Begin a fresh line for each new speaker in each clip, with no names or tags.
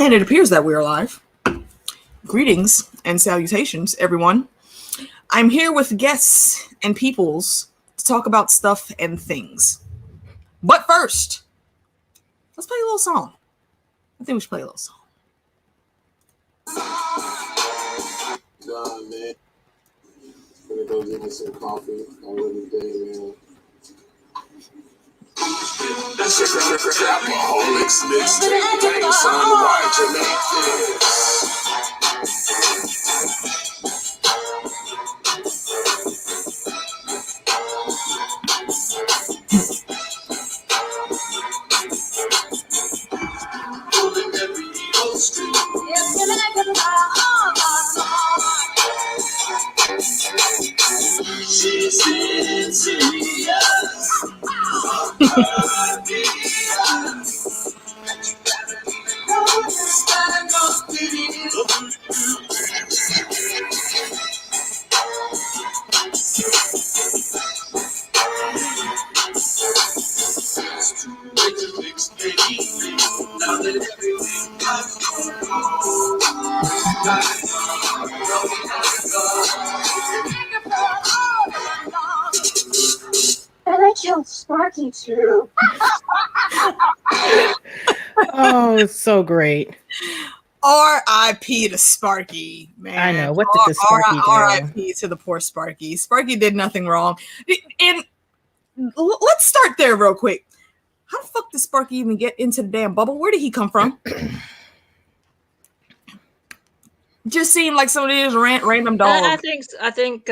And it appears that we are live. Greetings and salutations, everyone. I'm here with guests and peoples to talk about stuff and things. But first, let's play a little song. I think we should play a little song.
Nah, man. Gonna go get me some coffee. I'm really day, man. Trapaholics mixtape, gang son, why'd you make this? Pulling every old street. She's insidious.
And I killed Sparky too.
Oh, it's so great.
R.I.P. to Sparky, man.
I know. What did the Sparky do?
R.I.P. to the poor Sparky. Sparky did nothing wrong. And let's start there real quick. How the fuck did Sparky even get into the damn bubble? Where did he come from? Just seemed like some of these random dogs.
I think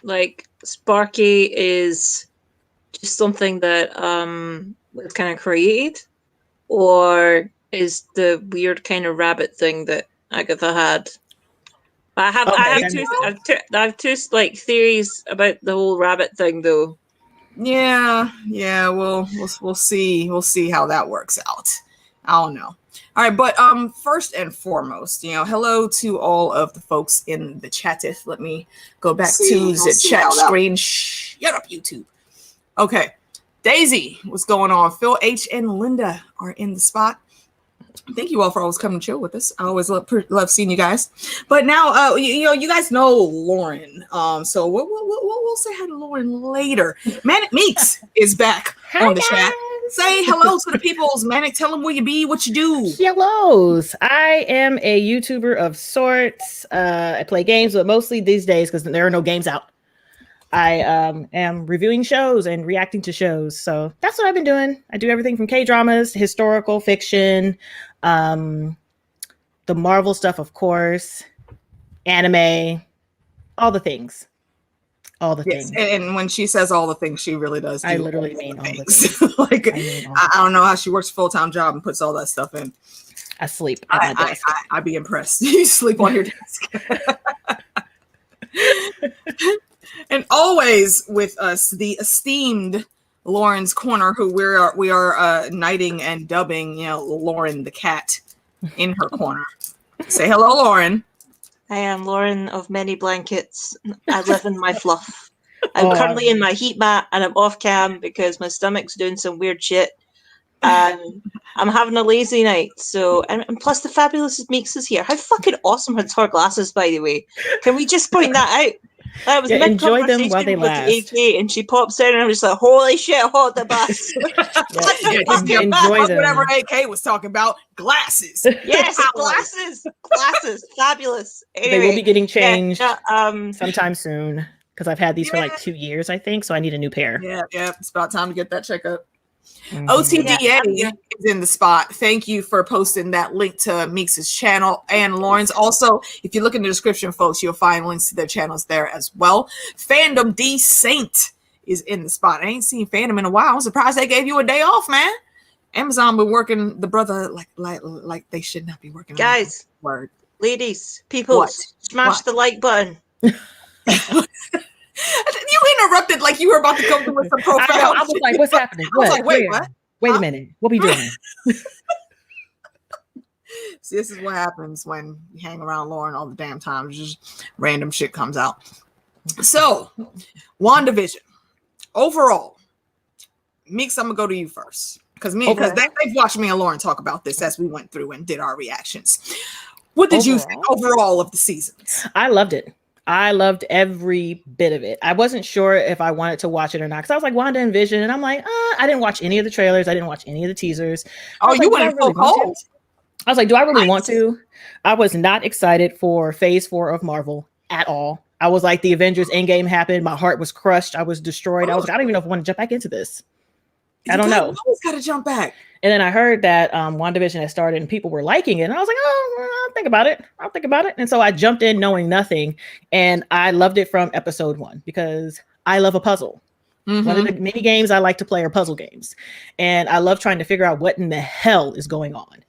like Sparky is just something that was kind of created, or is the weird kind of rabbit thing that Agatha had. I have two like theories about the whole rabbit thing though.
Yeah, we'll see. We'll see how that works out. I don't know. All right, but first and foremost, hello to all of the folks in the chat. Let me go back to the chat screen. Shut up, YouTube. Okay, Daisy, what's going on? Phil H and Linda are in the spot. Thank you all for always coming to chill with us. I always love seeing you guys. But now, you guys know Lauren. So we'll say hi to Lauren later. Manic Meeks is back on the chat. Say hello to the peoples. Manic, tell them where you be, what you do.
Hellos. I am a YouTuber of sorts. I play games, but mostly these days, because there are no games out, I am reviewing shows and reacting to shows. So that's what I've been doing. I do everything from K-dramas, historical fiction, the Marvel stuff, of course, anime, all the things. All the things.
And when she says all the things, she really does.
I literally mean all the
things.
things.
Like, I don't know how she works a full-time job and puts all that stuff in.
I sleep at my desk.
I'd be impressed. You sleep on your desk. And always with us, the esteemed Lauren's Corner, who we are knighting and dubbing, Lauren the cat in her corner. Say hello, Lauren.
I am Lauren of many blankets. I live in my fluff. I'm currently in my heat mat and I'm off cam because my stomach's doing some weird shit. And I'm having a lazy night. So, and plus the fabulous Meeks is here. How fucking awesome are her glasses, by the way? Can we just point that out? That was
enjoy them while they last.
AK, and she pops in and I'm just like, holy shit, hold the bus.
Enjoy them.
Whatever AK was talking about, glasses.
Yes, glasses, fabulous. Anyway,
they will be getting changed sometime soon, because I've had these for like 2 years, I think, so I need a new pair.
Yeah, it's about time to get that checkup.
Mm-hmm.
OTDA is in the spot. Thank you for posting that link to Meeks' channel and Lauren's. Also, if you look in the description, folks, you'll find links to their channels there as well. Fandom D Saint is in the spot. I ain't seen Fandom in a while. I'm surprised they gave you a day off, man. Amazon been working the brother like they should not be working.
Guys,
word,
ladies, people, smash the like button.
You interrupted like you were about to come through with some profound.
I was like, "What's happening?"
I was like, "Wait, what?
Wait a minute. What we doing?"
See, this is what happens when you hang around Lauren all the damn time. Just random shit comes out. So, WandaVision. Overall, Meeks, I'm gonna go to you first. because they've watched me and Lauren talk about this as we went through and did our reactions. What did you think overall of the seasons?
I loved it. I loved every bit of it. I wasn't sure if I wanted to watch it or not because I was like Wanda and Vision, and I'm like, I didn't watch any of the trailers. I didn't watch any of the teasers.
Oh, you went so cold.
I was like, do I really want to? I was not excited for Phase 4 of Marvel at all. I was like, the Avengers Endgame happened. My heart was crushed. I was destroyed. I was like, I don't even know if I want to jump back into this. I don't know.
Always got to jump back.
And then I heard that WandaVision had started and people were liking it. And I was like, I'll think about it. I'll think about it. And so I jumped in knowing nothing. And I loved it from episode 1 because I love a puzzle. Mm-hmm. One of the many games I like to play are puzzle games. And I love trying to figure out what in the hell is going on.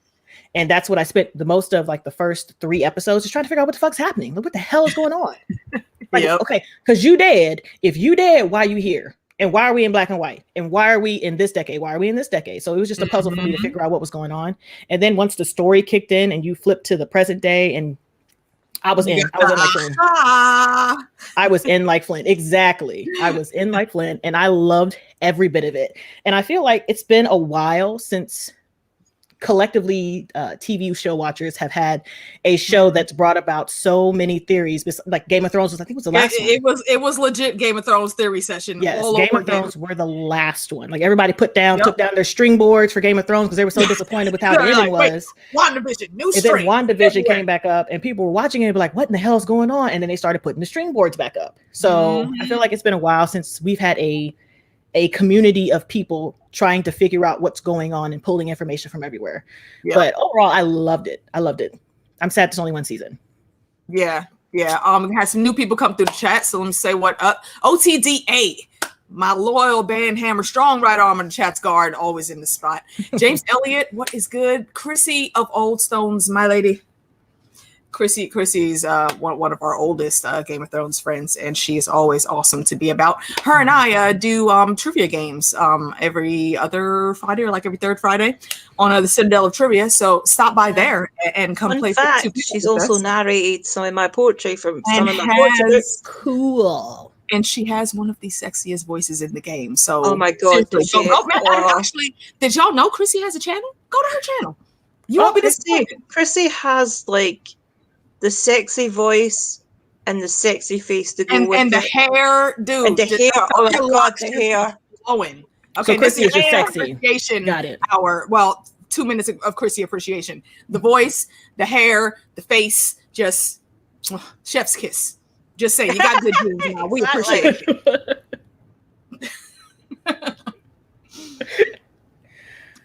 And that's what I spent the most of like the first 3 episodes just trying to figure out what the fuck's happening. Like, what the hell is going on? Like, okay, because you dead. If you dead, why you here? And why are we in black and white? And why are we in this decade? Why are we in this decade? So it was just a puzzle for me to figure out what was going on. And then once the story kicked in and you flipped to the present day, and I was in like Flynn. I was in like Flynn. Exactly. I was in like Flynn, and I loved every bit of it. And I feel like it's been a while since collectively TV show watchers have had a show that's brought about so many theories. Like Game of Thrones was, I think, was the last one.
It was legit Game of Thrones theory session.
Yes, Game of Thrones were the last one. Like everybody took down their string boards for Game of Thrones because they were so disappointed with how the ending was.
WandaVision, new
and
string.
Then WandaVision came back up, and people were watching it and be like, "What in the hell is going on?" And then they started putting the string boards back up. So I feel like it's been a while since we've had a community of people trying to figure out what's going on and pulling information from everywhere. Yeah. But overall, I loved it. I'm sad there's only 1 season.
Yeah. We had some new people come through the chat. So let me say what up. OTDA, my loyal band hammer, strong right arm in the chat's guard, always in the spot. James Elliott, what is good? Chrissy of Old Stones, my lady. Chrissy's one of our oldest Game of Thrones friends, and she is always awesome to be about. Her and I do trivia games every other Friday or like every third Friday on the Citadel of Trivia. So stop by there and come play.
She's also narrated some of my poetry from some of my poetry.
Cool.
And she has one of the sexiest voices in the game. So
oh my god!
Actually, did y'all know Chrissy has a channel? Go to her channel. You won't be disappointed.
Chrissy has like the sexy voice and the sexy face to go with
and the hair, dude.
And the hair. Oh my god, the hair.
Flowing.
Okay, so Chrissy is your sexy.
Got it. Well, 2 minutes of Chrissy appreciation. The voice, the hair, the face, just chef's kiss. Just saying, you got good genes now. We appreciate it.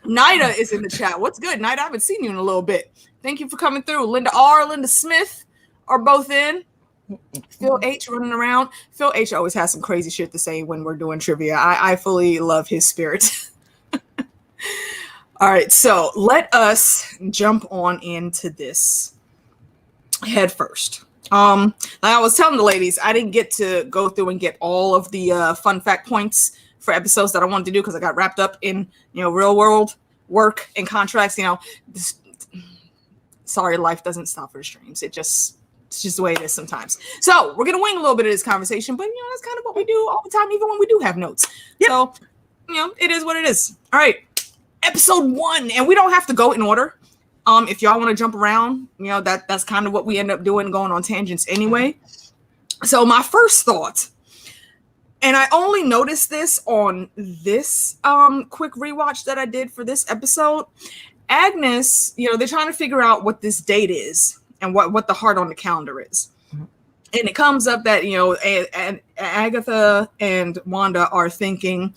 Nida is in the chat. What's good, Nida? I haven't seen you in a little bit. Thank you for coming through. Linda R, Linda Smith are both in. Phil H running around. Phil H always has some crazy shit to say when we're doing trivia. I fully love his spirit. All right, so let us jump on into this head first. Like I was telling the ladies, I didn't get to go through and get all of the fun fact points for episodes that I wanted to do because I got wrapped up in real world work and contracts. Sorry, life doesn't stop for the streams. It's just the way it is sometimes. So we're gonna wing a little bit of this conversation, but that's kind of what we do all the time, even when we do have notes. Yep. So it is what it is. All right, episode 1, and we don't have to go in order. If y'all want to jump around, that's kind of what we end up doing, going on tangents anyway. So my first thought, and I only noticed this on this quick rewatch that I did for this episode. Agnes, they're trying to figure out what this date is and what the heart on the calendar is. Mm-hmm. And it comes up that, and Agatha and Wanda are thinking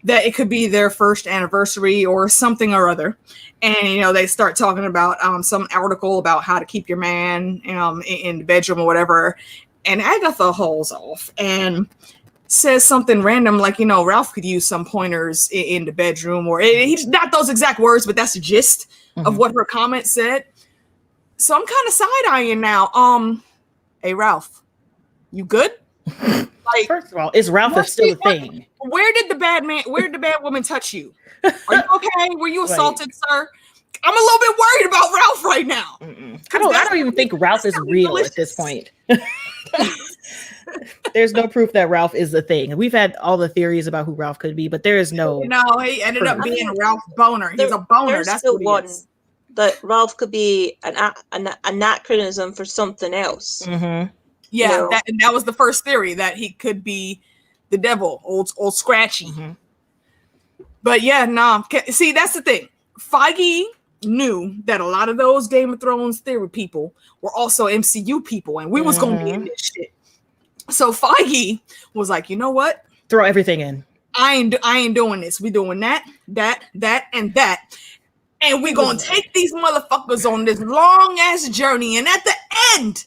that it could be their first anniversary or something or other. And, they start talking about some article about how to keep your man in the bedroom or whatever. And Agatha hauls off and says something random like, Ralph could use some pointers in the bedroom, or he's not those exact words, but that's the gist of what her comment said. So I'm kind of side-eyeing now. Hey, Ralph, you good? Like,
first of all, is Ralph still a thing?
Where did the bad woman touch you? Are you okay? Were you assaulted, sir? I'm a little bit worried about Ralph right now.
I don't even think Ralph is real at this point. There's no proof that Ralph is the thing. We've had all the theories about who Ralph could be, but there is no.
No, he ended up being Ralph Boner. He's a boner. That's
the
what he
one
is.
that Ralph could be an anachronism for something else.
Mm-hmm.
Yeah, that was the first theory, that he could be the devil, old Scratchy.
Mm-hmm.
But yeah, nah. See, that's the thing. Feige knew that a lot of those Game of Thrones theory people were also MCU people, and we was gonna be in this shit. So Feige was like, you know what?
Throw everything in.
I ain't doing this. We doing that, and that. And we're gonna take these motherfuckers on this long ass journey. And at the end,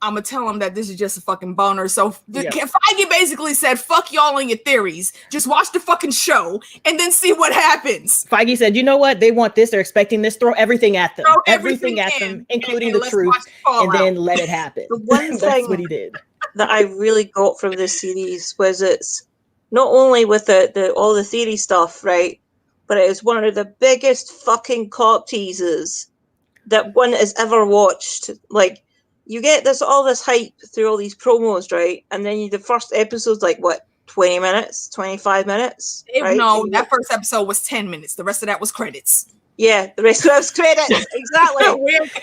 I'm gonna tell them that this is just a fucking boner. So Feige basically said, fuck y'all and your theories. Just watch the fucking show and then see what happens.
Feige said, you know what? They want this. They're expecting this. Throw everything at them.
Throw
Everything at them, including the truth. And then let it happen.
The one thing
what he did
that I really got from this series was it's not only with the all the theory stuff, right? But it is one of the biggest fucking cock teasers that one has ever watched. Like, you get all this hype through all these promos, right? And then the first episode's like, what, 20 minutes, 25 minutes? Right?
No, that first episode was 10 minutes. The rest of that was credits.
Yeah, the rest of that was credits. Exactly.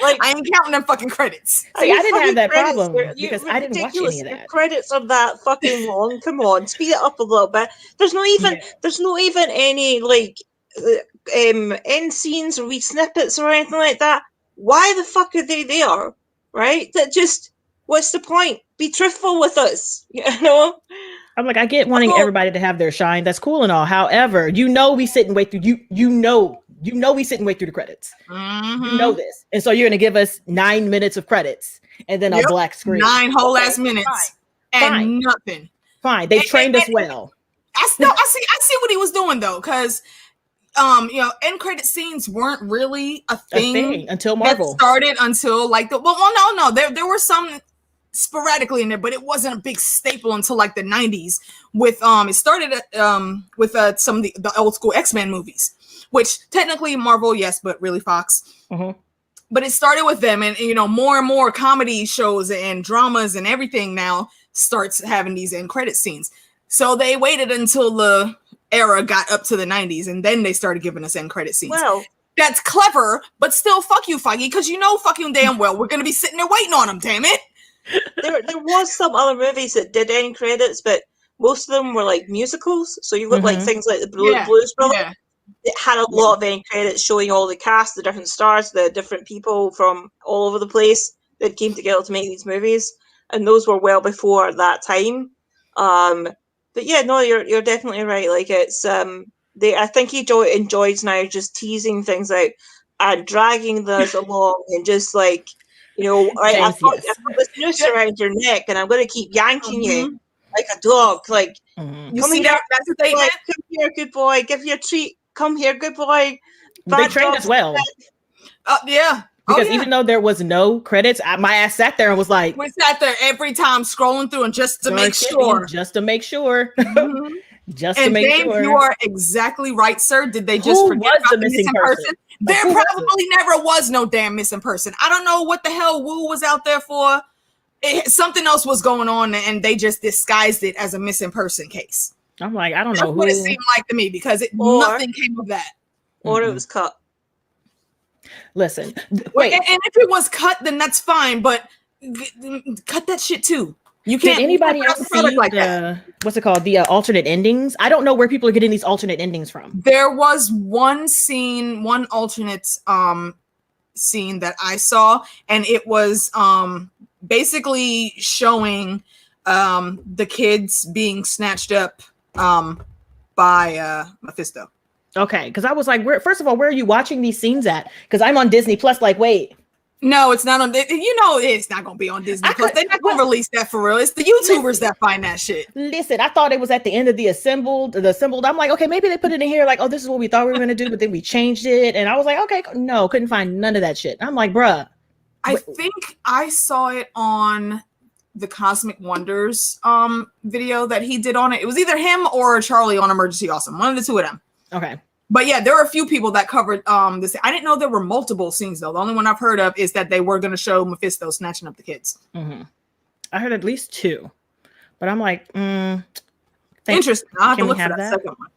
Like, I ain't counting them fucking credits.
See, I didn't have that problem because I didn't watch any of that.
Your credits are that fucking long. Come on, speed it up a little bit. There's not even any like end scenes or wee snippets or anything like that. Why the fuck are they there? Right? That just, what's the point? Be truthful with us, you know?
I'm like, I get wanting everybody to have their shine. That's cool and all. However, we sit and wait through we sit and wait through the credits.
Mm-hmm.
You know this. And so you're going to give us 9 minutes of credits and then a black screen.
9 whole ass minutes.
Fine.
And nothing.
Fine. They trained us well.
I see what he was doing though, because end credit scenes weren't really a thing
until Marvel
started, until like there were some sporadically in there, but it wasn't a big staple until like the 90s with it started with some of the old school X-Men movies, which technically Marvel, yes, but really Fox.
Mm-hmm.
But it started with them, and more and more comedy shows and dramas and everything now starts having these end credit scenes. So they waited until the era got up to the 90s, and then they started giving us end credit scenes.
Well,
that's clever, but still, fuck you, Feige, because fucking damn well we're gonna be sitting there waiting on them. Damn it!
There was some other movies that did end credits, but most of them were like musicals. So you look like things like the Blues Brothers. Yeah. It had a lot of end credits showing all the cast, the different stars, the different people from all over the place that came together to make these movies, and those were well before that time. But yeah, no, you're definitely right. Like it's I think he enjoys now just teasing things out and dragging those along and just like, I've got this noose around your neck and I'm going to keep yanking you like a dog. Like,
you see that? That's the thing.
Like, come here, good boy. Give you a treat. Come here, good boy.
They trained us well.
Yeah.
Because even though there was no credits, my ass sat there and was like,
we sat there every time scrolling through and just to make sure.
Mm-hmm.
And you are exactly right, sir. Did they just forget about the missing person? There probably never was no damn missing person. I don't know what the hell Wu was out there for. Something else was going on, and they just disguised it as a missing person case.
I'm like, I don't know
That's what it seemed like to me, because nothing came of that.
Or it was cut.
Listen,
wait. And if it was cut, then that's fine, but cut that shit too. You can't.
Did anybody else see
like that.
What's it called? The alternate endings? I don't know where people are getting these alternate endings from.
There was one alternate scene that I saw, and it was basically showing the kids being snatched up by Mephisto.
Okay, because I was like, first of all, where are you watching these scenes at? Because I'm on Disney Plus. Like, wait.
No, it's not on. It's not gonna be on Disney Plus. They're not gonna release that for real. It's the YouTubers that find that shit.
Listen, I thought it was at the end of the assembled. I'm like, okay, maybe they put it in here. Like, oh, this is what we thought we were gonna do, but then we changed it, and I was like, okay, no, couldn't find none of that shit. I'm like, bruh.
I think I saw it on the Cosmic Wonders video that he did on it. It was either him or Charlie on Emergency Awesome. One of the two of them.
Okay.
But yeah, there were a few people that covered this. I didn't know there were multiple scenes though. The only one I've heard of is that they were going to show Mephisto snatching up the kids.
Mm-hmm. I heard at least 2, but I'm like,
Interesting. I'll have to
can we
look for
have
that
that?
second one.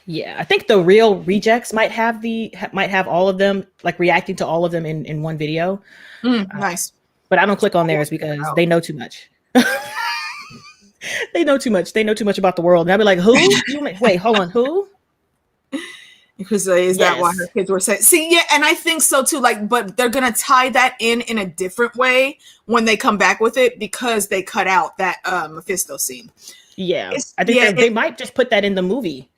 Yeah, I think the real rejects might have all of them, like reacting to all of them in one video.
Nice.
But I don't click on theirs because they know too much. They know too much. They know too much about the world. And I'll be like, who? Wait, hold on, who?
Because is that why her kids were saying? See, yeah, and I think so too. Like, but they're gonna tie that in a different way when they come back with it because they cut out that Mephisto scene.
Yeah, I think they might just put that in the movie,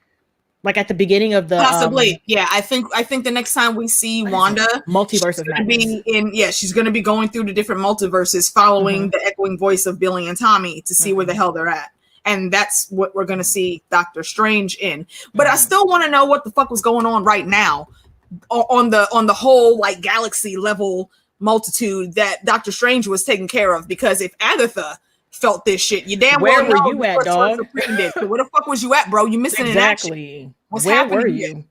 like at the beginning of the
possibly. Yeah, I think the next time we see Wanda,
multiverse of madness.
She's gonna be going through the different multiverses, following the echoing voice of Billy and Tommy to see where the hell they're at. And that's what we're going to see Doctor Strange in. But I still want to know what the fuck was going on right now on the whole like galaxy level multitude that Doctor Strange was taking care of. Because if Agatha felt this shit, you damn well know
where you at, dog?
So where the fuck was you at, bro? You missing
exactly.
in action. What's
where
happening
were
here?
you?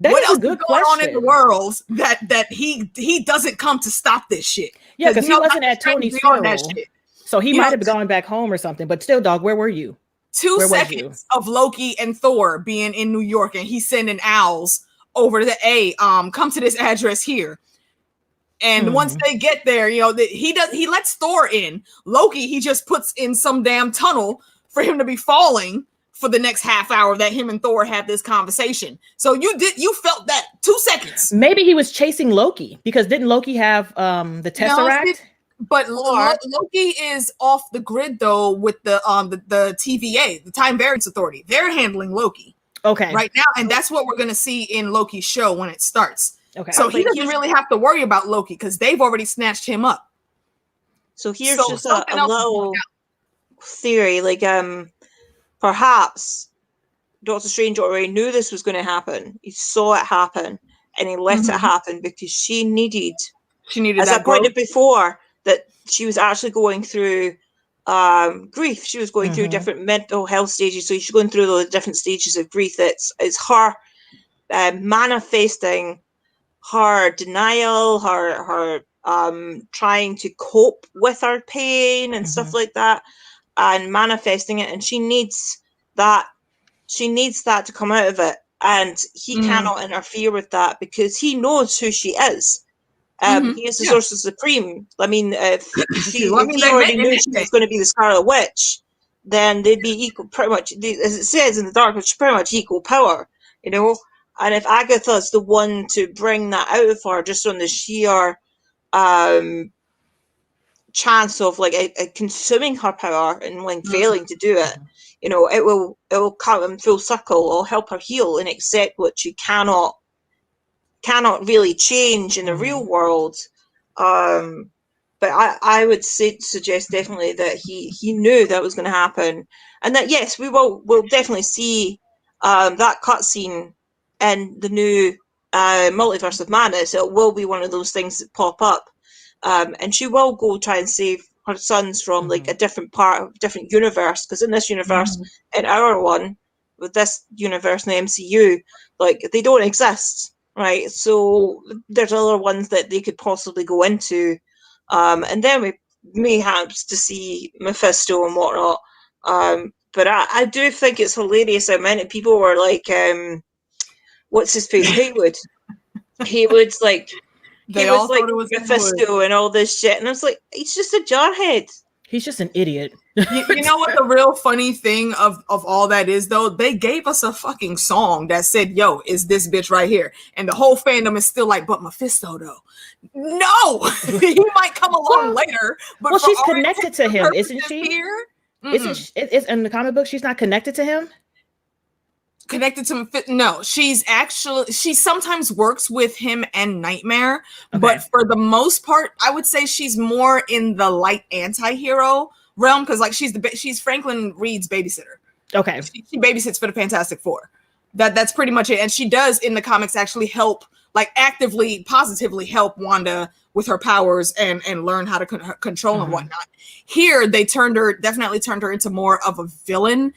That
what else
is
is going on in the world that he doesn't come to stop this shit?
Yeah, because he wasn't at Tony's funeral. So he might have gone back home or something. But still, dog, where were you?
2 seconds of Loki and Thor being in New York, and he's sending owls over to come to this address here. And once they get there, he lets Thor in. Loki, he just puts in some damn tunnel for him to be falling for the next half hour that him and Thor have this conversation. So you felt that 2 seconds.
Maybe he was chasing Loki because didn't Loki have the Tesseract?
But Loki is off the grid though with the TVA, the Time Variance Authority. They're handling Loki right now, and that's what we're gonna see in Loki's show when it starts. Okay, so he doesn't really have to worry about Loki because they've already snatched him up.
So here's just a little theory, like perhaps Doctor Strange already knew this was going to happen. He saw it happen, and he let it happen because she needed, as I pointed before, that she was actually going through grief. She was going through different mental health stages. So she's going through those different stages of grief. It's her manifesting her denial, her trying to cope with her pain and stuff like that, and manifesting it. And she needs that. She needs that to come out of it. And he cannot interfere with that because he knows who she is. He is the Sorcerer Supreme. I mean, if he already knew she was going to be the Scarlet Witch, then they'd be equal, pretty much, as it says in the Dark Witch, pretty much equal power, And if Agatha's the one to bring that out of her, just on the sheer chance of consuming her power and when failing to do it, it will come in full circle. It'll help her heal and accept what she cannot really change in the real world. But I would suggest definitely that he knew that was going to happen, and that yes, we'll definitely see that cutscene in the new Multiverse of Madness. It will be one of those things that pop up, and she will go try and save her sons from a different universe, because in this universe, in our one, with this universe in the MCU, they don't exist. Right, so there's other ones that they could possibly go into, and then we may have to see Mephisto and whatnot. But I do think it's hilarious how many people were like, "What's his face? Haywood." Haywood's like, he was like Mephisto and all this shit, and I was like, he's just a jarhead.
He's just an idiot.
You know what the real funny thing of all that is, though? They gave us a fucking song that said, yo, is this bitch right here? And the whole fandom is still like, but Mephisto, though. No! He might come along later. But
she's connected to him, isn't she? Here, is in the comic book, she's not connected to him?
Connected to no, she sometimes works with him and Nightmare, but for the most part, I would say she's more in the light anti-hero realm, because she's Franklin Reed's babysitter. Okay, she babysits for the Fantastic Four. That's pretty much it, and she does in the comics actually help, actively, positively help Wanda with her powers and learn how to control and whatnot. Here, they definitely turned her into more of a villain.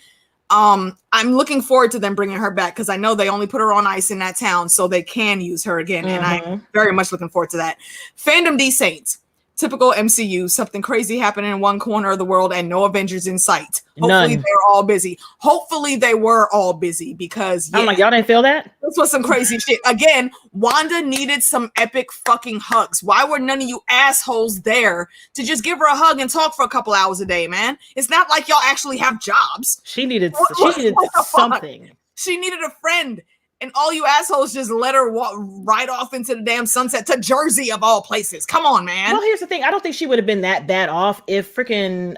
I'm looking forward to them bringing her back, because I know they only put her on ice in that town, so they can use her again, and I'm very much looking forward to that. Fandom D Saints, Typical MCU, something crazy happening in one corner of the world and no Avengers in sight. Hopefully
None.
they're all busy. Hopefully they were all busy because
I'm like, y'all didn't feel that?
this was some crazy shit. Again, Wanda needed some epic fucking hugs. Why were none of you assholes there to just give her a hug and talk for a couple hours a day, man? It's not like y'all actually have jobs.
She needed
What the fuck?
something.
She needed a friend. And all you assholes just let her walk right off into the damn sunset to Jersey of all places. Come on, man.
Well, here's the thing. I don't think she would have been that bad off if freaking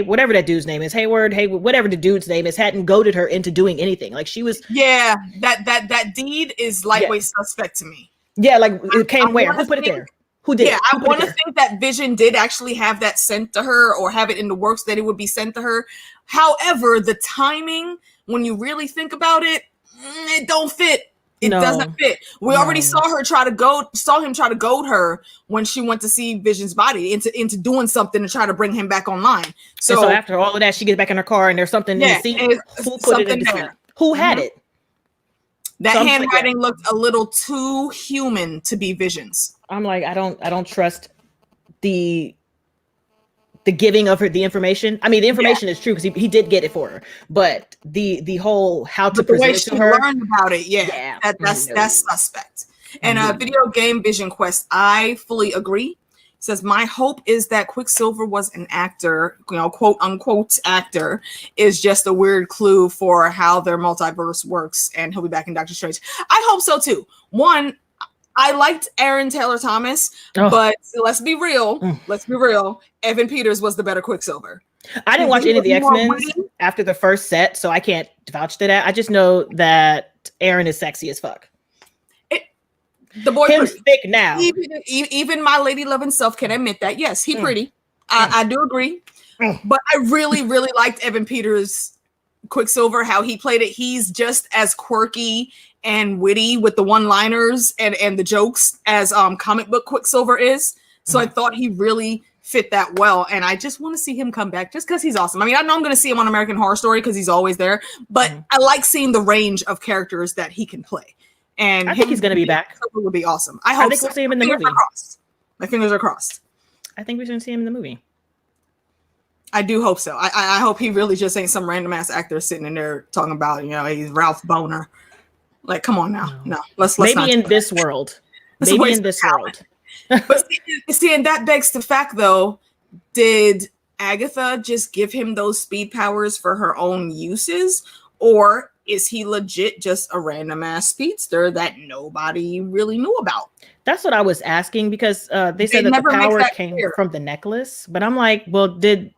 whatever that dude's name is, Hayward, whatever the dude's name is, hadn't goaded her into doing anything. Like she was.
Yeah, that deed is lightweight suspect to me.
Yeah, like it came where? Who put it there? Who did?
Yeah, I want to think that Vision did actually have that sent to her or have it in the works that it would be sent to her. However, the timing, when you really think about it, it don't fit. It doesn't fit. We already saw him try to goad her when she went to see Vision's body into doing something to try to bring him back online. So
after all of that, she gets back in her car and there's something in the seat. Who put it in the seat? Who had it?
That handwriting looked a little too human to be Vision's.
I'm like, I don't trust the giving of her the information. I mean, the information is true because he did get it for her, but the whole how to present it to her,
learned about it, that's suspect. And video game Vision Quest, I fully agree. It says my hope is that Quicksilver was an actor, quote unquote actor, is just a weird clue for how their multiverse works, and he'll be back in Doctor Strange. I hope so too. One, I liked Aaron Taylor Thomas, but let's be real. Evan Peters was the better Quicksilver.
I didn't watch any of the X-Men after the first set, so I can't vouch to that. I just know that Aaron is sexy as fuck.
The boy
Him's thick now.
Even my lady loving self can admit that. Yes, he's pretty. I do agree. But I really, really liked Evan Peters' Quicksilver, how he played it. He's just as quirky and witty with the one-liners and the jokes as comic book Quicksilver is. So I thought he really fit that well, and I just want to see him come back just because he's awesome. I mean, I know I'm going to see him on American Horror Story because he's always there, but I like seeing the range of characters that he can play. And
I think he's going to be back.
It would be awesome. I think
we'll see him in the movie.
My fingers are crossed.
I think we're going to see him in the movie.
I do hope so. I hope he really just ain't some random ass actor sitting in there talking about, he's Ralph Boner. Like, come on now. No, let's
maybe in this world. Maybe in this world.
But see, and that begs the fact, though, did Agatha just give him those speed powers for her own uses, or is he legit just a random ass speedster that nobody really knew about?
That's what I was asking because they said that the power came from the necklace, but I'm like, well, it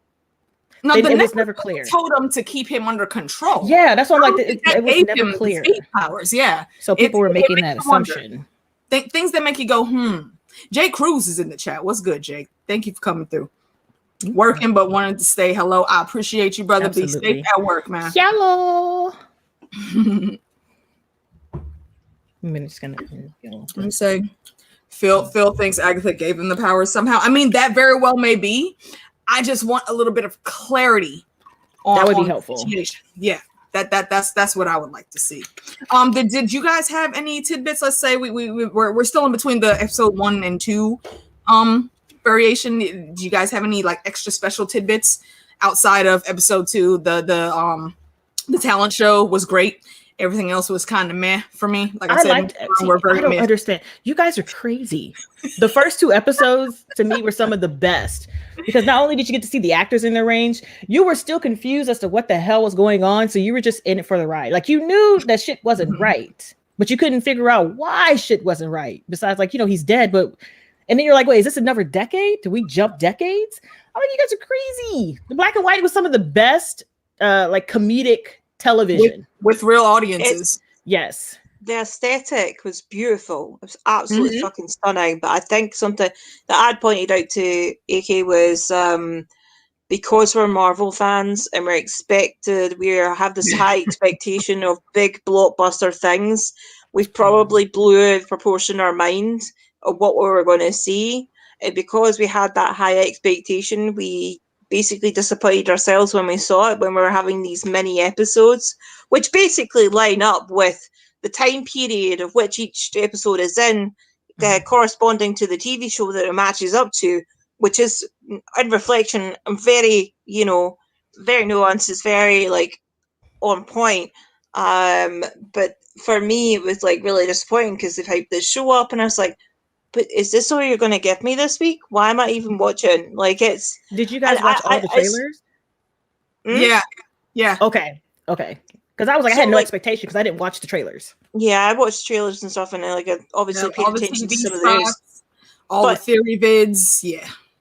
was never clear.
Told him to keep him under control.
Yeah, that's what I'm like. It was never clear.
Speed powers, yeah.
So people were making that assumption.
Things that make you go, Jake Cruz is in the chat. What's good, Jake? Thank you for coming through. Working, but wanted to say hello. I appreciate you, brother. Absolutely. Be safe at work, man.
Hello. I'm just gonna
let me say, Phil thinks Agatha gave him the power somehow. I mean, that very well may be. I just want a litlittle bit of clarity on
that would be helpful.
Yeah. That's what I would like to see. Did you guys have any tidbits? Let's say we're still in between the episode 1 and 2 variation. Do you guys have any like extra special tidbits outside of episode 2? The talent show was great. Everything else was kind of meh for me. Like I said,
I don't understand. You guys are crazy. The first 2 episodes to me were some of the best because not only did you get to see the actors in their range, you were still confused as to what the hell was going on. So you were just in it for the ride. Like you knew that shit wasn't right, but you couldn't figure out why shit wasn't right. Besides, like, he's dead, and then you're like, wait, is this another decade? Did we jump decades? I'm like, you guys are crazy. The black and white was some of the best, like comedic television
with real audiences.
Yes,
the aesthetic was beautiful. It was absolutely fucking stunning. But I think something that I'd pointed out to AK was because we're Marvel fans and we have this high expectation of big blockbuster things. We've probably blew out of proportion our mind of what we were going to see, and because we had that high expectation, we basically disappointed ourselves when we saw it, when we were having these mini episodes, which basically line up with the time period of which each episode is in. corresponding to the TV show that it matches up to, which is, in reflection, very, very nuanced. It's very like on point. But for me, it was like really disappointing because they've hyped this show up, and I was like, but is this all you're going to give me this week? Why am I even watching? Like, it's.
Did you guys watch all the trailers?
Yeah.
Okay. Because I was like, I had no expectation because I didn't watch the trailers.
Yeah, I watched trailers and stuff, and I obviously paid attention to some of those.
All the theory vids,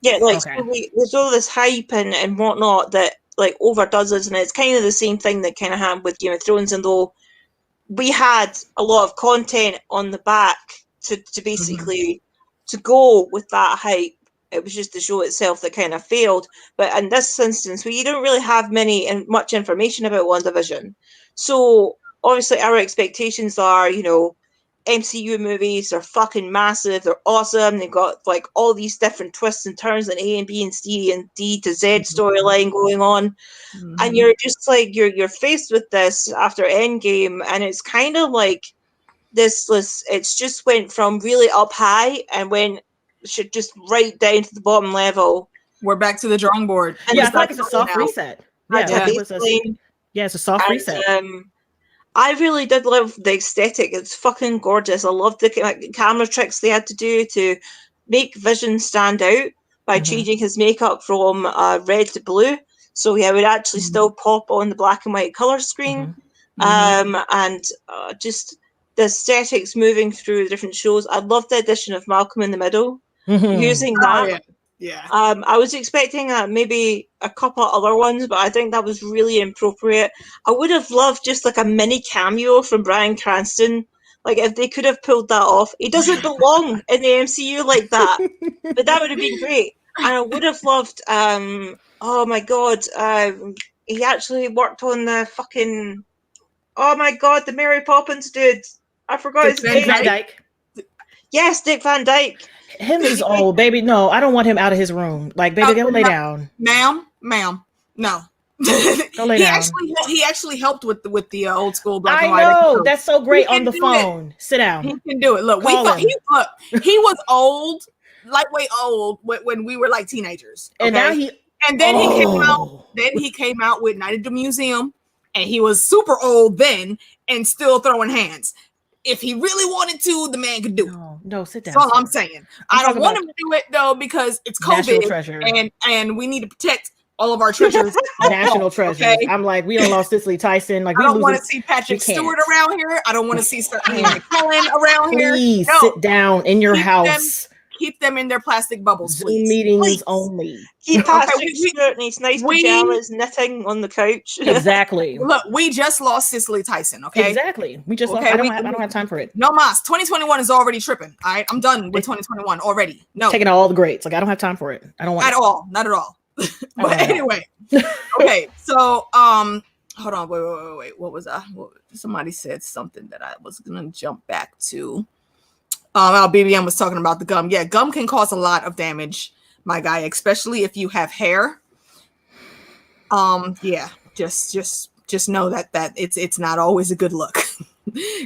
Yeah, like so there's all this hype and whatnot that like overdoes us, and it's kind of the same thing that kind of happened with Game of Thrones. And though we had a lot of content on the back to basically to go with that hype, it was just the show itself that kind of failed. But in this instance, we don't really have much information about WandaVision. So obviously our expectations are, MCU movies are fucking massive. They're awesome. They've got like all these different twists and turns and A and B and C and D to Z storyline going on. And you're just like, you're faced with this after Endgame, and it's kind of like it's just went from really up high and should just right down to the bottom level.
We're back to the drawing board.
And
I feel like it's a soft reset. It's a soft reset. I really did love the aesthetic. It's fucking gorgeous. I loved the camera tricks they had to do to make Vision stand out by changing his makeup from red to blue. So he would actually still pop on the black and white color screen. And just the aesthetics moving through the different shows. I love the addition of Malcolm in the Middle. Using that. I was expecting maybe a couple other ones, but I think that was really appropriate. I would have loved just like a mini cameo from Bryan Cranston. Like if they could have pulled that off. He doesn't belong in the MCU like that, but that would have been great. And I would have loved. Oh my god, he actually worked on the fucking. Oh my god, the Mary Poppins dude. I forgot his name. Dick Van Dyke.
Yes, Dick Van Dyke.
Him is old, baby. No, I don't want him out of his room. Like, baby, go lay down.
Ma'am, no.
Go lay down.
He actually helped with the old school black and
white. I know,
episode.
that's so great on the phone. Sit down.
He can do it. Look, he was old, lightweight old when we were like teenagers. Okay?
And now
he came out with Night at the Museum, and he was super old then and still throwing hands. If he really wanted to, the man could do it.
No, sit down.
That's all I'm saying. I don't want him to do it though because it's COVID and we need to protect all of our treasures.
National treasures. Okay? I'm like, we don't lost Cicely Tyson. Like,
I don't want to see Patrick Stewart around here. I don't want to see Ian McKellen around here.
Please sit down in your house.
Keep them in their plastic bubbles,
please. Zoom meetings only.
Keep Patrick Stewart in his nice pajamas knitting on the couch.
Exactly.
Look, we just lost Cicely Tyson, okay?
Exactly. We just lost. I don't have time for it.
No mas. 2021 is already tripping. All right. I'm done with 2021 already. No.
Taking all the greats. Like, I don't have time for it. I don't want
at all. Not at all. But anyway. Okay. So hold on. Wait. What was that? Somebody said something that I was gonna jump back to. BBM was talking about the gum. Yeah, gum can cause a lot of damage, my guy, especially if you have hair. Yeah, just know that it's not always a good look.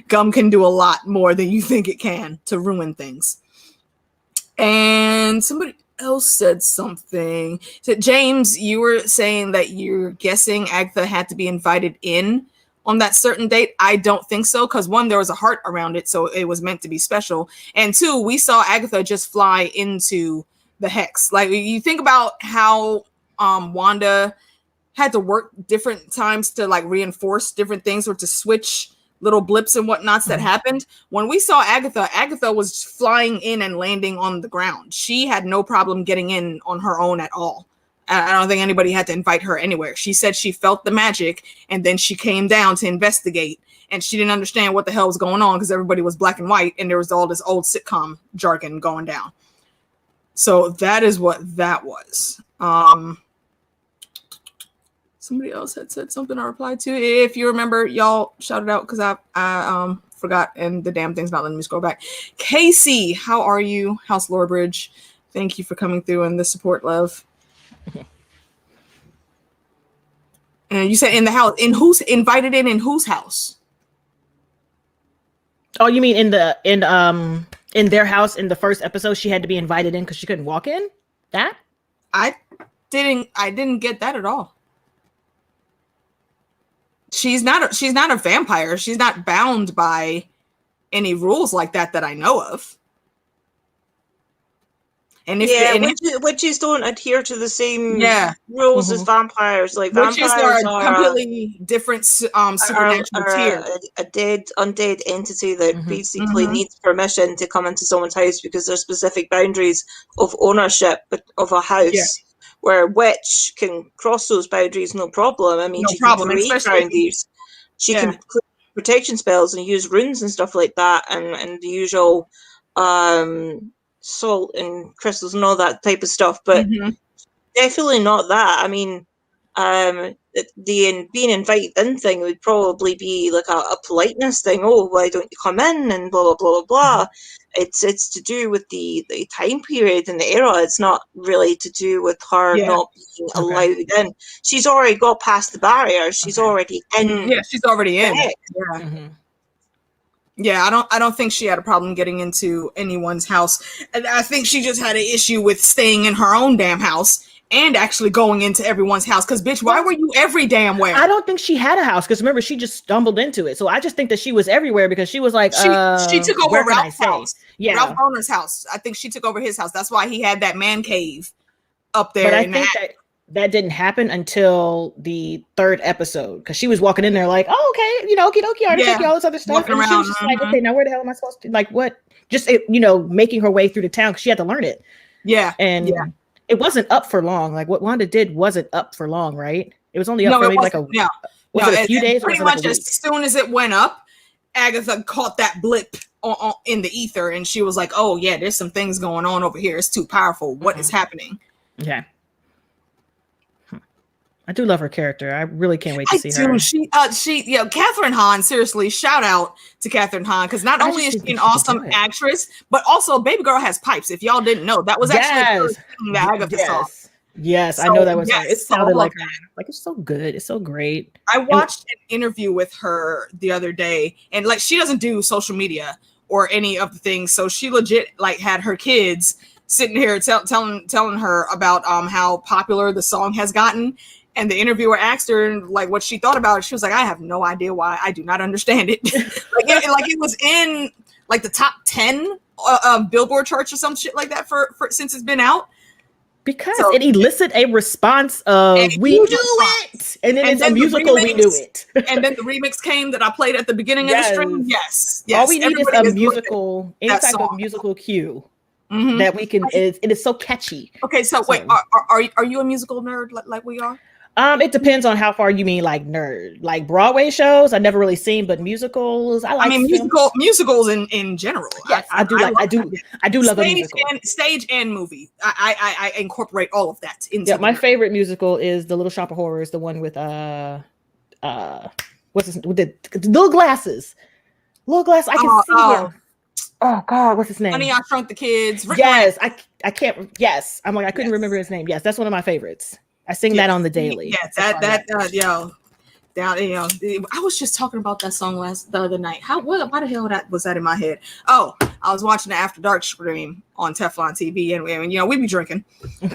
Gum can do a lot more than you think it can to ruin things. And somebody else said something. So James, you were saying that you're guessing Agatha had to be invited in on that certain date. I don't think so, because one, there was a heart around it, so it was meant to be special. And two, we saw Agatha just fly into the hex. Like, you think about how Wanda had to work different times to like reinforce different things or to switch little blips and whatnots that happened. When we saw Agatha was flying in and landing on the ground. She had no problem getting in on her own at all. I don't think anybody had to invite her anywhere. She said she felt the magic, and then she came down to investigate, and she didn't understand what the hell was going on because everybody was black and white, and there was all this old sitcom jargon going down. So that is what that was. Somebody else had said something I replied to. If you remember, y'all shout it out because I forgot, and the damn thing's not letting me scroll back. Casey, how are you? House Lorebridge, thank you for coming through and the support, love. And you said in the house, in who's in whose house?
Oh, you mean in in their house in the first episode, she had to be invited in because she couldn't walk in. That
I didn't get that at all. She's not a vampire. She's not bound by any rules like that I know of. And if
witches don't adhere to the same rules
Mm-hmm.
as vampires. Like
witches
vampires
are completely different supernatural tier.
a dead undead entity that basically needs permission to come into someone's house because there's specific boundaries of ownership of a house. Yeah. Where a witch can cross those boundaries, no problem. I mean, she can create boundaries. She can create protection spells and use runes and stuff like that, and the usual salt and crystals and all that type of stuff. But definitely not that. I mean, the being invited in thing would probably be like a politeness thing. Oh, why don't you come in? And blah blah blah blah blah. It's to do with the time period and the era. It's not really to do with her not being allowed in. She's already got past the barrier. She's already in.
Yeah, she's already in. Yeah, I don't think she had a problem getting into anyone's house. And I think she just had an issue with staying in her own damn house and actually going into everyone's house. Because, bitch, why were you every damn where?
I don't think she had a house. Because remember, she just stumbled into it. So I just think that she was everywhere because she was like,
she took over Ralph's house.
Yeah,
Ralph Owner's house. I think she took over his house. That's why he had that man cave up there.
But I think that didn't happen until the third episode because she was walking in there like, oh, okay, okie dokie, I take you all this other stuff. And she was just like, okay, now where the hell am I supposed to, like, what? Just, making her way through the town because she had to learn it.
Yeah.
And it wasn't up for long. Like, what Wanda did wasn't up for long, right? It was only up for maybe like a few days?
Pretty much as soon as it went up, Agatha caught that blip in the ether and she was like, oh, yeah, there's some things going on over here. It's too powerful. What is happening?
Okay. I do love her character. I really can't wait to see her.
She, Catherine Hahn, seriously, shout out to Catherine Hahn, because not only is she an awesome actress, but also Baby Girl has pipes. If y'all didn't know, that was actually the first thing that Agatha saw.
Yes, so, I know that was her. It sounded like her. Like, it's so good. It's so great.
I watched an interview with her the other day, and like, she doesn't do social media or any of the things, so she legit like had her kids sitting here telling her about how popular the song has gotten. And the interviewer asked her like what she thought about it. She was like, I have no idea why. I do not understand it. it was in like the top 10 Billboard charts or some shit like that for since it's been out.
Because it elicits a response of we knew it. And then it's a musical, we knew it.
And then the remix came that I played at the beginning of the stream. Yes.
All we need is a musical, any type of musical cue. That we can, it is so catchy.
Okay, so wait, are you a musical nerd like we are?
It depends on how far you mean like nerd. Like Broadway shows, I never really seen, but musicals, I like.
I mean, musicals in general.
Yes, I do love a musical.
Stage and movie. I incorporate all of that into.
Yeah, my favorite musical is The Little Shop of Horrors, the one with what's his, with the little glasses. Little glass, I can see him. Oh God, what's his name?
Honey, I Shrunk the Kids.
Yes, I can't. Yes, I'm like I couldn't remember his name. Yes, that's one of my favorites. I sing that on the daily.
Yes, I was just talking about that song the other night. Why the hell was that in my head? Oh, I was watching the After Dark stream on Teflon TV, and we be drinking,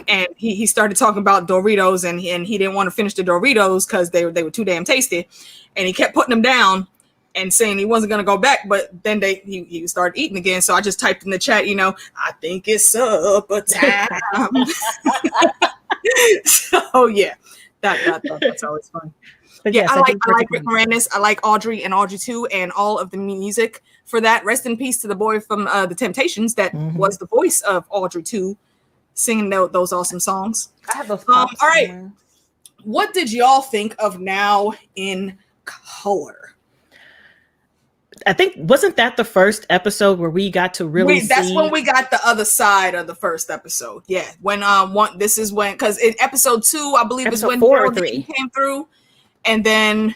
and he started talking about Doritos, and he didn't want to finish the Doritos because they were too damn tasty, and he kept putting them down and saying he wasn't going to go back, but then he started eating again. So I just typed in the chat, I think it's supper time. So yeah, that's always fun. But yeah, I like Rick Moranis. I like Audrey and Audrey 2 and all of the music for that. Rest in peace to the boy from the Temptations that was the voice of Audrey 2 singing those awesome songs.
I have those.
All right, what did y'all think of Now in Color?
I think wasn't that the first episode where we got to really see?
That's when we got the other side of the first episode. Yeah, when because in episode 2, I believe is when
4 or 3
came through, and then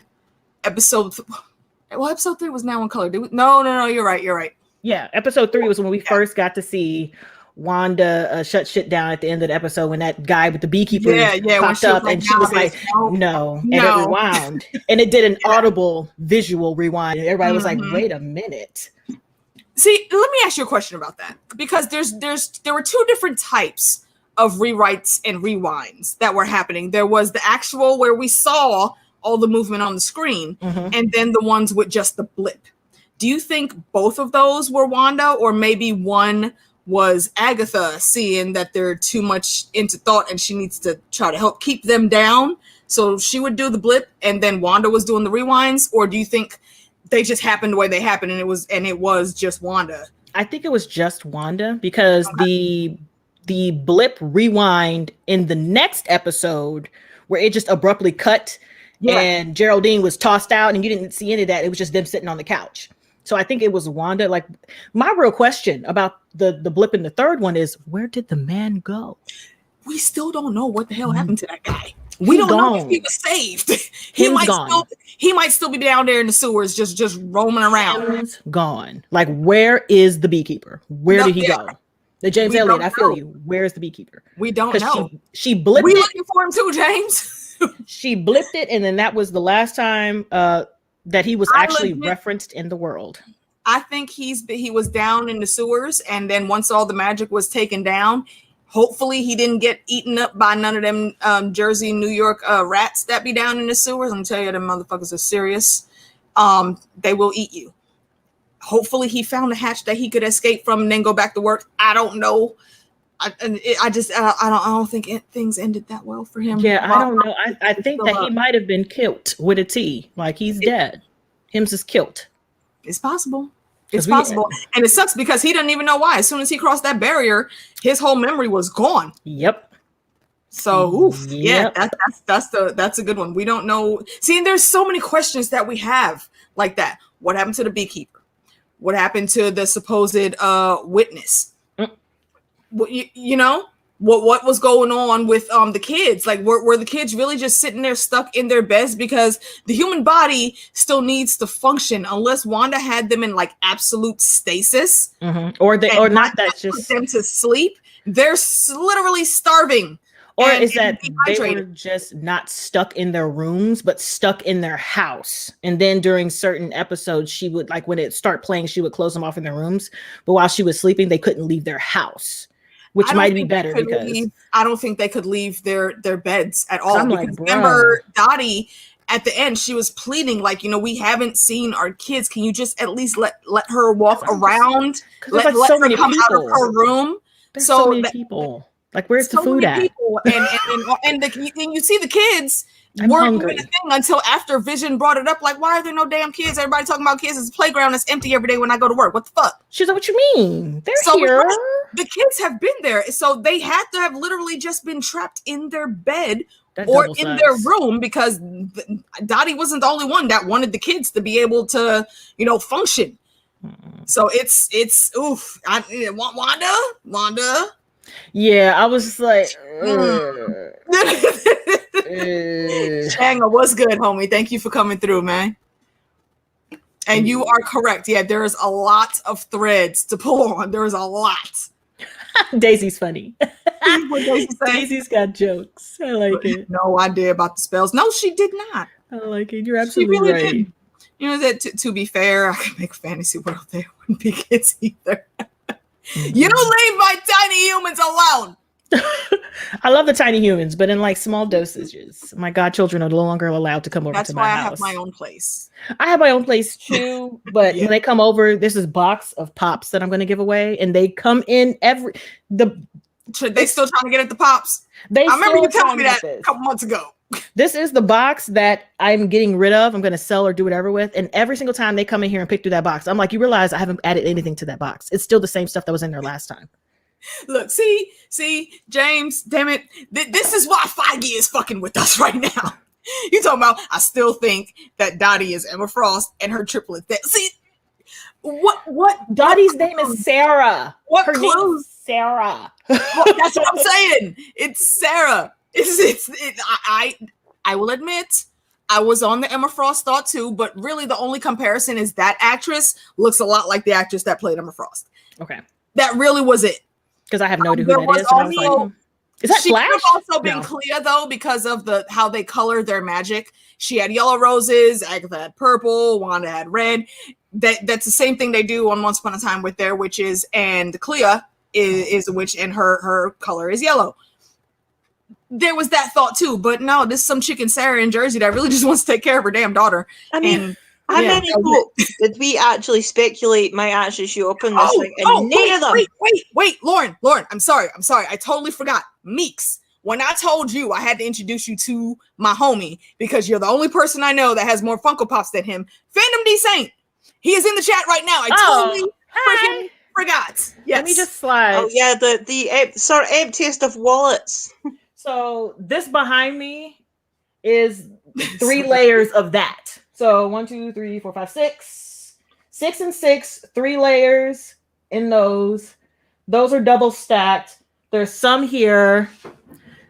episode 3 was Now in Color. No, you're right.
Yeah, episode 3 was when we first got to see Wanda shut shit down at the end of the episode when that guy with the beekeeper popped up and she was like, no, and it rewound. And it did an audible visual rewind. And everybody was like, wait a minute.
See, let me ask you a question about that, because there were two different types of rewrites and rewinds that were happening. There was the actual where we saw all the movement on the screen, and then the ones with just the blip. Do you think both of those were Wanda, or maybe one was Agatha seeing that they're too much into thought and she needs to try to help keep them down? So she would do the blip and then Wanda was doing the rewinds? Or do you think they just happened the way they happened and it was just Wanda?
I think it was just Wanda, because the blip rewind in the next episode where it just abruptly cut and Geraldine was tossed out and you didn't see any of that. It was just them sitting on the couch. So I think it was Wanda. Like, my real question about the blip in the third one is, where did the man go?
We still don't know what the hell happened to that guy. We don't know if he was saved. He might still be down there in the sewers, just roaming around.
He's gone. Like, where is the beekeeper? Where did he go? The James Elliott, I feel you. Where is the beekeeper?
We don't know.
She blipped
we
it.
Looking for him too, James.
She blipped it, and then that was the last time that he was actually referenced in the world.
I think he was down in the sewers, and then once all the magic was taken down, hopefully he didn't get eaten up by none of them Jersey, New York rats that be down in the sewers. I'm gonna tell you, them motherfuckers are serious. They will eat you. Hopefully he found a hatch that he could escape from and then go back to work. I don't know. I don't think things ended that well for him.
Yeah, I don't know. I think that he might have been killed with a T. Like, he's dead. Him's is killed.
It's possible. It's possible. And it sucks because he doesn't even know why. As soon as he crossed that barrier, his whole memory was gone.
Yep.
So, that's a good one. We don't know. See, and there's so many questions that we have like that. What happened to the beekeeper? What happened to the supposed witness? You know, what was going on with the kids? Like, were the kids really just sitting there stuck in their beds? Because the human body still needs to function unless Wanda had them in like absolute stasis,
or not that just
put them to sleep. They're literally starving.
Or is that they were just not stuck in their rooms, but stuck in their house? And then during certain episodes, she would, like, when it start playing, she would close them off in their rooms. But while she was sleeping, they couldn't leave their house, which might be better because
I don't think they could leave their beds at all.
I'm like,
remember Dottie at the end, she was pleading, like, we haven't seen our kids. Can you just at least let her walk around? Let
so
her come out of her room.
There's so many people. Like, where's the food at?
And you see the kids weren't doing a thing until after Vision brought it up. Like, why are there no damn kids? Everybody talking about kids. It's a playground that's empty every day when I go to work. What the fuck?
She's like, what you mean? They're here.
The kids have been there. So they had to have literally just been trapped in their bed or in their room, because Dottie wasn't the only one that wanted the kids to be able to, function. So it's oof. Wanda.
Yeah, I was like,
Shanga, what's good, homie? Thank you for coming through, man. And you are correct. Yeah, there's a lot of threads to pull on. There's a lot.
Daisy's funny.
Daisy's
got jokes. I like it.
No idea about the spells. No, she did not.
I like it. You're absolutely right.
Didn't. That to be fair, I could make a fantasy world there wouldn't be kids either. You don't leave my tiny humans alone.
I love the tiny humans, but in like small dosages. My godchildren are no longer allowed to come over to my house. That's why I have my
own place.
I have my own place too, but when they come over, there's this box of pops that I'm going to give away, and they come in
They still trying to get at the pops. I remember you telling me that a couple months ago.
This is the box that I'm getting rid of. I'm going to sell or do whatever with. And every single time they come in here and pick through that box, I'm like, you realize I haven't added anything to that box. It's still the same stuff that was in there last time.
Look, see, James, damn it. This is why Feige is fucking with us right now. You talking about, I still think that Dottie is Emma Frost and her triplets. See, what?
Dottie's name is Sarah.
Her name is
Sarah.
Well, that's what I'm saying. It's Sarah. I will admit, I was on the Emma Frost thought too, but really the only comparison is that actress looks a lot like the actress that played Emma Frost.
Okay.
That really was it.
Because I have no idea who that is. And I was like, is that Flash?
She could have also been Clea though, because of how they color their magic. She had yellow roses, Agatha had purple, Wanda had red. that's the same thing they do on Once Upon a Time with their witches, and Clea is a witch, and her color is yellow. There was that thought too, but no, this is some chicken Sarah in Jersey that really just wants to take care of her damn daughter.
I mean, how many books did we actually speculate might actually show up in this thing? And none of them.
Wait, Lauren, I'm sorry. I totally forgot. Meeks. When I told you I had to introduce you to my homie because you're the only person I know that has more Funko Pops than him, Fandom D Saint. He is in the chat right now. I totally freaking forgot. Yes.
Let me just slide.
Oh yeah, the sort of emptiest of wallets.
So this behind me is 3 layers of that. So 1, 2, 3, 4, 5, 6. 6 and 6, 3 layers in those. Those are double stacked. There's some here.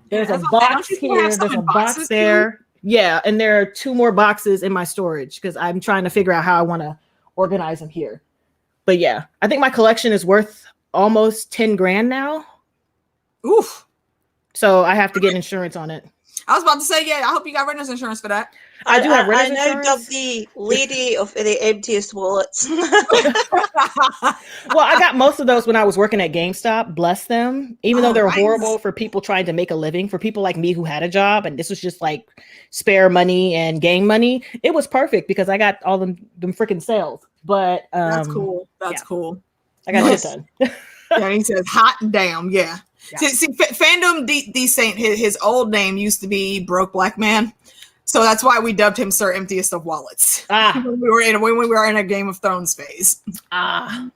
There's a box here. There's a box there. Too? Yeah, and there are 2 more boxes in my storage because I'm trying to figure out how I want to organize them here. But yeah, I think my collection is worth almost 10 grand now.
Oof.
So I have to get insurance on it.
I was about to say, yeah, I hope you got renter's insurance for that.
I do have renter's
insurance. I now dubbed the lady of the emptiest wallets.
Well, I got most of those when I was working at GameStop, bless them. Even though they're horrible for people trying to make a living, for people like me who had a job, and this was just like spare money and game money, it was perfect because I got all them freaking sales. But
that's cool. That's cool.
I got shit done.
Yeah, he says hot damn, yeah. See, Fandom D Saint, his old name used to be Broke Black Man, so that's why we dubbed him Sir Emptiest of Wallets. When we were in a Game of Thrones phase.
The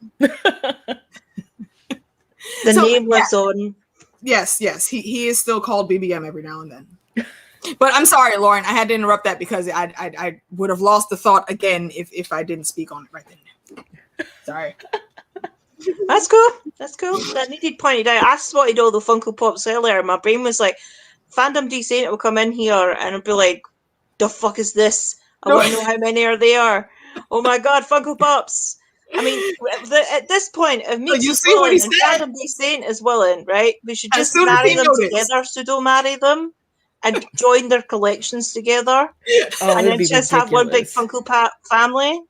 name was on.
Yes, he is still called BBM every now and then. But I'm sorry, Lauren, I had to interrupt that because I would have lost the thought again if I didn't speak on it right then. Sorry.
That's cool. That needed pointed out. I spotted all the Funko Pops earlier. My brain was like, Fandom D Saint will come in here and it'll be like, the fuck is this? I want to know how many are there. Oh my god, Funko Pops. I mean, at this point, if Meeks is willing and Fandom D Saint is willing, right? We should just marry them together, pseudo-marry them, and join their collections together. And then just have one big Funko Pop family.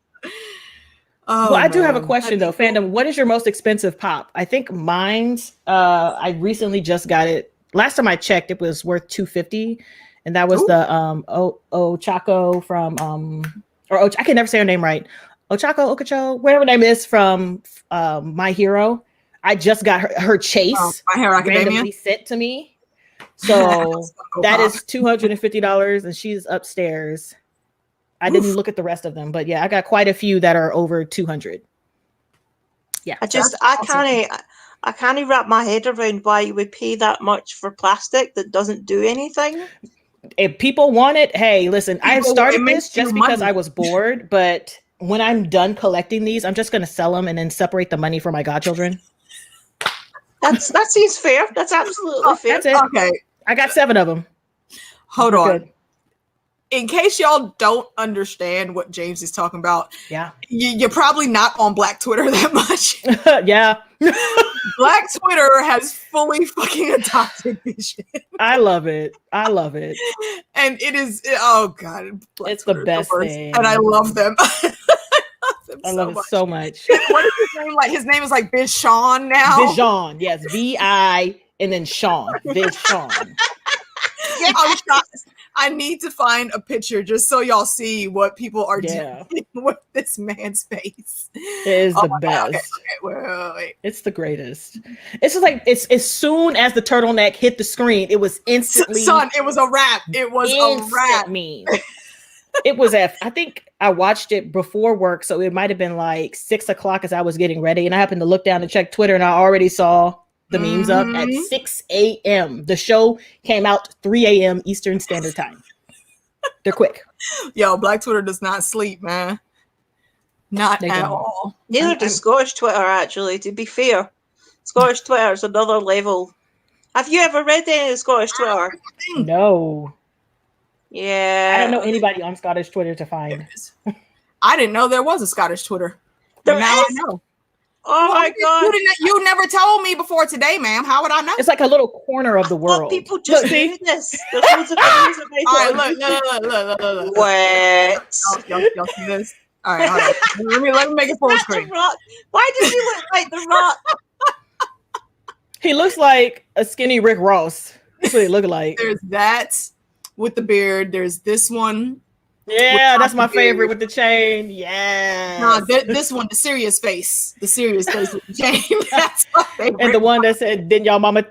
Well, I do have a question though, Fandom. What is your most expensive pop? I think mine's. I recently just got it. Last time I checked, it was worth $250, and that was the Ochako from I can never say her name right. Okacho, whatever her name is from My Hero. I just got her Chase.
My Hero Academia
randomly sent to me, so that is $250, and she's upstairs. I didn't look at the rest of them, but yeah, I got quite a few that are over 200. Yeah,
I can't wrap my head around why you would pay that much for plastic that doesn't do anything.
If people want it, hey, listen, I started this just because I was bored, but when I'm done collecting these, I'm just going to sell them and then separate the money for my godchildren.
That seems fair. That's absolutely fair.
That's it. Okay, I got 7 of them.
Hold on. Good. In case y'all don't understand what James is talking about, you're probably not on Black Twitter that much.
Yeah.
Black Twitter has fully fucking adopted this shit.
I love it.
And it is, oh God.
It's Twitter the best thing.
And I love them.
I love it so much.
What is his name like? His name is like Biz Sean now.
Vision, yes. V-I and then Sean. Biz Sean.
Yeah, I need to find a picture just so y'all see what people are doing with this man's face.
It is the best.
Okay. Wait.
It's the greatest. It's just like it's as soon as the turtleneck hit the screen, it was instantly.
Son, it was a wrap. It was a wrap.
It was I think I watched it before work, so it might have been like 6 o'clock as I was getting ready, and I happened to look down and check Twitter, and I already saw the memes up at 6 a.m. The show came out 3 a.m. Eastern Standard Time. They're quick.
Yo, Black Twitter does not sleep, man. Not at all.
Neither does Scottish Twitter, actually, to be fair. Scottish Twitter is another level. Have you ever read any of Scottish Twitter?
No.
Yeah.
I don't know anybody on Scottish Twitter to find.
I didn't know there was a Scottish Twitter.
Now
I know.
Oh my God!
You never told me before today, ma'am. How would I know?
It's like a little corner of the world.
People just do this. There's loads of videos about
it. All right, look.
What?
Y'all see this? All right, hold on. Let me make it full
Not
screen.
The Rock. Why does he look like The Rock?
He looks like a skinny Rick Ross. That's what he look like.
There's that with the beard. There's this one.
Yeah, that's my favorite with the chain. Yeah.
No, this one, the serious face. The serious face with the chain. That's my favorite.
And the one that said, didn't y'all mama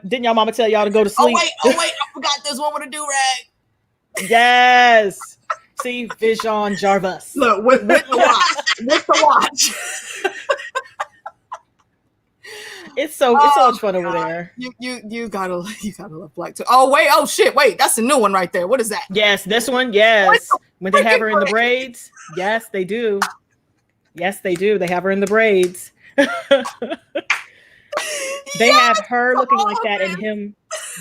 tell y'all to go to sleep?
Oh wait, I forgot this one with a do-rag.
Yes. See, Vision Jarvis.
Look, with the watch. With the watch.
It's so much fun over there.
You gotta love Black too. Oh wait, oh shit, wait, that's a new one right there. What is that?
Yes, this one, yes. When they have her in the braids. Yes, they do. Yes, they do. They have her in the braids. They have her looking like that and him.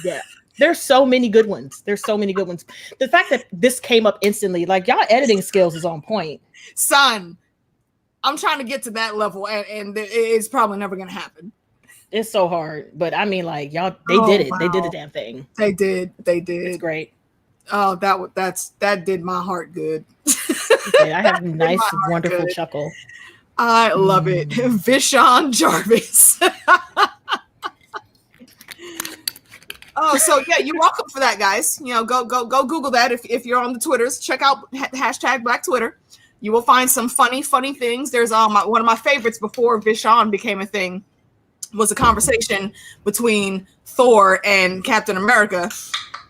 Yeah. There's so many good ones. There's so many good ones. The fact that this came up instantly, like y'all editing skills is on point.
Son, I'm trying to get to that level and it's probably never gonna happen.
It's so hard, but I mean, like y'all, they did it. Wow. They did the damn thing.
They did.
It's great.
Oh, that did my heart good.
Okay, I have a nice, wonderful chuckle.
I love it. Vision Jarvis. Oh, so yeah, you're welcome for that, guys. You know, go Google that if you're on the Twitters. Check out hashtag Black Twitter. You will find some funny things. There's one of my favorites before Vision became a thing was a conversation between Thor and Captain America,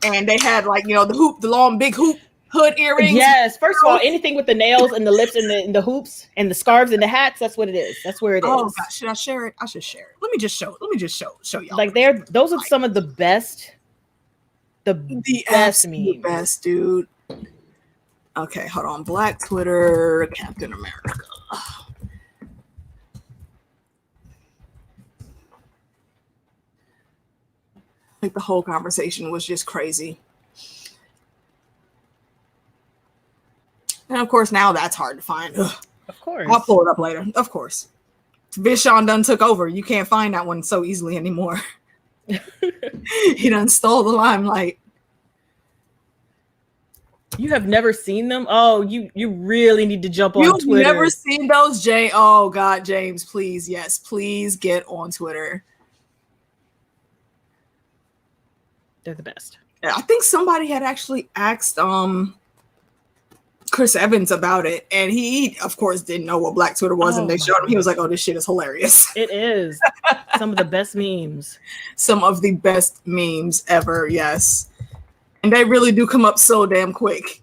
and they had like, you know, the long big hood earrings.
Yes, first of all, anything with the nails and the lips and the hoops and the scarves and the hats, that's what it is. That's where it is.
Oh gosh, should I share it? I should share it. Let me just show y'all.
Like those are some of the best best memes.
Best, dude. Okay, hold on. Black Twitter, Captain America. Like the whole conversation was just crazy. And of course, now that's hard to find. Ugh.
Of course.
I'll pull it up later. Of course. Vision done took over. You can't find that one so easily anymore. He done stole the limelight.
You have never seen them? Oh, you really need to jump on Twitter.
You've never seen those, Jay? Oh, God, James, please. Yes, please get on Twitter.
They're the best.
I think somebody had actually asked Chris Evans about it, and he, of course, didn't know what Black Twitter was, and they showed him. He was like, "Oh, this shit is hilarious."
It is. Some of the best memes.
Some of the best memes ever, yes. And they really do come up so damn quick.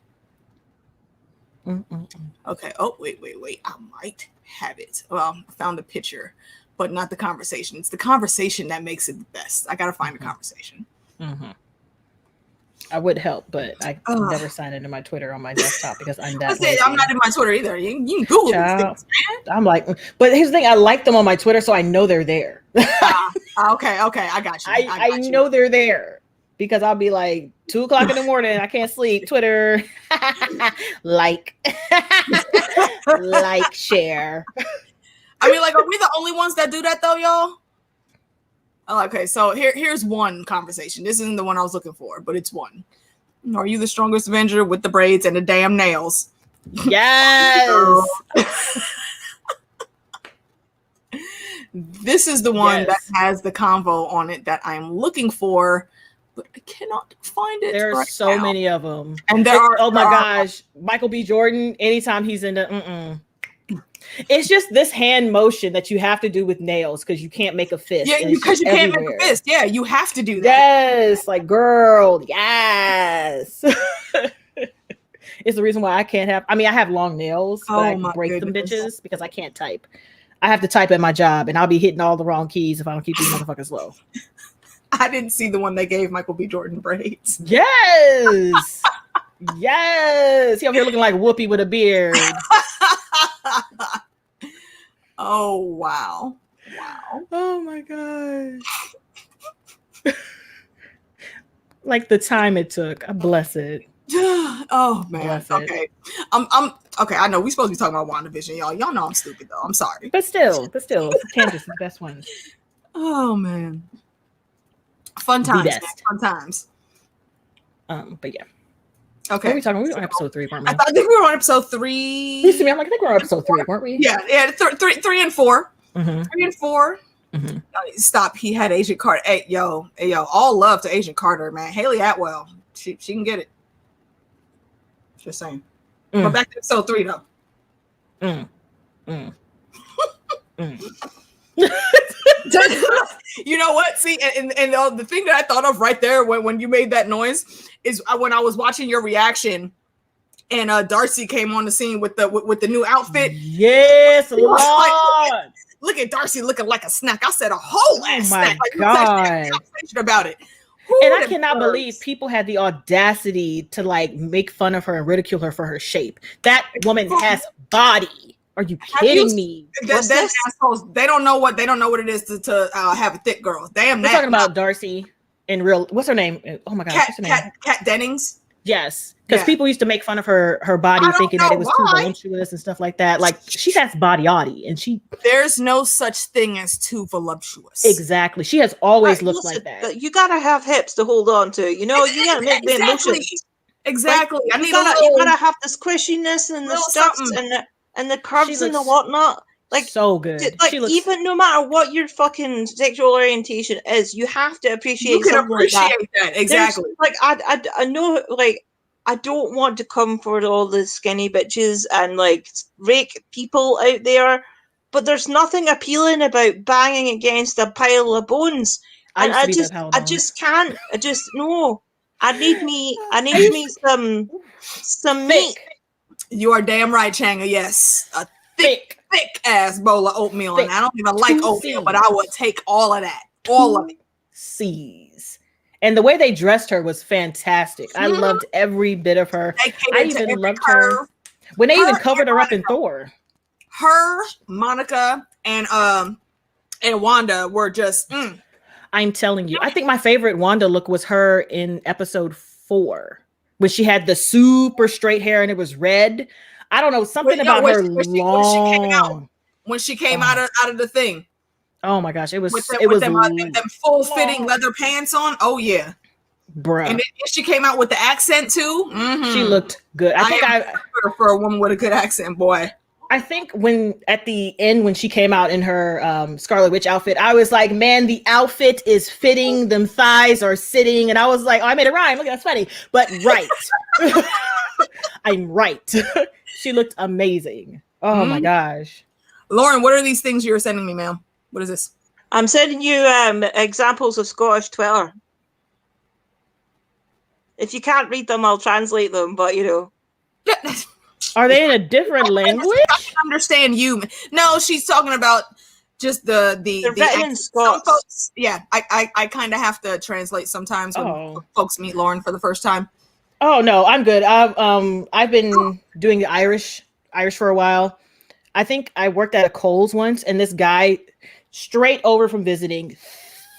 Okay. Oh, wait. I might have it. Well, I found a picture, but not the conversation. It's the conversation that makes it the best. I gotta find the conversation.
I would help, but I never sign into my Twitter on my desktop because I'm that.
I'm not in my Twitter either. You can Google these things, man.
I'm like, but here's the thing: I like them on my Twitter, so I know they're there.
Okay, I got you.
I know they're there because I'll be like 2:00 in the morning. I can't sleep. Twitter, like, share.
I mean, like, are we the only ones that do that though, y'all? Oh, okay, so here's one conversation. This isn't the one I was looking for, but it's one. Are you the strongest Avenger with the braids and the damn nails?
Yes.
This is the one that has the convo on it that I'm looking for, but I cannot find it.
There's so many of them,
and
gosh, Michael B. Jordan. Anytime he's in the it's just this hand motion that you have to do with nails because you can't make a fist.
Yeah, because you can't make a fist. Yeah, you have to do that.
Yes, like girl, yes. It's the reason why I can't have. I mean, I have long nails, but I break them bitches because I can't type. I have to type at my job, and I'll be hitting all the wrong keys if I don't keep these motherfuckers low.
I didn't see the one they gave Michael B. Jordan braids.
Yes. Yes. He over here looking like Whoopi with a beard.
Oh, wow.
Oh, my gosh. Like the time it took. Bless it.
Oh, man.
Bless
okay. I'm okay. I know we're supposed to be talking about WandaVision, y'all. Y'all know I'm stupid, though. I'm sorry.
But still, Candace is the best one.
Oh, man. Fun times, man. Fun times.
But yeah.
Okay.
What are we talking? We were on episode 3, weren't we?
I think we were on episode 3.
You see me? I'm like, I think we were on episode 3, weren't we?
Yeah, 3 and 4.
Mm-hmm.
3 and 4.
Mm-hmm.
Stop. He had Agent Carter. Hey, yo. All love to Agent Carter, man. Haley Atwell. She can get it. Just saying. But back to episode 3, though. You know what? See, and the thing that I thought of right there when you made that noise is when I was watching your reaction, and Darcy came on the scene with the new outfit.
Yes, Lord.
Like, look at Darcy looking like a snack. I said a whole ass snack. Like,
God.
Conversation about it.
And I cannot believe people had the audacity to like make fun of her and ridicule her for her shape. That woman has body. Are you kidding me?
That's assholes. They don't know what it is to have a thick girl. Damn,
we're talking about Darcy in real. What's her name? Oh my God, what's her name?
Kat Dennings. Yes,
because people used to make fun of her body, thinking that it was too voluptuous and stuff like that. Like she has body, and
there's no such thing as too voluptuous.
Exactly, she has always looked like that.
You gotta have hips to hold on to. You know, you gotta make the emotions.
Exactly.
Like, you gotta have the squishiness and the stuff and the curves and the whatnot. Like
so good.
Like even no matter what your fucking sexual orientation is, you have to appreciate. You can appreciate that.
Exactly.
Like I know, like I don't want to come for all the skinny bitches and like rake people out there, but there's nothing appealing about banging against a pile of bones. And I just can't. I just no. I need me some meat.
You are damn right, Changa. Yes, a thick ass bowl of oatmeal, and I don't even like oatmeal, but I would take all of that, all of it.
C's. And the way they dressed her was fantastic. I loved every bit of her. I even loved her when they even covered her up in Thor.
Her, Monica, and Wanda were just.
I'm telling you, I think my favorite Wanda look was her in episode 4 when she had the super straight hair and it was red. I don't know, something about her long.
When she came out of the thing.
Oh my gosh, it was
them full fitting leather pants on. Oh yeah,
bro.
And then she came out with the accent too. Mm-hmm.
She looked good. I think
for a woman with a good accent, boy.
I think when at the end when she came out in her Scarlet Witch outfit, I was like, man, the outfit is fitting. Them thighs are sitting, and I was like, oh, I made a rhyme. Look, that's funny, but right. I'm right. She looked amazing. Oh my gosh.
Lauren, what are these things you were sending me, ma'am? What is this?
I'm sending you examples of Scottish Twitter. If you can't read them, I'll translate them, but you know.
Are they in a different language?
I can understand you. No, she's talking about just the
folks.
Yeah, I kind of have to translate sometimes when folks meet Lauren for the first time.
Oh no, I'm good. I've been doing the Irish for a while. I think I worked at a Kohl's once, and this guy straight over from visiting,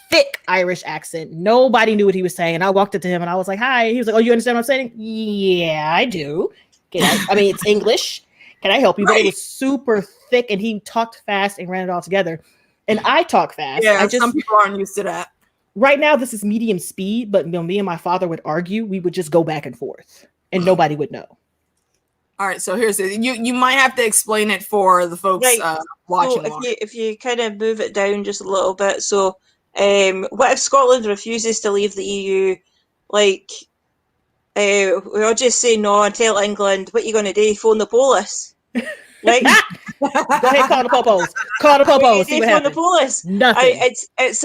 thick Irish accent. Nobody knew what he was saying. And I walked up to him and I was like, hi. He was like, oh, you understand what I'm saying? Yeah, I do. I mean, it's English. Can I help you? Right. But it was super thick, and he talked fast and ran it all together. And I talk fast.
Yeah, some people aren't used to that.
Right now, this is medium speed, but me and my father would argue. We would just go back and forth, and nobody would know.
All right, so here's it. You might have to explain it for the folks watching.
So if you kind of move it down just a little bit. So, what if Scotland refuses to leave the EU? Like, we'll just say no and tell England, what are you going to do? Phone the police? Right?
Go ahead, call the popos. Call the popos. See what
phone the police.
Nothing.
It's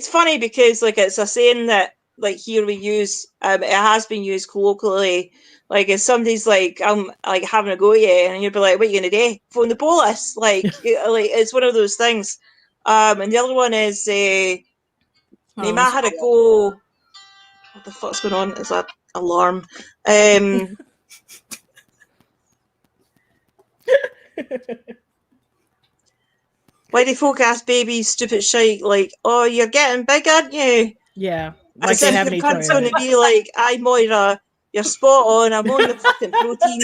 funny because like it's a saying that like here we use. It has been used colloquially. Like if somebody's like I'm like having a go at you, and you'd be like, "What are you gonna do? Phone the police?" Like like it's one of those things. And the other one is they might had a go. What the fuck's going on? Is that alarm? Why do folk ask babies stupid shit like, "Oh, you're getting big, aren't you?"
Yeah,
like they have any cunt's going to be like, "I Moira, you're spot on. I'm on the fucking protein."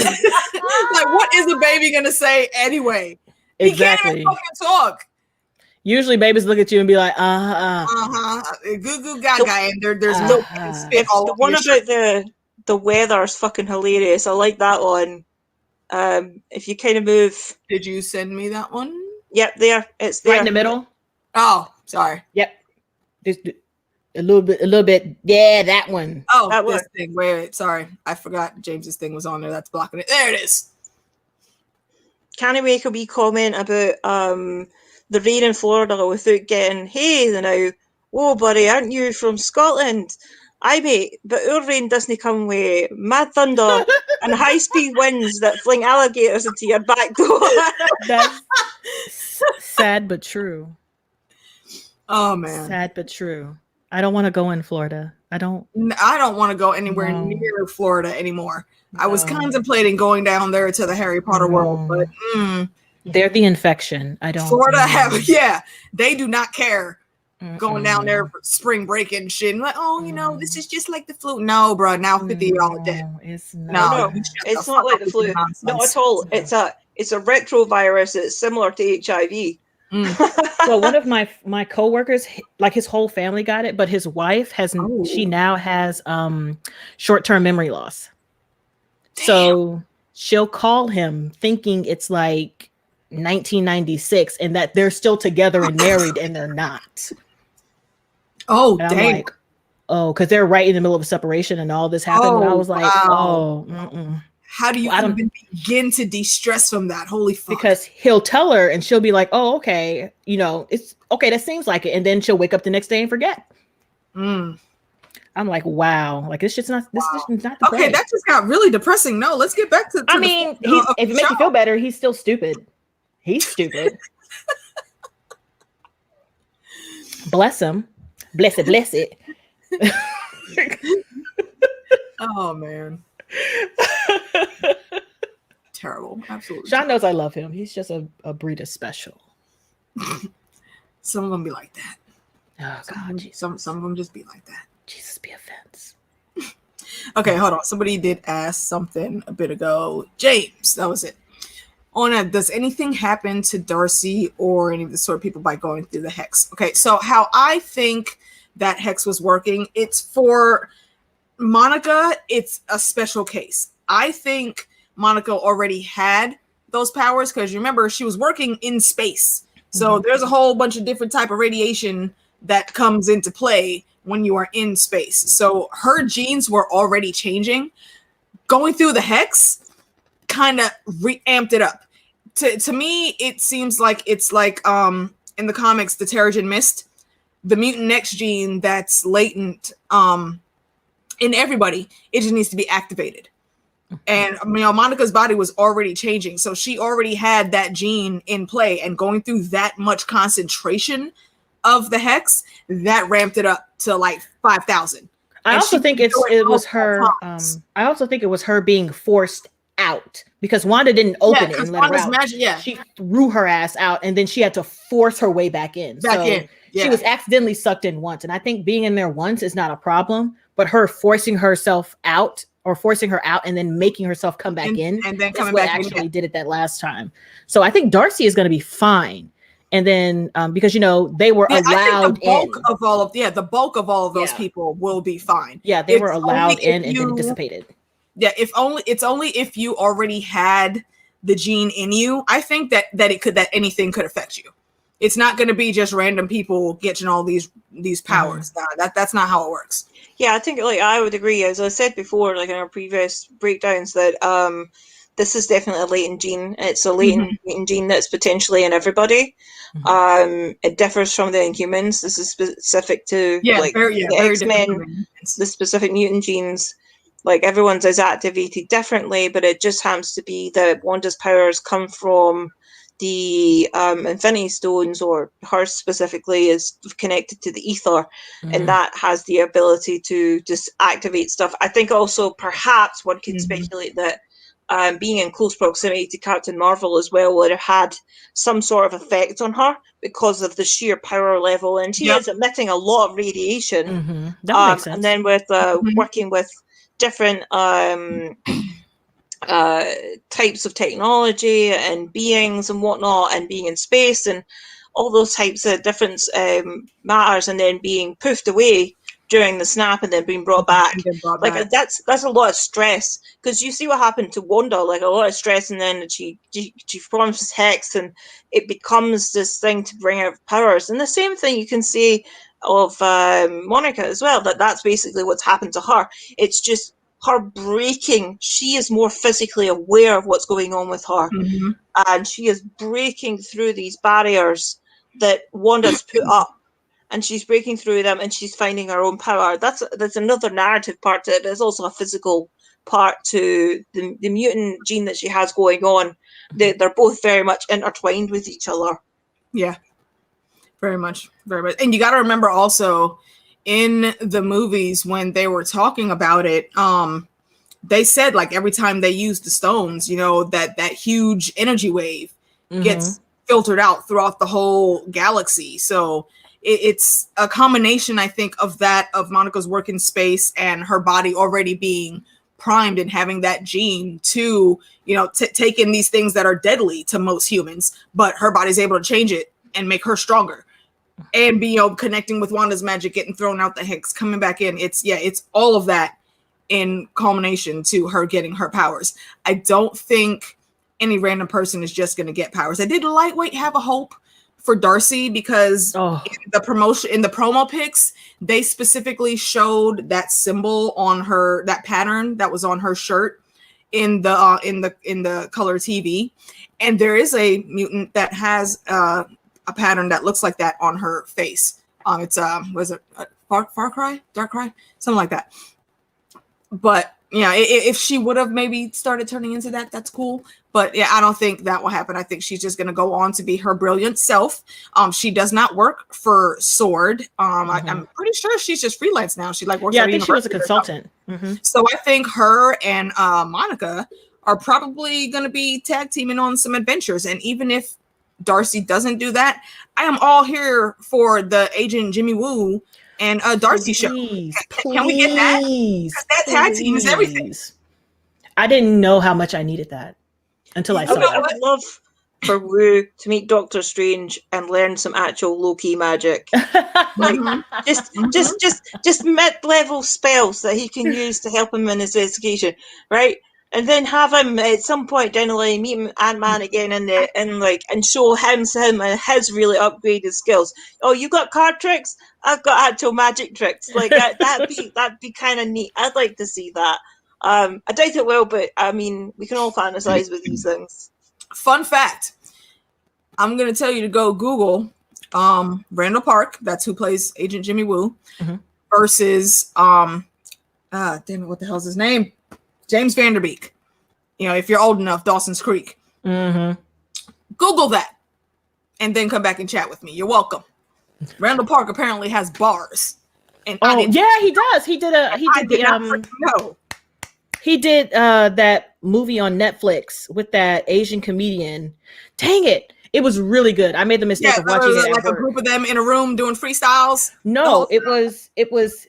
Like, what is a baby going to say anyway?
Exactly.
He can't even fucking talk.
Usually babies look at you and be like,
Goo goo gaga, and there's milk and spit all
The
over
one
your
about
shirt.
the weather is fucking hilarious. I like that one. If you kind of move,
Did you send me that one?
yep, there, it's there.
right in the middle.
Oh, sorry.
Yep. Just a little bit. Yeah, that one.
Oh,
That
this
one.
thing. Wait, sorry. I forgot James's thing was on there. That's blocking it. There it is.
Can I make a wee comment about the rain in Florida without getting, hey, now, oh, buddy, aren't you from Scotland? Aye, mate, but our rain doesn't come with mad thunder and high-speed winds that fling alligators into your back door.
That's sad but true.
Oh man.
Sad but true. I don't want to go in Florida. I don't
want to go anywhere
No.
near Florida anymore. I was
No.
contemplating going down there to the Harry Potter world, but
They're the infection. I don't.
Florida they do not care going down there for spring break and shit. And like, oh, this is just like the flu. No, bro, now 50 y'all are dead.
It's
No,
not.
No, it's not like the flu.
Nonsense.
Not at all. It's a retrovirus. It's similar to HIV.
Well, one of my coworkers, like his whole family got it, but his wife has.
Oh.
She now has short-term memory loss. So she'll call him thinking it's like 1996 and that they're still together and married, and they're not.
Oh,
And I'm
dang.
like, oh, because they're right in the middle of a separation and all this happened. And I was like,
wow.
oh,
How do you
I don't-
even begin to de-stress from that? Holy fuck.
because he'll tell her and she'll be like, oh, okay, it's okay, that seems like it. And then she'll wake up the next day and forget. I'm like, wow, like this shit's not the
Okay,
play.
that just got really depressing. No, let's get back to
I mean, if it makes you feel better, he's still stupid. He's stupid. Bless him. Bless it.
Oh man. Terrible. Absolutely.
Sean knows I love him. He's just a breed of special.
Some of them be like that.
Oh God, Jesus.
Some of them just be like that.
Jesus be offense.
Okay, hold on. Somebody did ask something a bit ago. James, that was it. Does anything happen to Darcy or any of the sort of people by going through the hex? Okay, so how I think that hex was working, it's for Monica, it's a special case. I think Monica already had those powers because remember, she was working in space. So there's a whole bunch of different type of radiation that comes into play when you are in space. So her genes were already changing. Going through the hex kind of reamped it up. To me, it seems like it's like in the comics, the Terrigen Mist, the mutant X gene that's latent in everybody. It just needs to be activated. And Monica's body was already changing, so she already had that gene in play, and going through that much concentration of the hex, that ramped it up to like 5,000.
I also think it was her. I also think it was her being forced out because Wanda didn't open it and let her out.
Magic,
She threw her ass out, and then she had to force her way back in. She was accidentally sucked in once, and I think being in there once is not a problem, but her forcing herself out or forcing her out and then making herself come back in,
and then
coming back actually did it that last time. So I think Darcy is going to be fine. And then because they were allowed in.
The bulk of all of those people will be fine.
Yeah, they were allowed in and then it dissipated.
Yeah, it's only if you already had the gene in you. I think that anything could affect you. It's not going to be just random people getting all these powers. That's not how it works.
Yeah, I think I would agree. As I said before, in our previous breakdowns, that this is definitely a latent gene. It's a latent gene that's potentially in everybody. It differs from the Inhumans. This is specific to the X-Men, the specific mutant genes. Like everyone's is activated differently, but it just happens to be that Wanda's powers come from the Infinity Stones, or hers specifically is connected to the ether, and that has the ability to just activate stuff. I think also perhaps one can speculate that being in close proximity to Captain Marvel as well would have had some sort of effect on her because of the sheer power level, and she is emitting a lot of radiation.
That makes sense.
And then with working with different types of technology and beings and whatnot, and being in space, and all those types of different matters, and then being poofed away during the snap and then being brought back. That's a lot of stress, because you see what happened to Wanda, like a lot of stress, and then she forms this hex and it becomes this thing to bring out powers. And the same thing you can say of Monica as well, that's basically what's happened to her. It's just her breaking. She is more physically aware of what's going on with her, and she is breaking through these barriers that Wanda's put up. And she's breaking through them, and she's finding her own power. That's another narrative part to it. There's also a physical part to the mutant gene that she has going on. They're both very much intertwined with each other.
Yeah, very much, very much. And you got to remember also, in the movies when they were talking about it, they said like every time they use the stones, you know, that huge energy wave gets filtered out throughout the whole galaxy. So it's a combination, I think, of Monica's work in space and her body already being primed and having that gene to, you know, take in these things that are deadly to most humans, but her body's able to change it and make her stronger. And be, you know, connecting with Wanda's magic, getting thrown out the hex, coming back in. It's all of that in culmination to her getting her powers. I don't think any random person is just going to get powers. I did lightweight have a hope for Darcy, because in the promo pics, they specifically showed that symbol on her, that pattern that was on her shirt in the color TV, and there is a mutant that has a pattern that looks like that on her face. It's was it Far Cry, Dark Cry, something like that. But yeah, if she would have maybe started turning into that, that's cool. But yeah, I don't think that will happen. I think she's just going to go on to be her brilliant self. She does not work for Sword. I'm pretty sure she's just freelance now. She works.
Yeah, I think she was a consultant.
So I think her and Monica are probably going to be tag teaming on some adventures. And even if Darcy doesn't do that, I am all here for the Agent Jimmy Woo and Darcy show. Can we get that? Because that tag team is everything.
I didn't know how much I needed that until I saw it.
I would love for Woo to meet Doctor Strange and learn some actual low-key magic. Just mid-level spells that he can use to help him in his investigation, right? And then have him at some point down the line meet Ant-Man again and show him his really upgraded skills. Oh, you got card tricks? I've got actual magic tricks. That'd be kind of neat. I'd like to see that. I doubt it will, but I mean, we can all fantasize with these things.
Fun fact: I'm gonna tell you to go Google Randall Park. That's who plays Agent Jimmy Woo versus damn it, what the hell's his name? James Vanderbeek. You know, if you're old enough, Dawson's Creek. Google that and then come back and chat with me. You're welcome. Randall Park apparently has bars. And
he does. He did that movie on Netflix with that Asian comedian. Dang it. It was really good. I made the mistake of watching it.
Like a group of them in a room doing freestyles.
No, it was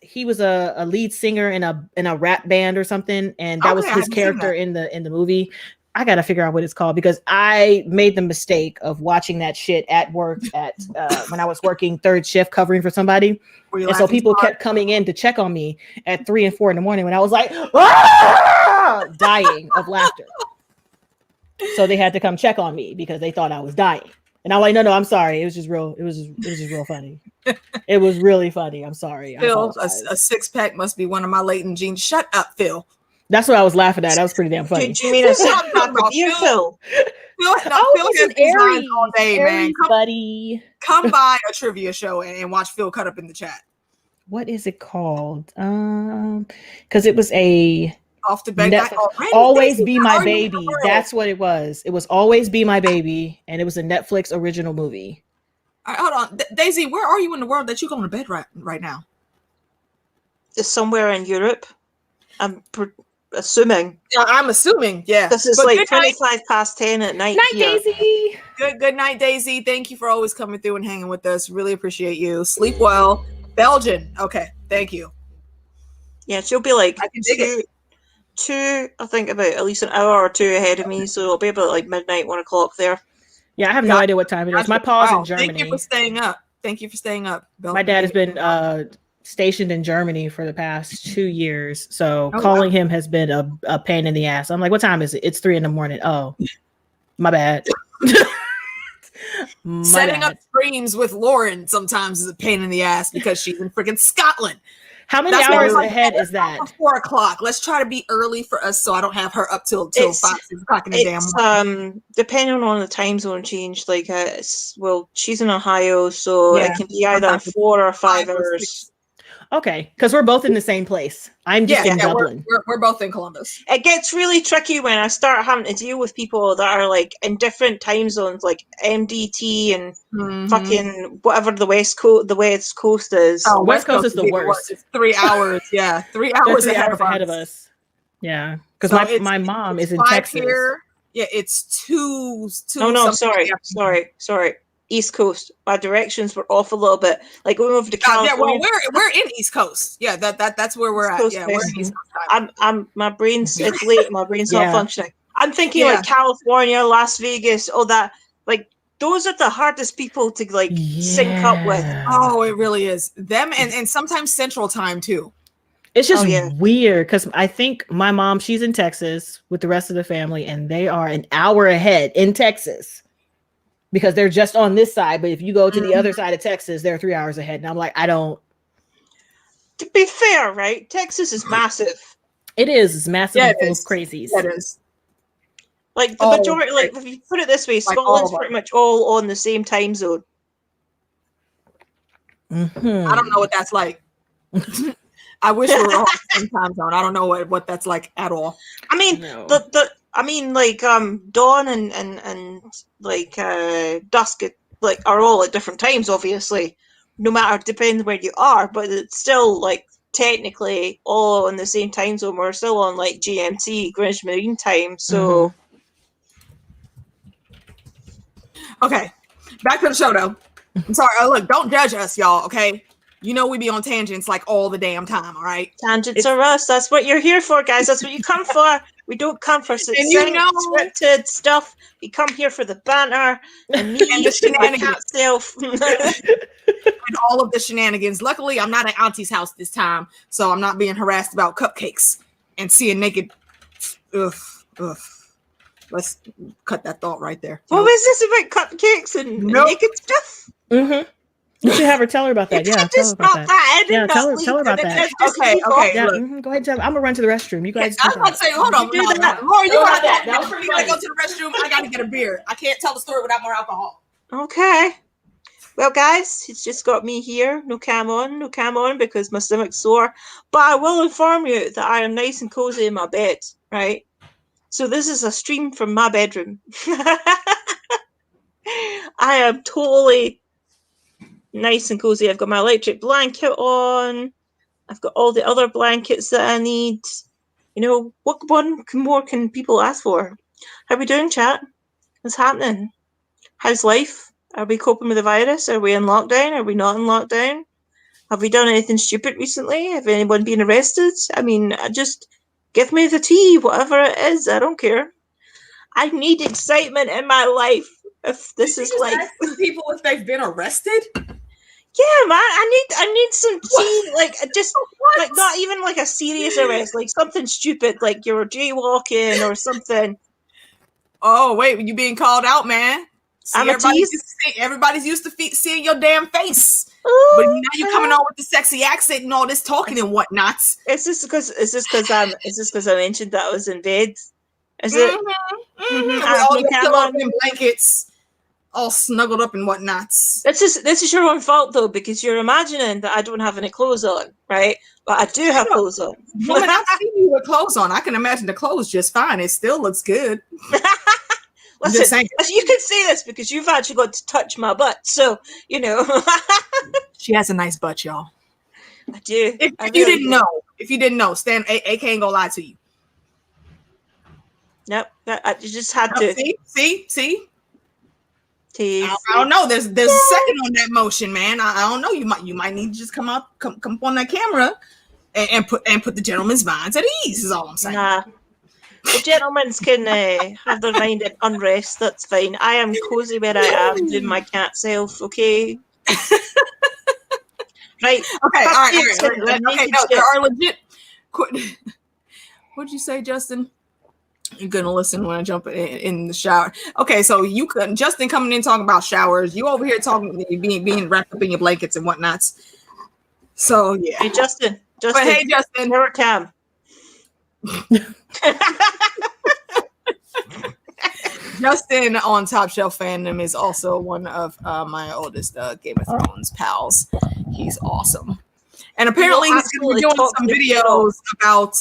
he was a lead singer in a rap band or something, and that was his character in the movie. I gotta figure out what it's called, because I made the mistake of watching that shit at work when I was working third shift covering for somebody. And so people kept coming in to check on me at 3 and 4 in the morning when I was like dying of laughter. So they had to come check on me because they thought I was dying. And I'm like, no, I'm sorry. It was just real funny. It was really funny. I'm sorry.
Phil, a 6-pack must be one of my latent genes. Shut up, Phil.
That's what I was laughing at. That was pretty damn funny.
Do you mean a 6-pack of you, Phil?
Phil has designs all day, man.
Buddy.
Come by a trivia show and watch Phil cut up in the chat.
What is it called? Because it was a
off the back.
Always Be My Baby. That's what it was. It was Always Be My Baby, and it was a Netflix original movie.
All right, hold on, Daisy. Where are you in the world that you going to bed right now?
Just somewhere in Europe. I'm assuming.
Yeah, I'm assuming. Yeah.
This is 25 past 10 at night.
Night, here. Daisy.
Good night, Daisy. Thank you for always coming through and hanging with us. Really appreciate you. Sleep well. Belgian. Okay. Thank you.
Yeah, she'll be like two, I think about at least an hour or two ahead of me, so it'll be about midnight, 1 o'clock there.
Yeah, I have no idea what time it is. My pa's in Germany.
Thank you for staying up. Thank you for staying up.
My dad has been stationed in Germany for the past 2 years, so calling him has been a pain in the ass. I'm like, what time is it? It's 3 a.m. Oh, my bad.
Setting up streams with Lauren sometimes is a pain in the ass because she's in freaking Scotland.
How many hours ahead is that?
4 o'clock. Let's try to be early for us so I don't have her up till 5, 6 o'clock in the damn morning.
Depending on the time zone change, like she's in Ohio, so it can be either 4 or 5 hours.
Okay, because we're both in the same place. I'm just in Dublin.
We're both in Columbus.
It gets really tricky when I start having to deal with people that are like in different time zones, like MDT and fucking whatever the West Coast is.
Oh, West Coast is the worst.
It's 3 hours. Yeah, 3 hours ahead of us.
Yeah, because my mom is in Texas.
Here. Yeah, it's two.
Oh no, sorry. East Coast. My directions were off a little bit. Like we moved to California.
Yeah, well, we're in East Coast. Yeah, that's where we're at. Yeah, we're in East Coast.
I'm my brain's it's late. My brain's not functioning. I'm thinking like California, Las Vegas, all that. Like those are the hardest people to sync up with.
Oh, it really is. Them and sometimes Central Time too.
It's just weird because I think my mom, she's in Texas with the rest of the family, and they are an hour ahead in Texas. Because they're just on this side, but if you go to the other side of Texas, they're 3 hours ahead. And I'm like, I don't.
To be fair, right? Texas is massive.
It is. It's massive and full of crazies.
It is.
Like the majority, if you put it this way, Scotland's pretty much all on the same time zone.
Mm-hmm.
I don't know what that's like. I wish we were all on the same time zone. I don't know what that's like at all.
I mean, dawn and dusk are all at different times, obviously. No matter, depends where you are, but it's still technically all in the same time zone. We're still on GMT, Greenwich Mean Time. So,
okay, back to the show though. I'm sorry. Look, don't judge us, y'all. Okay. You know we be on tangents all the damn time, all right?
Tangents are us. That's what you're here for, guys. That's what you come for. We don't come for scripted stuff. We come here for the banter and me and the shenanigans.
And all of the shenanigans. Luckily, I'm not at Auntie's house this time, so I'm not being harassed about cupcakes and seeing naked. Ugh. Let's cut that thought right there.
What was this about cupcakes and naked stuff?
Mm-hmm. You should have her tell her about that. Yeah, tell her about that. Yeah, tell her about that.
Okay.
Yeah, go ahead. I'm gonna run to the restroom. You guys.
I was about to say, hold on. Lauren, you want to go to the restroom? I got to get a beer. I can't tell the story without more alcohol.
Okay. Well, guys, it's just got me here. No cam on because my stomach's sore. But I will inform you that I am nice and cozy in my bed. Right. So this is a stream from my bedroom. I am totally nice and cozy. I've got my electric blanket on. I've got all the other blankets that I need. What more can people ask for? How are we doing, chat? What's happening? How's life? Are we coping with the virus? Are we in lockdown? Are we not in lockdown? Have we done anything stupid recently? Have anyone been arrested? I mean, just give me the tea, whatever it is. I don't care. I need excitement in my life. If this is
people if they've been arrested.
Yeah, man, I need some tea, not even a serious arrest, something stupid, like you're jaywalking or something.
Oh wait, you being called out, man? See,
everybody's
used to seeing your damn face,
ooh,
but now you're coming on with the sexy accent and all this talking and whatnot.
Is this because I mentioned that I was in bed? Is it?
All your blankets. All snuggled up and whatnot.
This is your own fault though, because you're imagining that I don't have any clothes on, right? But I do have clothes on.
Woman, I see you with clothes on. I can imagine the clothes just fine. It still looks good.
Listen, you can say this because you've actually got to touch my butt, so
She has a nice butt, y'all.
I do.
If you didn't know, Stan, AK ain't gonna lie to you.
Nope, I just had to.
See.
I
don't know. There's a second on that motion, man. I don't know. You might need to just come up on that camera and put the gentleman's minds at ease. Is all I'm saying.
Nah. The gentlemen's can have their mind at unrest. That's fine. I am cozy where I am, doing my cat self. Okay. Right.
Okay. All right.
Okay.
No, there are legit. What'd you say, Justin? You're gonna listen when I jump in the shower. Okay, so you could Justin coming in talking about showers. You over here talking being wrapped up in your blankets and whatnots. So yeah.
Hey Justin.
But hey Justin.
Never Cam.
Justin on Top Shelf Fandom is also one of my oldest Game of Thrones pals. He's awesome. And apparently he's going to be doing some videos about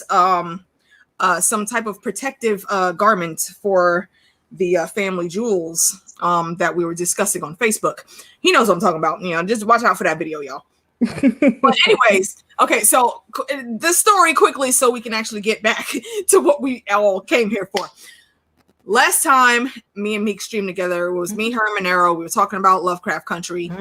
some type of protective garment for the family jewels that we were discussing on Facebook. He knows what I'm talking about. Just watch out for that video, y'all. But anyways, okay, so the story quickly so we can actually get back to what we all came here for. Last time me and Meeks streamed together, it was me, her, and Manaro. We were talking about Lovecraft Country.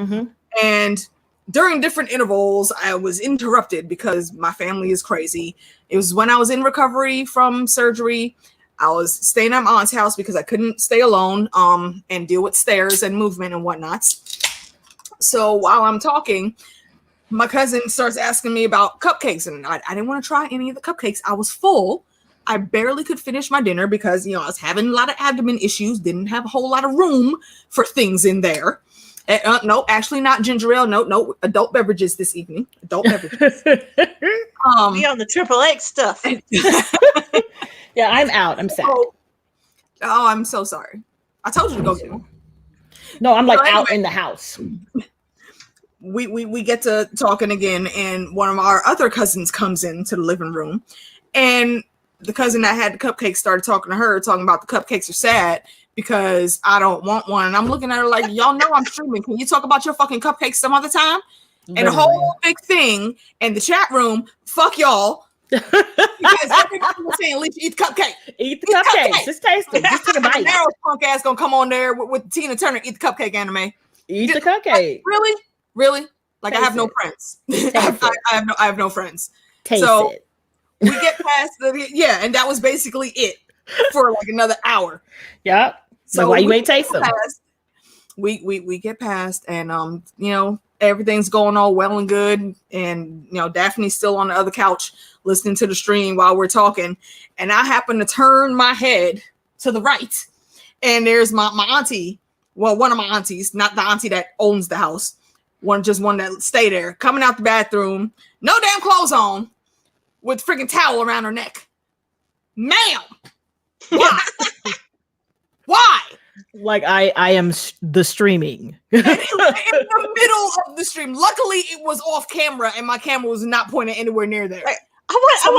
And during different intervals, I was interrupted because my family is crazy. It was when I was in recovery from surgery. I was staying at my aunt's house because I couldn't stay alone and deal with stairs and movement and whatnot. So while I'm talking, my cousin starts asking me about cupcakes, and I didn't want to try any of the cupcakes. I was full. I barely could finish my dinner because, I was having a lot of abdomen issues, didn't have a whole lot of room for things in there. No, actually not ginger ale. No, adult beverages this evening. Adult beverages.
Be on the XXX stuff.
Yeah, I'm out. I'm sad.
Oh, I'm so sorry. I told you to go get them.
No, I'm like
anyway,
out in the house.
We get to talking again, and one of our other cousins comes into the living room, and the cousin that had the cupcakes started talking to her, talking about the cupcakes are sad because I don't want one. And I'm looking at her like, y'all know I'm streaming. Can you talk about your fucking cupcakes some other time? Literally. And the whole big thing in the chat room, fuck y'all. Because everybody was saying, Alicia, eat the cupcake.
Eat the cupcake. Just taste it. Just take a bite.
Narrow's punk ass gonna come on there with Tina Turner, eat the cupcake anime.
Eat the cupcake.
Like, really? Like,
Taste
I have no
it.
friends. I have no friends.
Taste
so
it.
We get past and that was basically it for like another hour.
Yep. So why you ain't taste them?
We get past, and everything's going all well and good, and Daphne's still on the other couch listening to the stream while we're talking, and I happen to turn my head to the right, and there's my auntie, well, one of my aunties, not the auntie that owns the house, one that stay there, coming out the bathroom, no damn clothes on, with freaking towel around her neck. Ma'am, why? Why?
Like I am the streaming.
In the middle of the stream. Luckily, it was off camera, and my camera was not pointed anywhere near there.
I want to know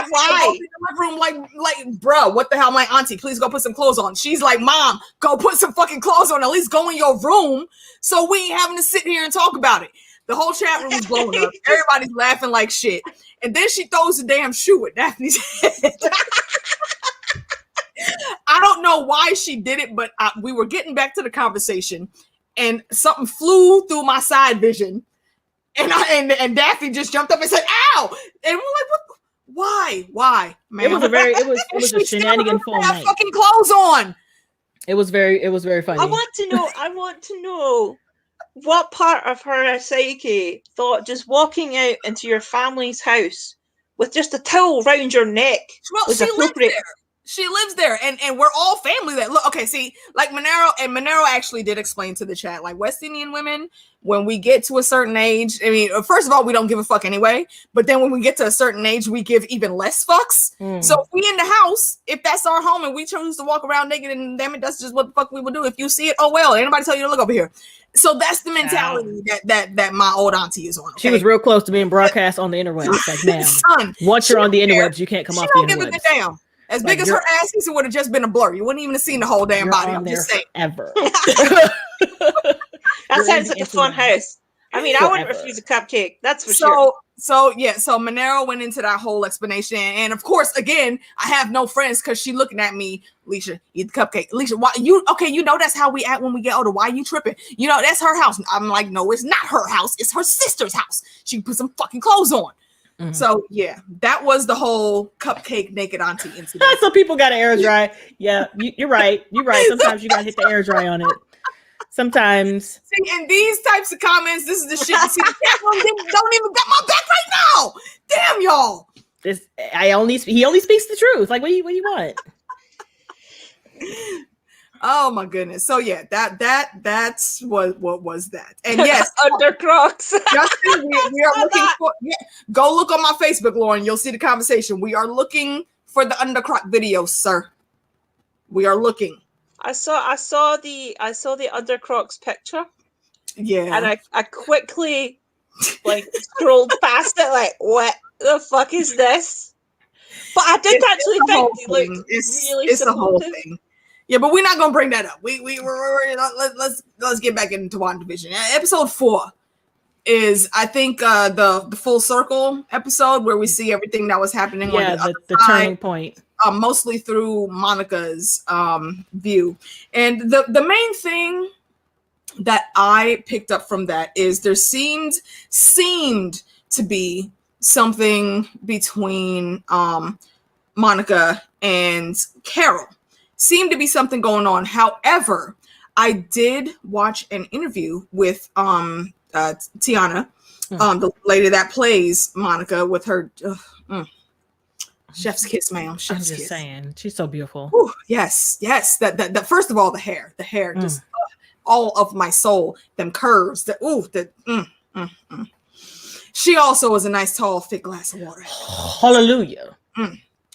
why.
In the living room, like, bro, what the hell, my auntie? Please go put some clothes on. She's like, Mom, go put some fucking clothes on. At least go in your room, so we ain't having to sit here and talk about it. The whole chat room is blowing up. Everybody's laughing like shit, and then she throws the damn shoe at Daphne's head. I don't know why she did it, but we were getting back to the conversation, and something flew through my side vision, and Daphne just jumped up and said, "Ow!" And we're like, "What? Why, man?"
It was a shenanigan full night.
Fucking clothes on.
It was very funny.
I want to know what part of her psyche thought just walking out into your family's house with just a towel round your neck was appropriate.
She lives there, and we're all family that look. Okay, see, like Manaro actually did explain to the chat, like West Indian women, when we get to a certain age, I mean, first of all, we don't give a fuck anyway, but then when we get to a certain age, we give even less fucks. So if we in the house, if that's our home and we choose to walk around naked, and damn it, that's just what the fuck we would do. If you see it, oh well, anybody tell you to look over here. So that's the mentality that my old auntie is on. Okay?
She was real close to being broadcast on the interwebs. Like, ma'am, once you're on the interwebs, you can't come off the interwebs. She don't give a good damn.
As big as her ass is, it would have just been a blur. You wouldn't even have seen the whole damn body. I'm just saying.
Ever.
That sounds like a fun house. I mean, I wouldn't refuse a cupcake. That's for sure.
So Manaro went into that whole explanation, and of course, again, I have no friends because she looking at me. Alicia, eat the cupcake. Alicia, why you? Okay, that's how we act when we get older. Why you tripping? That's her house. I'm like, no, it's not her house. It's her sister's house. She put some fucking clothes on. So yeah, that was the whole cupcake naked auntie incident.
So people got to air dry. Yeah, you're right. You're right. Sometimes you got to hit the air dry on it. Sometimes.
See, and these types of comments, this is the shit. See, the chat room don't even got my back right now. Damn y'all.
He only speaks the truth. Like, what do you want?
Oh my goodness. So yeah, that's what was that. And yes,
Under Crocs.
Justin, we are looking for. Yeah, go look on my Facebook, Lauren. You'll see the conversation. We are looking for the Undercrock video, sir. We are looking.
I saw the Under Crocs picture.
Yeah,
and I quickly like scrolled past it, like, what the fuck is this? But I did actually think it looked really
it's a whole
supportive.
thing. Yeah, but we're not gonna bring that up. Let's get back into WandaVision. Episode 4 is, I think, the full circle episode where we see everything that was happening.
Yeah,
on
the turning point.
Mostly through Monica's view, and the main thing that I picked up from that is there seemed to be something between Monica and Carol. Seemed to be something going on. However, I did watch an interview with Tiana, the lady that plays Monica, with her chef's kiss, ma'am.
I'm
Chef's
just
kiss.
saying, she's so beautiful.
Ooh, yes. That first of all, the hair, just all of my soul. Them curves. She also was a nice, tall, thick glass of water.
Hallelujah.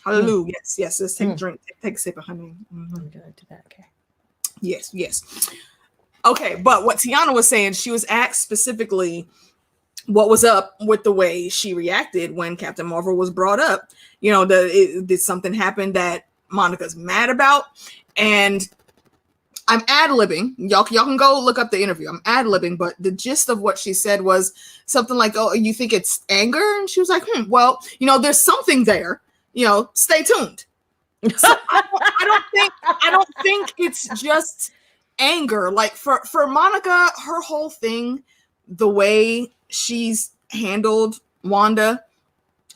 Hallelujah. Yes. Let's take a drink. Take a sip of honey.
I'm gonna do that. Okay.
Yes. Okay, but what Tiana was saying, she was asked specifically what was up with the way she reacted when Captain Marvel was brought up. You know, did something happen that Monica's mad about? And I'm ad-libbing. Y'all can go look up the interview. I'm ad-libbing, but the gist of what she said was something like, "Oh, you think it's anger?" And she was like, well, there's something there. Stay tuned. So I don't think it's just anger. Like for Monica, her whole thing, the way she's handled Wanda,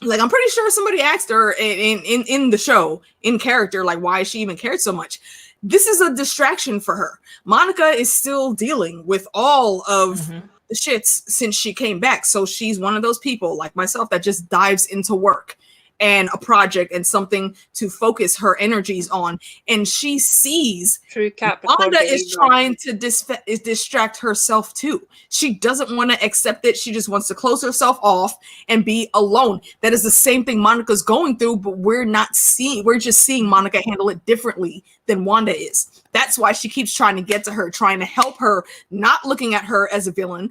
like I'm pretty sure somebody asked her in the show, in character, like why she even cared so much. This is a distraction for her. Monica is still dealing with all of the shits since she came back. So she's one of those people like myself that just dives into work and a project and something to focus her energies on. And she sees Wanda is trying to distract herself too. She doesn't want to accept it. She just wants to close herself off and be alone. That is the same thing Monica's going through, but we're just seeing Monica handle it differently than Wanda is. That's why she keeps trying to get to her, trying to help her, not looking at her as a villain,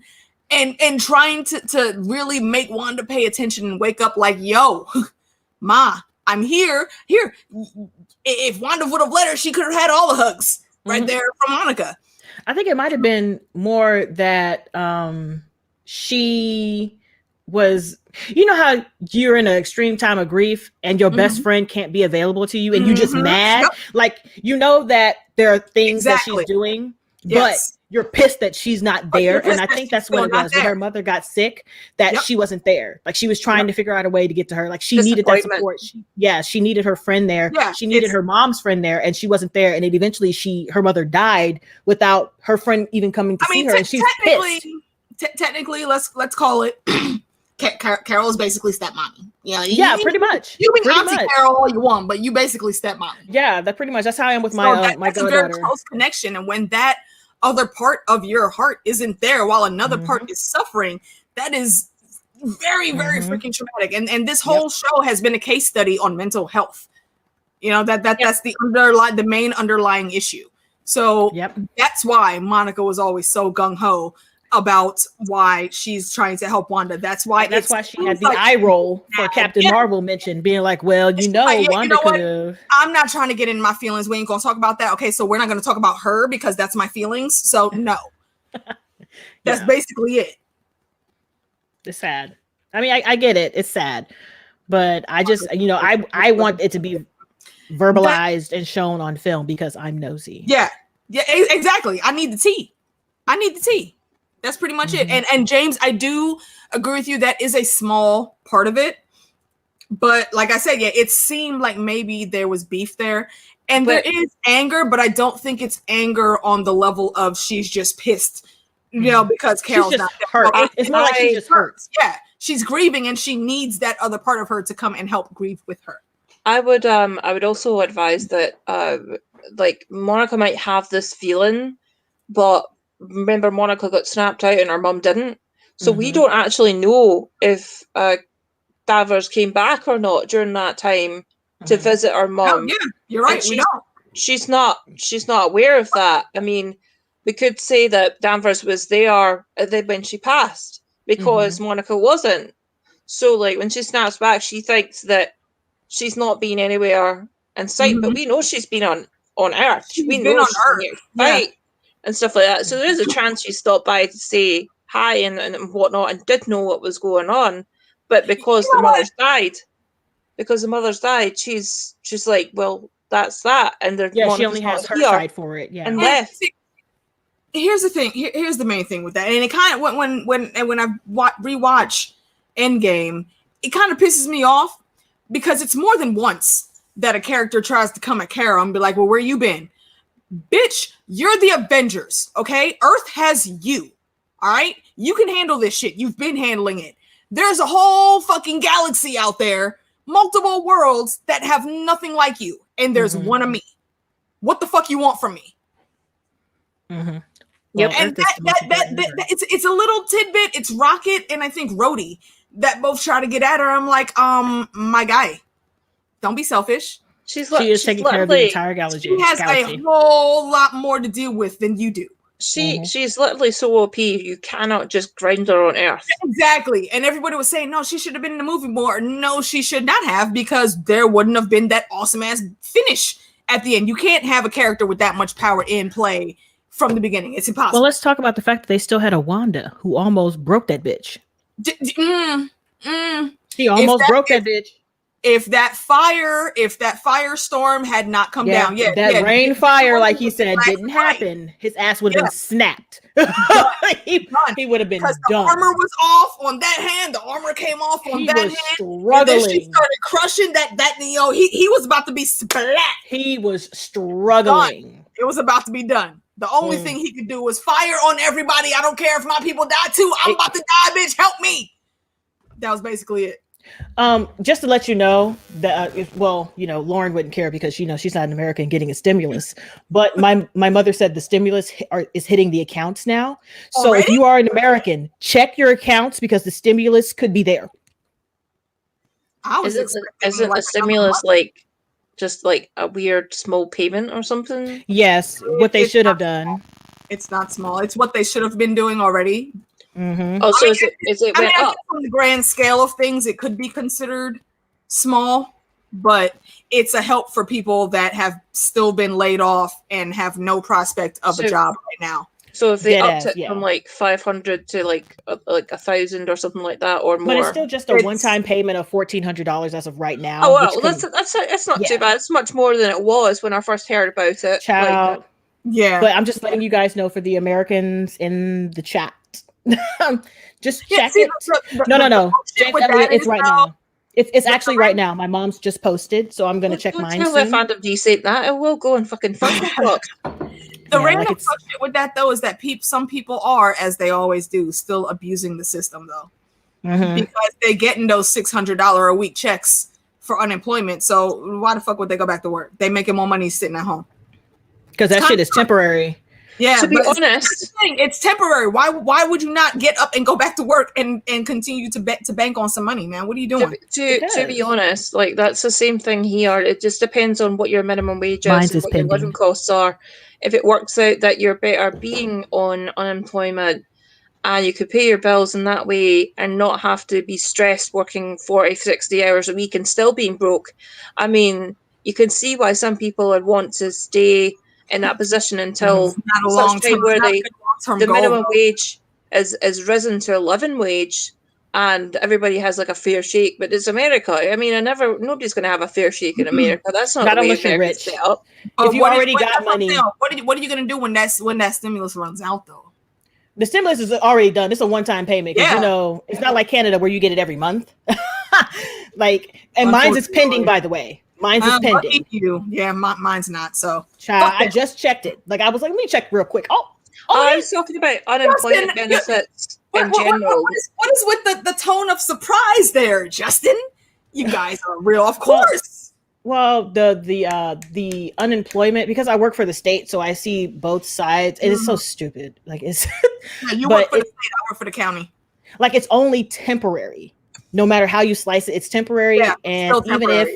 and trying to really make Wanda pay attention and wake up like, yo, Ma, I'm here. Here, if Wanda would have let her, she could have had all the hugs right there from Monica.
I think it might have been more that she was, how you're in an extreme time of grief and your best friend can't be available to you and you just mad. Yep. Like, that there are things that she's doing, but you're pissed that she's not there. And I think that's what it was. When her mother got sick, that she wasn't there. Like she was trying to figure out a way to get to her. Like she needed that support. She needed her friend there. Yeah, she needed her mom's friend there, and she wasn't there. And it eventually her mother died without her friend even coming to see her. And she's pissed.
Technically, let's call it. Carol is basically stepmommy.
Pretty much.
You can auntie Carol all you want, but you basically stepmommy.
Yeah, that's how I am with my my
that's a very close connection. And when that other part of your heart isn't there while another part is suffering, that is very, very freaking traumatic. And this whole show has been a case study on mental health. That's the main underlying issue. So that's why Monica was always so gung-ho about why she's trying to help Wanda. That's why
she had the eye roll for Captain Marvel mention, being like, well, Wanda could have.
I'm not trying to get in my feelings. We ain't gonna talk about that. Okay, so we're not gonna talk about her because that's my feelings. So no. That's basically it.
It's sad. I mean, I get it. It's sad. But I just, I want it to be verbalized and shown on film because I'm nosy.
Yeah, exactly. I need the tea. That's pretty much it. And James, I do agree with you. That is a small part of it. But like I said, yeah, it seemed like maybe there was beef there. And
But-
there is anger, but I don't think it's anger on the level of she's just pissed, because Carol's
She's
not
just
there.
hurt.
No,
It's more like she just hurts.
Yeah, she's grieving and she needs that other part of her to come and help grieve with her.
I would also advise that like Monica might have this feeling, but remember Monica got snapped out and her mum didn't. So we
Mhm.
don't actually know if Davers came back or not during that time to
Mhm.
visit her
Oh,
mum.
yeah, you're right.
And
We don't.
She's not aware of that. I mean, we could say that Danvers was there when she passed because Monica wasn't. So like when she snaps back, she thinks that she's not been anywhere in sight, but we know she's been on Earth.
She's
We
been
know
on
she's
Earth,
been here to fight and stuff like that. So there is a chance she stopped by to say hi and whatnot and did know what was going on. But because the mother's died, she's like, well, that's that. And
Yeah, she
Monica's
only
not
has her
here.
side for it. Yeah.
And left.
Here's the thing. Here's the main thing with that, and it kind of when I rewatch Endgame, it kind of pisses me off because it's more than once that a character tries to come at Carol and be like, "Well, where you been, bitch? You're the Avengers, okay? Earth has you, all right? You can handle this shit. You've been handling it. There's a whole fucking galaxy out there, multiple worlds that have nothing like you, and there's one of me. What the fuck you want from me?"
Yep.
And it's a little tidbit. It's Rocket and I think Rhodey that both try to get at her. I'm like, my guy, don't be selfish.
She is taking care of the entire galaxy.
She has a whole lot more to deal with than you do.
She's literally so OP. You cannot just grind her on Earth.
Exactly. And everybody was saying, no, she should have been in the movie more. No, she should not have, because there wouldn't have been that awesome ass finish at the end. You can't have a character with that much power in play from the beginning. It's impossible.
Well, let's talk about the fact that they still had a Wanda who almost broke that bitch. She almost broke that bitch.
If that firestorm had not come down,
rain fire, like he said, didn't happen, his ass would have been snapped. he would have been done.
The armor was off on that hand. The armor came off on that hand.
Struggling.
And then she started crushing that. He was about to be splat.
He was struggling.
Done. It was about to be done. The only thing he could do was fire on everybody. I don't care if my people die too. I'm about to die, bitch. Help me. That was basically it.
Just to let you know that, Lauren wouldn't care because she's not an American getting a stimulus. But my mother said the stimulus is hitting the accounts now. So
Already?
if you are an American, check your accounts because the stimulus could be there.
Isn't the stimulus just like a weird small payment or something?
Yes, what they should have done.
It's not small. It's what they should have been doing already.
Oh, so is it went up?
On the grand scale of things, it could be considered small, but it's a help for people that have still been laid off and have no prospect of a job right now.
So if they upped it from like 500 to like 1,000 or something like that or more,
but it's still just a one-time payment of $1,400 as of right now.
Oh well, that's not too bad. It's much more than it was when I first heard about it.
Child.
Yeah,
but I'm just letting you guys know for the Americans in the chat. Just check it. No. It's right now. It's actually right now. My mom's just posted, so I'm gonna check mine.
Tell my fandom D say that. It will go and fucking fuck.
The random shit with that though is that some people are, as they always do, still abusing the system though, because they're getting those $600 a week checks for unemployment. So why the fuck would they go back to work? They making more money sitting at home
because that shit is temporary.
Yeah, to be honest,
it's temporary. Why would you not get up and go back to work and continue to bank on some money, man? What are you doing?
To be honest, like that's the same thing here. It just depends on what your minimum wage is and what your living costs are. If it works out that you're better being on unemployment and you could pay your bills in that way and not have to be stressed working 40, 60 hours a week and still being broke, I mean, you can see why some people would want to stay in that position until such time where the minimum wage is risen to a living wage and everybody has like a fair shake. But it's America. I mean, nobody's going to have a fair shake in America. That's not the way
unless you're rich.
Set up.
If you already got money,
what are you going to do when that stimulus runs out though?
The stimulus is already done. It's a one-time payment because it's not like Canada where you get it every month. Like, and mine's is pending, by the way. Mine's is pending.
You. Yeah, mine's not. So
child, I just checked it. Like, I was like, let me check real quick.
I was talking about unemployment benefits in general.
What is with the tone of surprise there, Justin? You guys are real, of course.
Well, the unemployment, because I work for the state, so I see both sides. It is so stupid. Like, it's
you work for the state, I work for the county. Like,
it's only temporary. No matter how you slice it, it's temporary. Yeah, and even if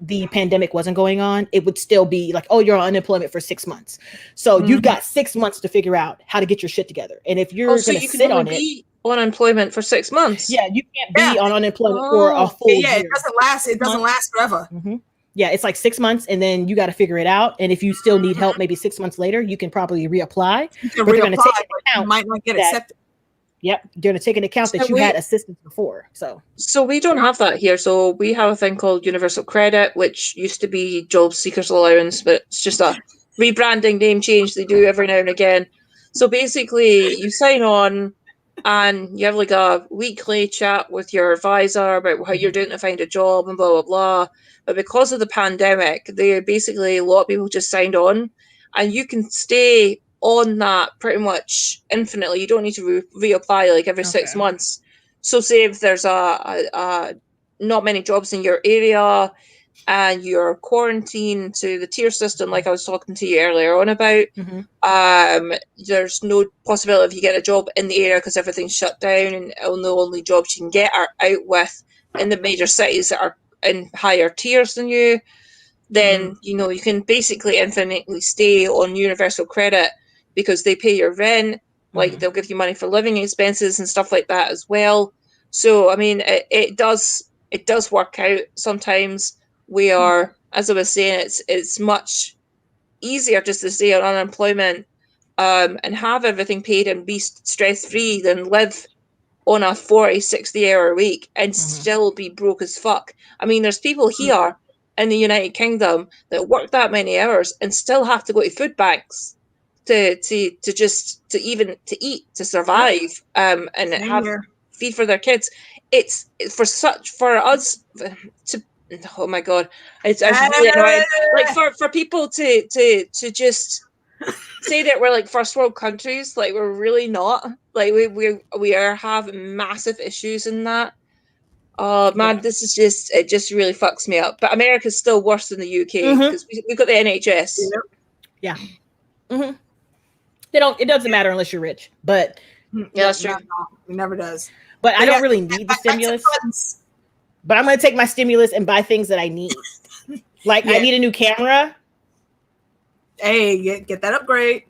the pandemic wasn't going on, it would still be like, oh, you're on unemployment for 6 months. So you've got 6 months to figure out how to get your shit together. And if you're going to sit on it,
unemployment for 6 months.
Yeah, you can't be on unemployment for a full year.
It doesn't last. It doesn't last forever.
Yeah, it's like 6 months, and then you got to figure it out. And if you still need help, maybe 6 months later, you can probably reapply.
You might not get accepted.
Yep, you're going to take into account that you had assistance before.
So we don't have that here. So we have a thing called Universal Credit, which used to be Job Seekers Allowance, but it's just a rebranding, name change they do every now and again. So basically, you sign on and you have like a weekly chat with your advisor about how you're doing to find a job and blah, blah, blah. But because of the pandemic, a lot of people just signed on, and you can stay on that pretty much infinitely. You don't need to reapply like every 6 months. So say if there's a not many jobs in your area and you're quarantined to the tier system, like I was talking to you earlier on about, there's no possibility if you get a job in the area because everything's shut down, and the only jobs you can get are out with in the major cities that are in higher tiers than you. Then you can basically infinitely stay on universal credit because they pay your rent, like they'll give you money for living expenses and stuff like that as well. So I mean, it does work out sometimes. We are, as I was saying, it's much easier just to stay on unemployment and have everything paid and be stress free than live on a 40-60 hour week and still be broke as fuck. I mean, there's people here in the United Kingdom that work that many hours and still have to go to food banks to eat, to survive, and have feed for their kids. It's for us to, oh my god, it's really annoying. Like for people to just say that we're like first world countries, like we're really not. Like we are having massive issues in that. Oh man, this is just really fucks me up. But America's still worse than the UK because we've got the NHS.
Yeah. It doesn't matter unless you're rich, but
yeah, that's true. It never does.
But I don't really need the stimulus. But I'm going to take my stimulus and buy things that I need. Like I need a new camera.
Hey, get that upgrade.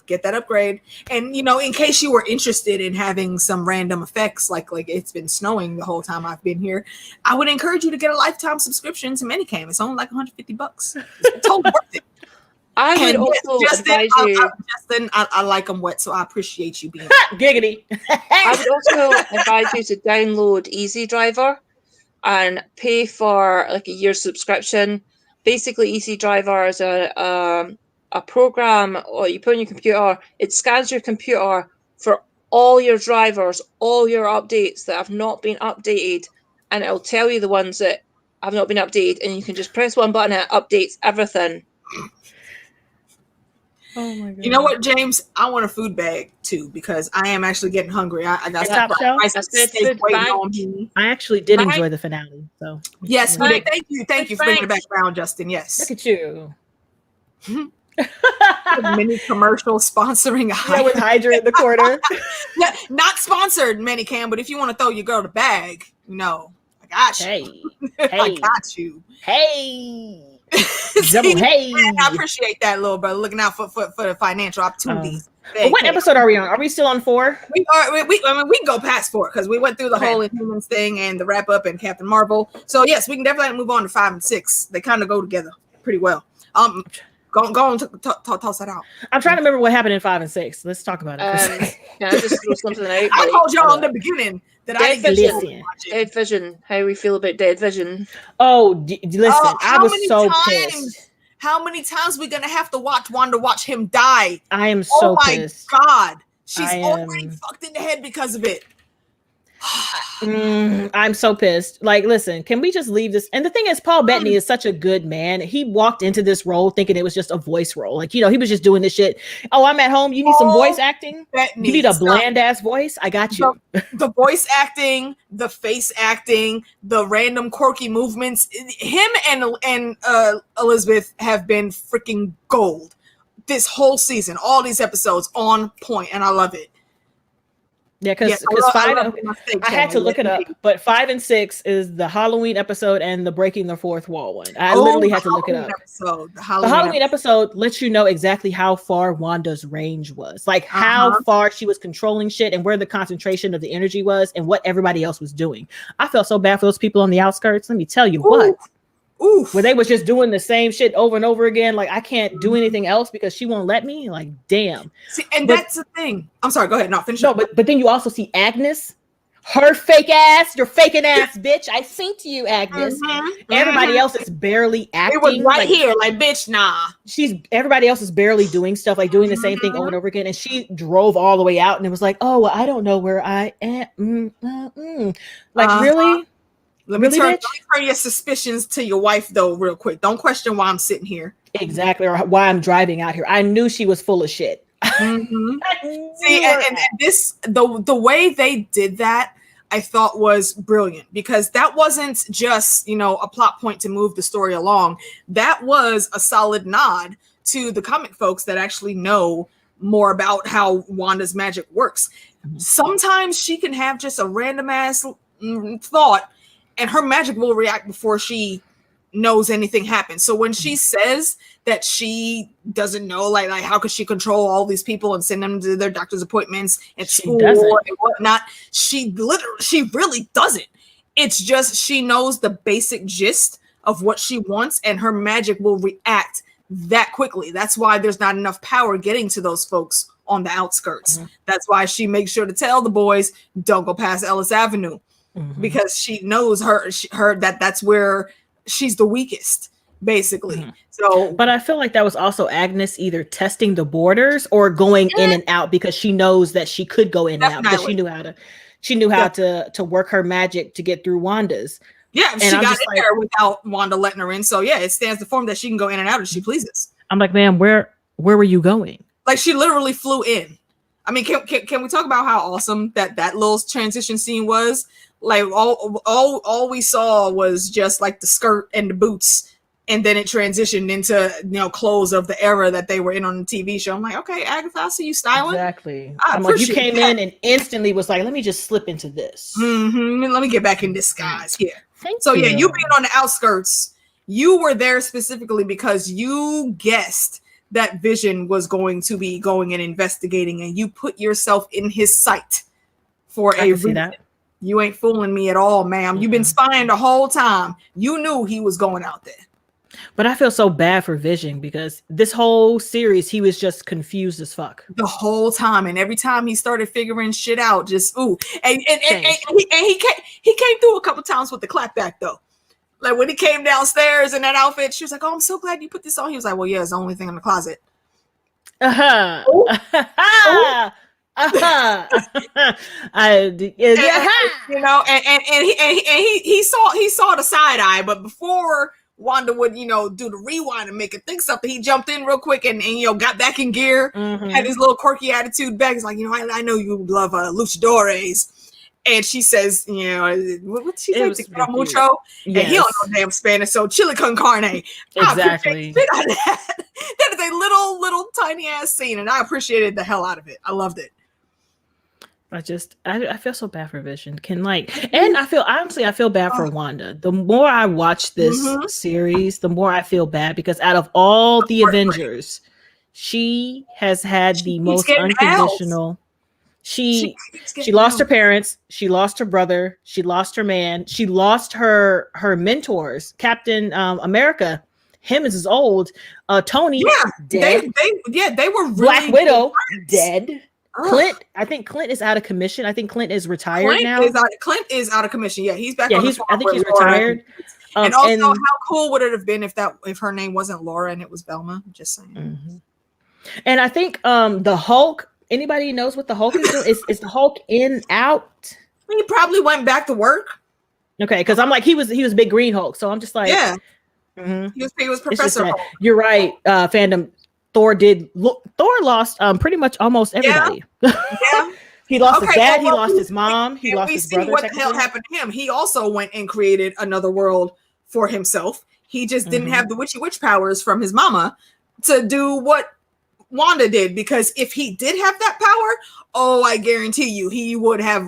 Get that upgrade. And in case you were interested in having some random effects, like it's been snowing the whole time I've been here, I would encourage you to get a lifetime subscription to Manicam. It's only like $150. It's totally worth it.
I would also advise you,
Justin. I like them wet, so I appreciate you being
giggity.
I would also advise you to download Easy Driver and pay for like a year's subscription. Basically, Easy Driver is a program or you put on your computer. It scans your computer for all your drivers, all your updates that have not been updated, and it'll tell you the ones that have not been updated, and you can just press one button and it updates everything.
Oh my god!
You know what, James? I want a food bag too because I am actually getting hungry. I got
steak waiting on me. I actually did enjoy the finale. So
yes, we did. Thank you for bringing it back around, Justin. Yes,
look at you.
Mini commercial sponsoring
with Hydra in the corner.
Not sponsored, Manicam, but if you want to throw your girl the bag, I got you.
Hey,
I got you.
Hey.
Hey, I appreciate that, little brother. Looking out for the financial opportunities.
What episode are we on? Are we still on 4?
We are. We can go past 4 because we went through the whole Inhumans thing and the wrap up and Captain Marvel. So yes, we can definitely move on to 5 and 6. They kind of go together pretty well. Go on, toss that out.
I'm trying to remember what happened in 5 and 6. Let's talk about it.
Can I just throw something out?
I told y'all in the beginning that I didn't listen.
Dead Vision. How we feel about Dead Vision?
Oh, listen, I was so pissed.
How many times we gonna have to watch Wanda watch him die?
I am so pissed.
Oh my god, she's already fucked in the head because of it.
I'm so pissed. Like, listen, can we just leave this? And the thing is, Paul Bettany is such a good man. He walked into this role thinking it was just a voice role. Like, he was just doing this shit. Oh, I'm at home. You need some voice acting?
Bettany,
you need a bland ass voice? I got you.
The voice acting, the face acting, the random quirky movements. Him and Elizabeth have been freaking gold this whole season. All these episodes on point, and I love it.
Yeah, because I had to look it up, but 5 and 6 is the Halloween episode and the breaking the fourth wall one. I literally had to look it up.
The
Halloween episode lets you know exactly how far Wanda's range was, like how far she was controlling shit and where the concentration of the energy was and what everybody else was doing. I felt so bad for those people on the outskirts. Let me tell you what.
Oof.
Where they was just doing the same shit over and over again. Like, I can't do anything else because she won't let me. Like, damn.
See, and that's the thing. I'm sorry. Go ahead. No, finish.
No, but then you also see Agnes, her fake ass, your faking ass bitch. I sing to you, Agnes. Everybody else is barely acting.
It was right here, like, bitch, nah.
Everybody else is barely doing stuff, like doing the same thing over and over again. And she drove all the way out and it was like, oh, well, I don't know where I am. Like, really?
Let me turn your suspicions to your wife, though, real quick. Don't question why I'm sitting here.
Exactly, or why I'm driving out here. I knew she was full of shit.
See, and this, the way they did that, I thought was brilliant, because that wasn't just, a plot point to move the story along. That was a solid nod to the comic folks that actually know more about how Wanda's magic works. Sometimes she can have just a random ass thought, and her magic will react before she knows anything happened. So when she says that she doesn't know, like how could she control all these people and send them to their doctor's appointments and school and whatnot, she really doesn't. It's just she knows the basic gist of what she wants, and her magic will react that quickly. That's why there's not enough power getting to those folks on the outskirts. That's why she makes sure to tell the boys, don't go past Ellis Avenue. Because she knows her that's where she's the weakest, basically. So,
but I feel like that was also Agnes either testing the borders or going in and out, because she knows that she could go in and out, because she knew how to work her magic to get through Wanda's.
Yeah, and she got in there without Wanda letting her in. So yeah, it stands to form that she can go in and out as she pleases.
I'm like, man, where were you going?
Like, she literally flew in. I mean, can we talk about how awesome that little transition scene was? Like, all we saw was just like the skirt and the boots, and then it transitioned into clothes of the era that they were in on the TV show. I'm like, okay, Agatha, I see you styling.
Exactly. I'm like, you came in and instantly was like, let me just slip into this.
Let me get back in disguise. Yeah. Yeah, you being on the outskirts, you were there specifically because you guessed that Vision was going to be going and investigating, and you put yourself in his sight for a reason. That. You ain't fooling me at all, ma'am. You've been spying the whole time. You knew he was going out there.
But I feel so bad for Vision, because this whole series, he was just confused as fuck.
The whole time. And every time he started figuring shit out, just, ooh. And he came through a couple times with the clapback, though. Like, when he came downstairs in that outfit, she was like, oh, I'm so glad you put this on. He was like, well, yeah, it's the only thing in the closet. He saw the side eye, but before Wanda would do the rewind and make it think something, he jumped in real quick and got back in gear, had his little quirky attitude back. He's like, I know you love luchadores. And she says, what she say? Mucho. Yes. And he don't know damn Spanish, so chili con carne.
Exactly.
That is a little tiny ass scene, and I appreciated the hell out of it. I loved it.
I feel so bad for Vision. And I feel bad for Wanda. The more I watch this series, the more I feel bad, because out of all the Avengers, she has had the most unconditional. She lost her parents, she lost her brother, she lost her man, she lost her mentors. Captain America, him is old. Tony, dead.
They were really
Black Widow, dead. Clint, I think Clint is out of commission. I think Clint is retired now.
Clint is out of commission. Yeah, he's back.
Yeah, I think he's retired.
And also, how cool would it have been if her name wasn't Laura and it was Velma? I'm just saying.
And I think the Hulk. Anybody knows what the Hulk is doing? Is the Hulk in out?
He probably went back to work.
Okay, because I'm like he was Big Green Hulk, so I'm just like
Yeah,
mhm.
he was Professor Hulk.
You're right, fandom. Thor lost pretty much almost everybody.
Yeah.
He lost his dad, he
well,
lost his mom, he lost
we
his
see
brother.
what the hell happened to him. He also went and created another world for himself. He just didn't have the witch powers from his mama to do what Wanda did, because if he did have that power, oh, I guarantee you he would have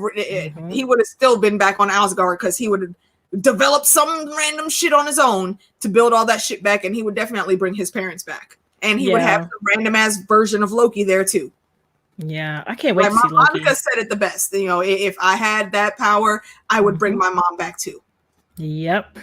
still been back on Asgard, because he would have developed some random shit on his own to build all that shit back, and he would definitely bring his parents back, and he would have the random ass version of Loki there too.
Yeah, I can't wait to see Loki.
Monica said it the best. You know, if I had that power, I would bring my mom back too.
Yep.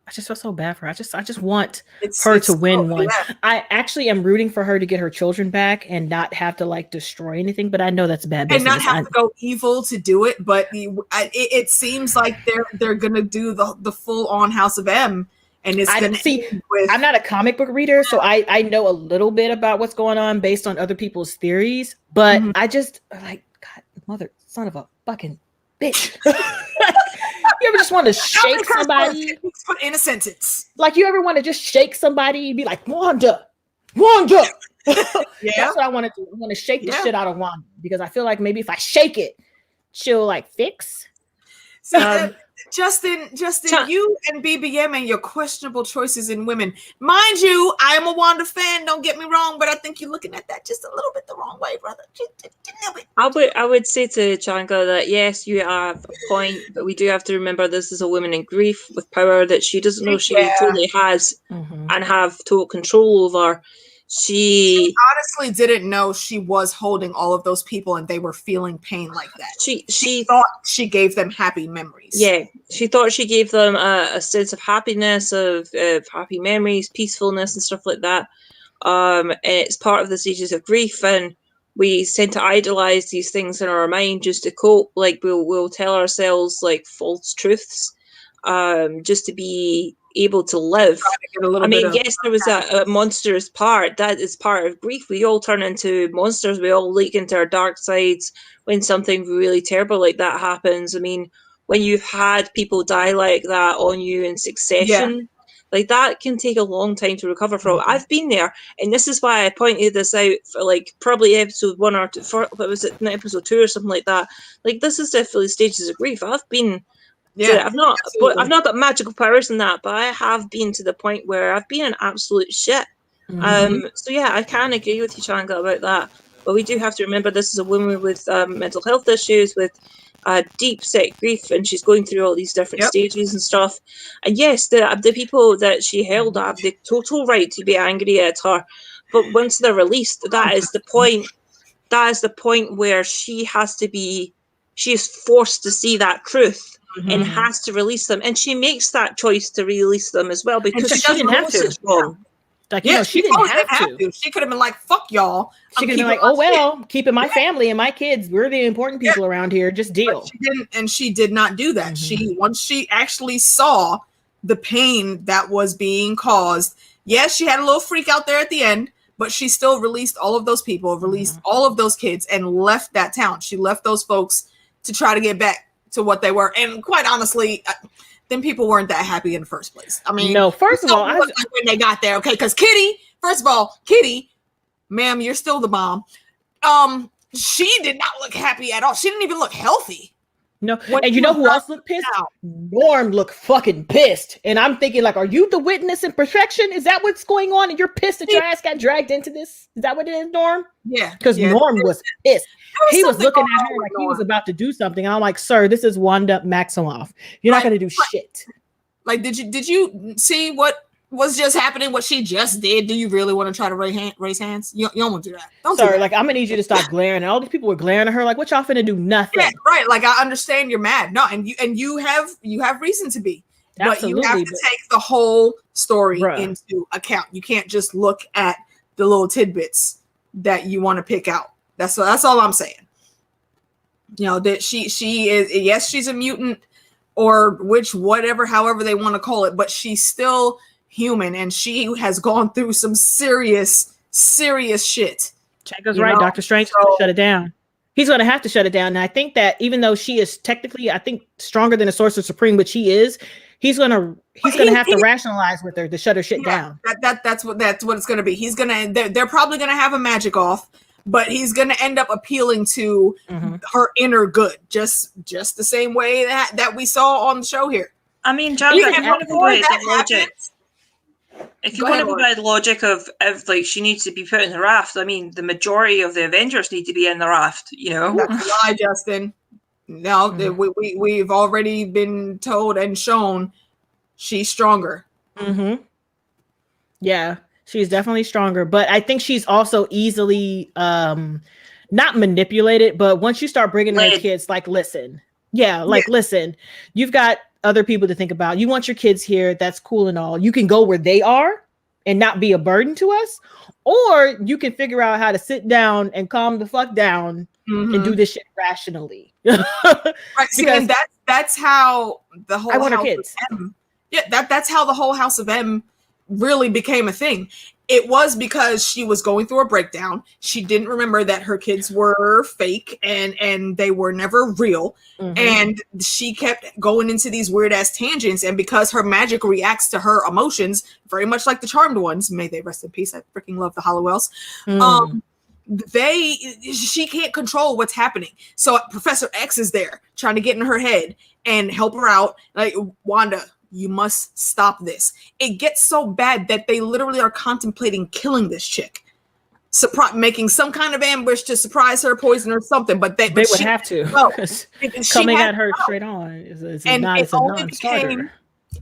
I just feel so bad for her. I just want her to win one. Yeah. I actually am rooting for her to get her children back and not have to like destroy anything, but I know that's bad business.
And not have to go evil to do it. But it seems like they're gonna do the full on House of M. And it's gonna end with, I'm
not a comic book reader, so I know a little bit about what's going on based on other people's theories, but I just like, God, mother, son of a fucking bitch. You ever just want to shake somebody?
Put in a sentence.
Like, you ever want to just shake somebody and be like, Wanda. Yeah. That's what I want to do. I want to shake the shit out of Wanda, because I feel like maybe if I shake it, she'll like fix.
Justin, you and BBM and your questionable choices in women. Mind you, I am a Wanda fan, don't get me wrong, but I think you're looking at that just a little bit the wrong way, brother.
I would say to Changa that yes, you have a point, but we do have to remember this is a woman in grief with power that she doesn't know she totally has and have total control over. She
honestly didn't know she was holding all of those people and they were feeling pain like that. She thought she gave them happy memories.
Yeah, she thought she gave them a sense of happiness, of happy memories, peacefulness, and stuff like that. And it's part of the stages of grief, and we tend to idolize these things in our mind just to cope. Like we'll tell ourselves like false truths, just to be able to live. I mean, yes, there was a monstrous part. That is part of grief. We all turn into monsters. We all leak into our dark sides when something really terrible like that happens. I mean, when you've had people die like that on you in succession, like that can take a long time to recover from. I've been there, and this is why I pointed this out for like probably episode 1 or 2, what was it, episode 2 or something like that. Like, this is definitely stages of grief. I've been I've not got magical powers in that, but I have been to the point where I've been in absolute shit. So yeah, I can agree with you, Changa, about that. But we do have to remember this is a woman with mental health issues, with deep set grief, and she's going through all these different stages and stuff. And yes, the people that she held have the total right to be angry at her. But once they're released, that is the point. That is the point where she is forced to see that truth. And has to release them, and she makes that choice to release them as well, because she didn't have to.
Like, she didn't have to.
She could have been like, "Fuck y'all."
She could have been like, "Oh well, keeping my family and my kids. We're the important people around here. Just deal."
But she didn't, and she did not do that. Once she actually saw the pain that was being caused. Yes, she had a little freak out there at the end, but she still released all of those people, released all of those kids, and left that town. She left those folks to try to get back to what they were, and quite honestly, then people weren't that happy in the first place. I mean,
no. First of all,
when they got there, okay, because Kitty, ma'am, you're still the bomb. She did not look happy at all. She didn't even look healthy.
No, and you know who else looked pissed? Norm looked fucking pissed, and I'm thinking, like, are you the witness in perfection? Is that what's going on? And you're pissed that your ass got dragged into this? Is that what it is, Norm?
Yeah,
because Norm was pissed. He was looking at her like he was about to do something. And I'm like, sir, this is Wanda Maximoff. You're not going to do shit.
Like, did you see what was just happening? What she just did? Do you really want to try to raise hands? You don't want to do that. Don't do that.
Like, I'm gonna need you to stop glaring. And all these people were glaring at her. Like, what y'all finna do? Nothing.
Yeah, right. Like, I understand you're mad. No, and you have reason to be.
Absolutely,
but you have to take the whole story into account. You can't just look at the little tidbits that you want to pick out. That's all I'm saying. You know, that she is, yes, she's a mutant or witch, however they want to call it, but she's still human, and she has gone through some serious shit.
Changa's right. Doctor Strange shut it down. He's going to have to shut it down. And I think that even though she is technically, I think, stronger than a Sorcerer Supreme, which he is, he's going to have to rationalize with her to shut her shit down.
That's what it's going to be. He's going to, they're probably going to have a magic off, but he's going to end up appealing to her inner good, just the same way that we saw on the show here.
I mean, John, if you want to go by the logic, if you want to go by the logic of like she needs to be put in the raft, I mean, the majority of the Avengers need to be in the raft. You know,
that's a lie, Justin. No, we've already been told and shown she's stronger.
Yeah, she's definitely stronger, but I think she's also easily not manipulated. But once you start bringing her kids, like, listen, listen, you've got other people to think about. You want your kids here, that's cool and all. You can go where they are and not be a burden to us, or you can figure out how to sit down and calm the fuck down and do this shit rationally.
Right. See, and that's how the whole
I want her kids.
That's how the whole House of M really became a thing. It was because she was going through a breakdown. She didn't remember that her kids were fake and they were never real. And she kept going into these weird ass tangents. And because her magic reacts to her emotions, very much like the Charmed ones, may they rest in peace. I freaking love the Hollowells. She can't control what's happening. So Professor X is there trying to get in her head and help her out. Like, Wanda, you must stop this. It gets so bad that they literally are contemplating killing this chick, making some kind of ambush to surprise her, poison her, something. But they would
have to. Coming at her straight on is a non-starter.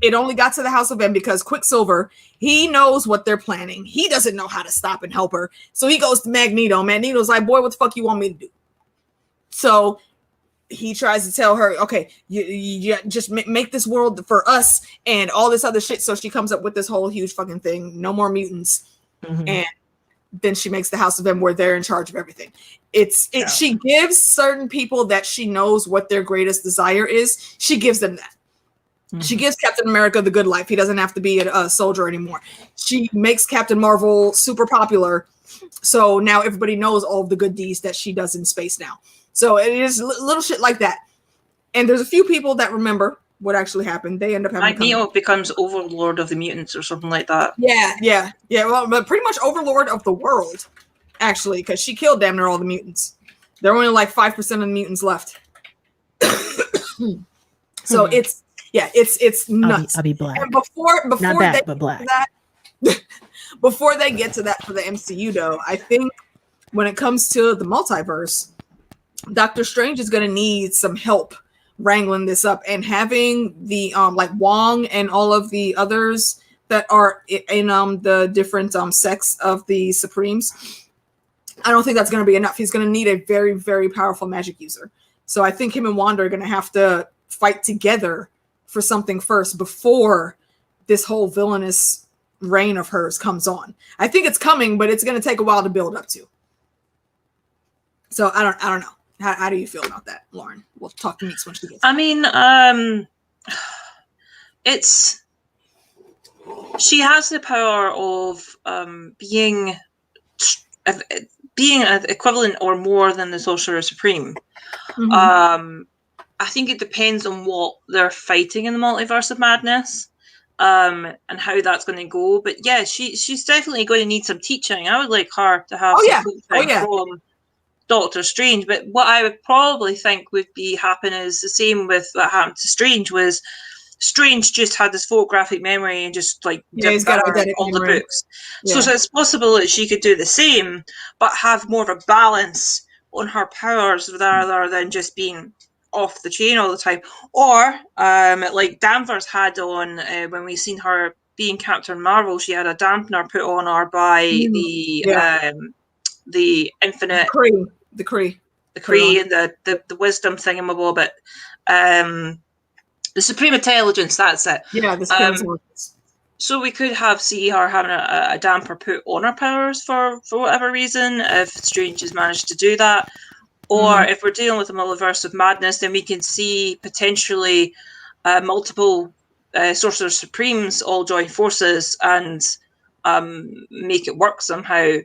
It only got to the House of M because Quicksilver, he knows what they're planning. He doesn't know how to stop and help her. So he goes to Magneto. Magneto's like, boy, what the fuck you want me to do? So he tries to tell her, okay, you just make this world for us and all this other shit. So she comes up with this whole huge fucking thing. No more mutants. And then she makes the House of M where they're in charge of everything. She gives certain people that she knows what their greatest desire is. She gives them that. She gives Captain America the good life. He doesn't have to be a soldier anymore. She makes Captain Marvel super popular. So now everybody knows all of the good deeds that she does in space now. So it is little shit like that. And there's a few people that remember what actually happened. They end up having
Magneto becomes Overlord of the Mutants or something like that.
Yeah. Well, but pretty much Overlord of the world, actually, because she killed damn near all the mutants. There are only like 5% of the mutants left. So it's nuts.
I'll be black.
And before
not bad,
they
but black.
Before they get to that for the MCU, though, I think when it comes to the multiverse, Doctor Strange is going to need some help wrangling this up and having the like Wong and all of the others that are in the different sects of the Supremes. I don't think that's going to be enough. He's going to need a very, very powerful magic user. So I think him and Wanda are going to have to fight together for something first before this whole villainous reign of hers comes on. I think it's coming, but it's going to take a while to build up to. So I don't know. How do you feel about that, Lauren? We'll talk to Meeks when she gets
I mean, she has the power of being an equivalent or more than the Sorcerer Supreme. I think it depends on what they're fighting in the Multiverse of Madness, and how that's going to go. But yeah, she's definitely going to need some teaching. I would like her to have some from Doctor Strange. But what I would probably think would be happen is the same with what happened to Strange. Was Strange just had this photographic memory and just like
he's got
all the books. So it's possible that she could do the same, but have more of a balance on her powers rather than just being off the chain all the time. Or like Danvers had on when we seen her being Captain Marvel, she had a dampener put on her by the infinite
the Kree
and the wisdom thingamabob, but the Supreme Intelligence, that's it.
Yeah, the Supreme Intelligence.
So we could see her having a damper put on her powers for whatever reason, if Strange has managed to do that. Or if we're dealing with a Multiverse of Madness, then we can see potentially multiple Sorcerer Supremes all join forces and make it work somehow.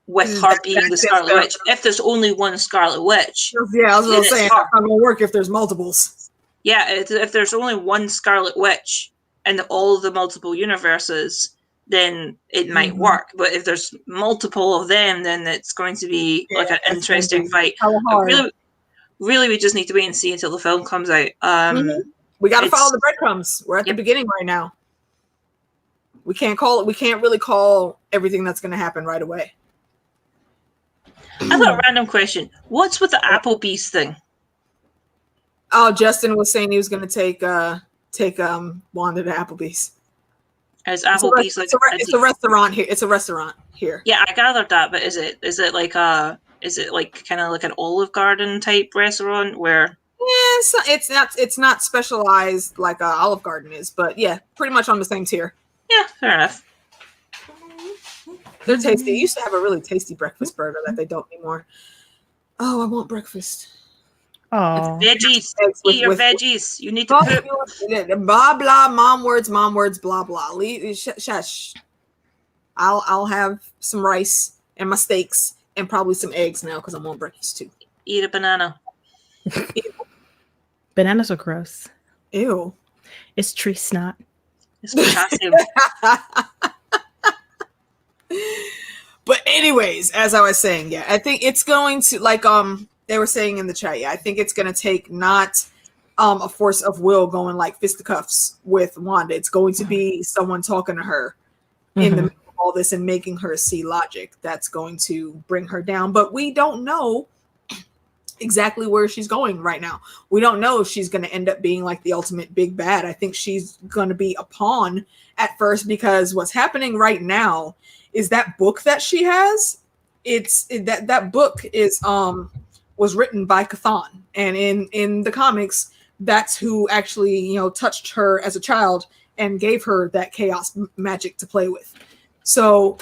with her being the Scarlet Witch. If there's only one Scarlet Witch,
yeah, I was gonna say it's not gonna work if there's multiples.
Yeah, if there's only one Scarlet Witch in all the multiple universes, then it might work. But if there's multiple of them, then it's going to be like an interesting fight. Really, we just need to wait and see until the film comes out.
We got to follow the breadcrumbs. We're at the beginning right now. We can't really call everything that's going to happen right away.
I've got a random question. What's with the Applebee's thing?
Oh, Justin was saying he was going to take Wanda to Applebee's.
Is Applebee's
it's a restaurant here. It's a restaurant here.
Yeah, I gathered that, but is it like kind of like an Olive Garden type restaurant where?
Yeah, it's not specialized like Olive Garden is, but yeah, pretty much on the same tier.
Yeah, fair enough.
They're tasty. They used to have a really tasty breakfast burger that they don't anymore. Oh, I want breakfast.
Oh,
veggies. Eat your veggies. You need to poop.
Blah blah. Mom words. Blah blah. Shush. I'll have some rice and my steaks and probably some eggs now because I want breakfast too.
Eat a banana.
Bananas are gross.
Ew.
It's tree snot.
It's potassium.
But anyways, as I was saying, yeah, I think it's going to they were saying in the chat, yeah, I think it's going to take not a force of will going like fisticuffs with Wanda. It's going to be someone talking to her in the middle of all this and making her see logic that's going to bring her down. But we don't know exactly where she's going right now. We don't know if she's going to end up being like the ultimate big bad. I think she's going to be a pawn at first because what's happening right now is that book that she has. That book is was written by Chthon, and in the comics, that's who actually touched her as a child and gave her that chaos magic to play with. So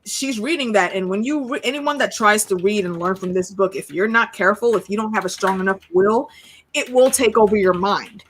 she's reading that, and when anyone that tries to read and learn from this book, if you're not careful, if you don't have a strong enough will, it will take over your mind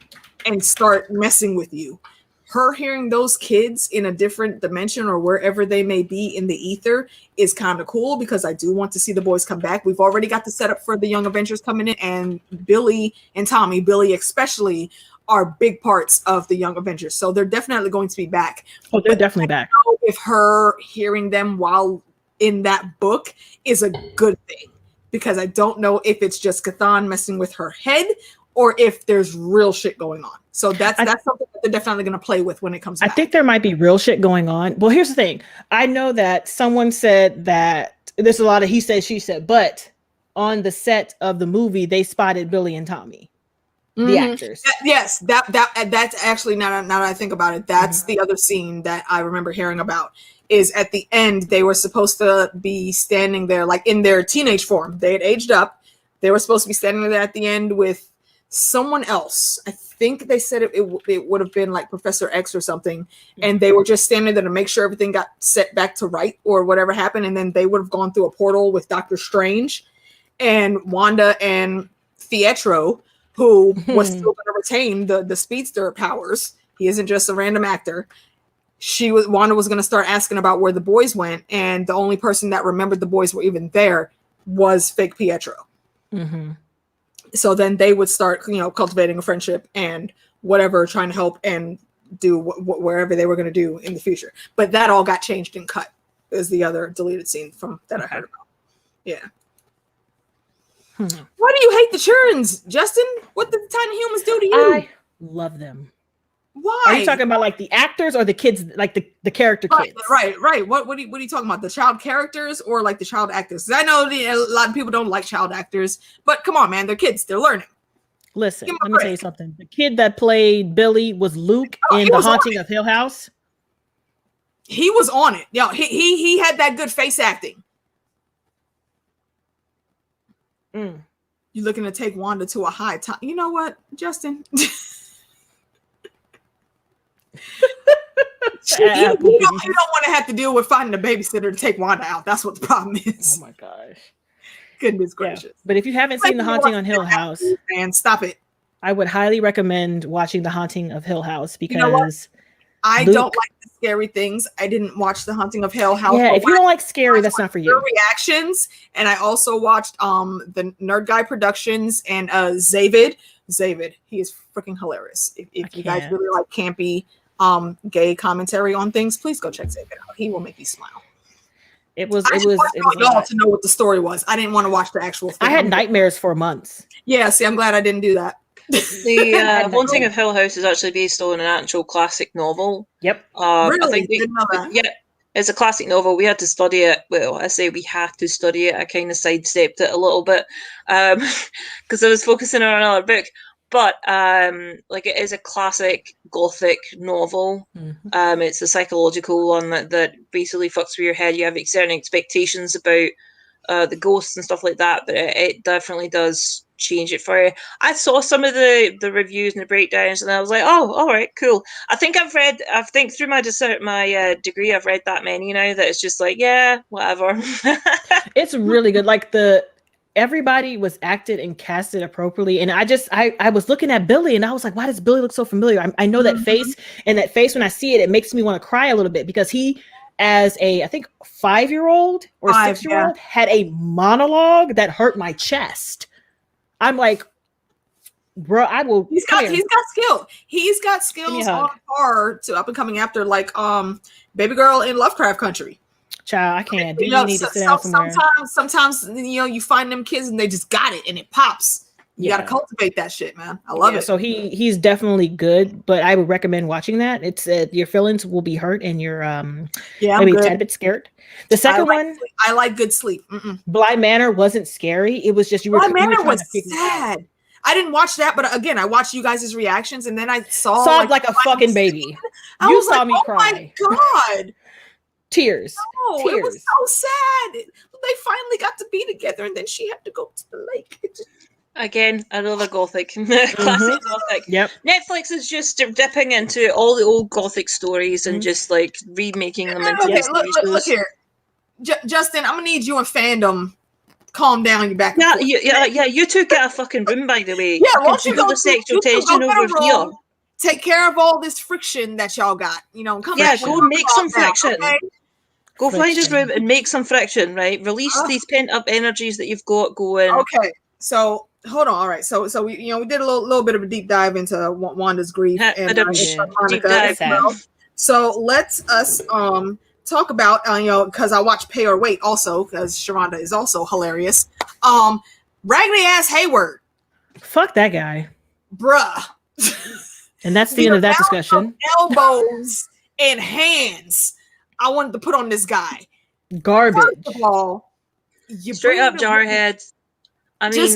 and start messing with you. Her hearing those kids in a different dimension or wherever they may be in the ether is kind of cool because I do want to see the boys come back. We've already got the setup for the Young Avengers coming in, and Billy and Tommy, Billy especially, are big parts of the Young Avengers. So they're definitely going to be back.
Oh, they're definitely back.
I don't know if her hearing them while in that book is a good thing because I don't know if it's just Chthon messing with her head or if there's real shit going on. So that's something that they're definitely going to play with when it comes back.
I think there might be real shit going on. Well, here's the thing. I know that someone said that there's a lot of he said, she said, but on the set of the movie, they spotted Billy and Tommy, the actors.
Yes, that's actually, now that I think about it, that's the other scene that I remember hearing about is at the end, they were supposed to be standing there like in their teenage form. They had aged up. They were supposed to be standing there at the end with someone else. I think they said it would have been like Professor X or something, and they were just standing there to make sure everything got set back to right or whatever happened, and then they would have gone through a portal with Doctor Strange and Wanda and Pietro, who was still going to retain the speedster powers. He isn't just a random actor. Wanda was going to start asking about where the boys went, and the only person that remembered the boys were even there was fake Pietro. So then they would start, cultivating a friendship and whatever, trying to help and do wherever they were going to do in the future. But that all got changed and cut. Is the other deleted scene from that I heard about. Yeah. Why do you hate the churns, Justin? What did the tiny humans do to you?
I love them.
Why?
Are you talking about like the actors or the kids, like the character kids?
Right. What are you talking about? The child characters or like the child actors? I know a lot of people don't like child actors, but come on, man, they're kids. They're learning.
Listen, let me tell you something. The kid that played Billy was Luke in The Haunting of Hill House.
He was on it. He had that good face acting. You're looking to take Wanda to a high top. You know what, Justin? You don't want to have to deal with finding a babysitter to take Wanda out. That's what the problem is.
Oh my gosh.
Goodness gracious.
Yeah. But if you haven't seen The Haunting on Hill House,
man, stop it.
I would highly recommend watching The Haunting of Hill House because
I
Luke.
don't like the scary things. I didn't watch The Haunting of Hill House.
Yeah,
but
if you don't like scary, that's not for
your
you.
reactions, and I also watched the Nerd Guy Productions and Zavid. He is freaking hilarious. If you guys
can't.
really like campy gay commentary on things, please go check Zavid out. He will make you smile.
It was
I just wanted
a
y'all
lot.
to know what the story was. I didn't want to watch the actual thing.
I had nightmares for months.
Yeah, see, I'm glad I didn't do that.
The Haunting of Hill House is actually based on an actual classic novel.
Yep.
Really?
I think
Didn't know that.
yeah, it's a classic novel. We had to study it. Well, I say we had to study it. I kind of sidestepped it a little bit because I was focusing on another book. But like it is a classic gothic novel.
Mm-hmm.
It's a psychological one that basically fucks with your head. You have certain expectations about the ghosts and stuff like that, but it definitely does change it for you. I saw some of the reviews and the breakdowns, and I was like, oh, all right, cool. I think through my degree, I've read that many now that it's just like, yeah, whatever.
It's really good. Like everybody was acted and casted appropriately, and I was looking at Billy, and I was like, why does Billy look so familiar? I know that face, and that face when I see it, it makes me want to cry a little bit because he, as I think 5-year-old or 6-year-old, had a monologue that hurt my chest. I'm like, bro, I will.
He's got skill. He's got skills on par to up and coming after like Baby Girl in Lovecraft Country.
Child, I can't. You need to sit down somewhere.
Sometimes you find them kids and they just got it and it pops. You gotta cultivate that shit, man. I love it.
So he's definitely good, but I would recommend watching that. It's your feelings will be hurt and you're maybe a tad bit scared. The second one,
I like good sleep.
Bly Manor wasn't scary. It was just
Bly Manor was sad. I didn't watch that, but again, I watched you guys' reactions, and then I saw
like a fucking baby. You saw me cry.
Oh my god,
tears.
No,
tears.
It was so sad. They finally got to be together, and then she had to go to the lake.
Again, another gothic, classic gothic.
Yep.
Netflix is just dipping into all the old gothic stories and just like remaking them into
okay, look here, Justin. I'm gonna need you in fandom. Calm down, you back.
Yeah. You two get a fucking room, by the way.
Yeah, won't you go
the sexual tension over here?
Take care of all this friction that y'all got. Come
go make some friction.
Okay?
Go find a room and make some friction. Right, release these pent up energies that you've got going.
Okay, so. Hold on. All right. So we we did a little bit of a deep dive into Wanda's grief and
deep dive.
So let's us talk about because I watched Pay or Wait also because Sharonda is also hilarious. Raggedy ass Hayward.
Fuck that guy,
bruh.
And that's the end of that discussion.
Elbows and hands. I wanted to put on this guy.
Garbage.
First of all,
straight up jarheads. I mean,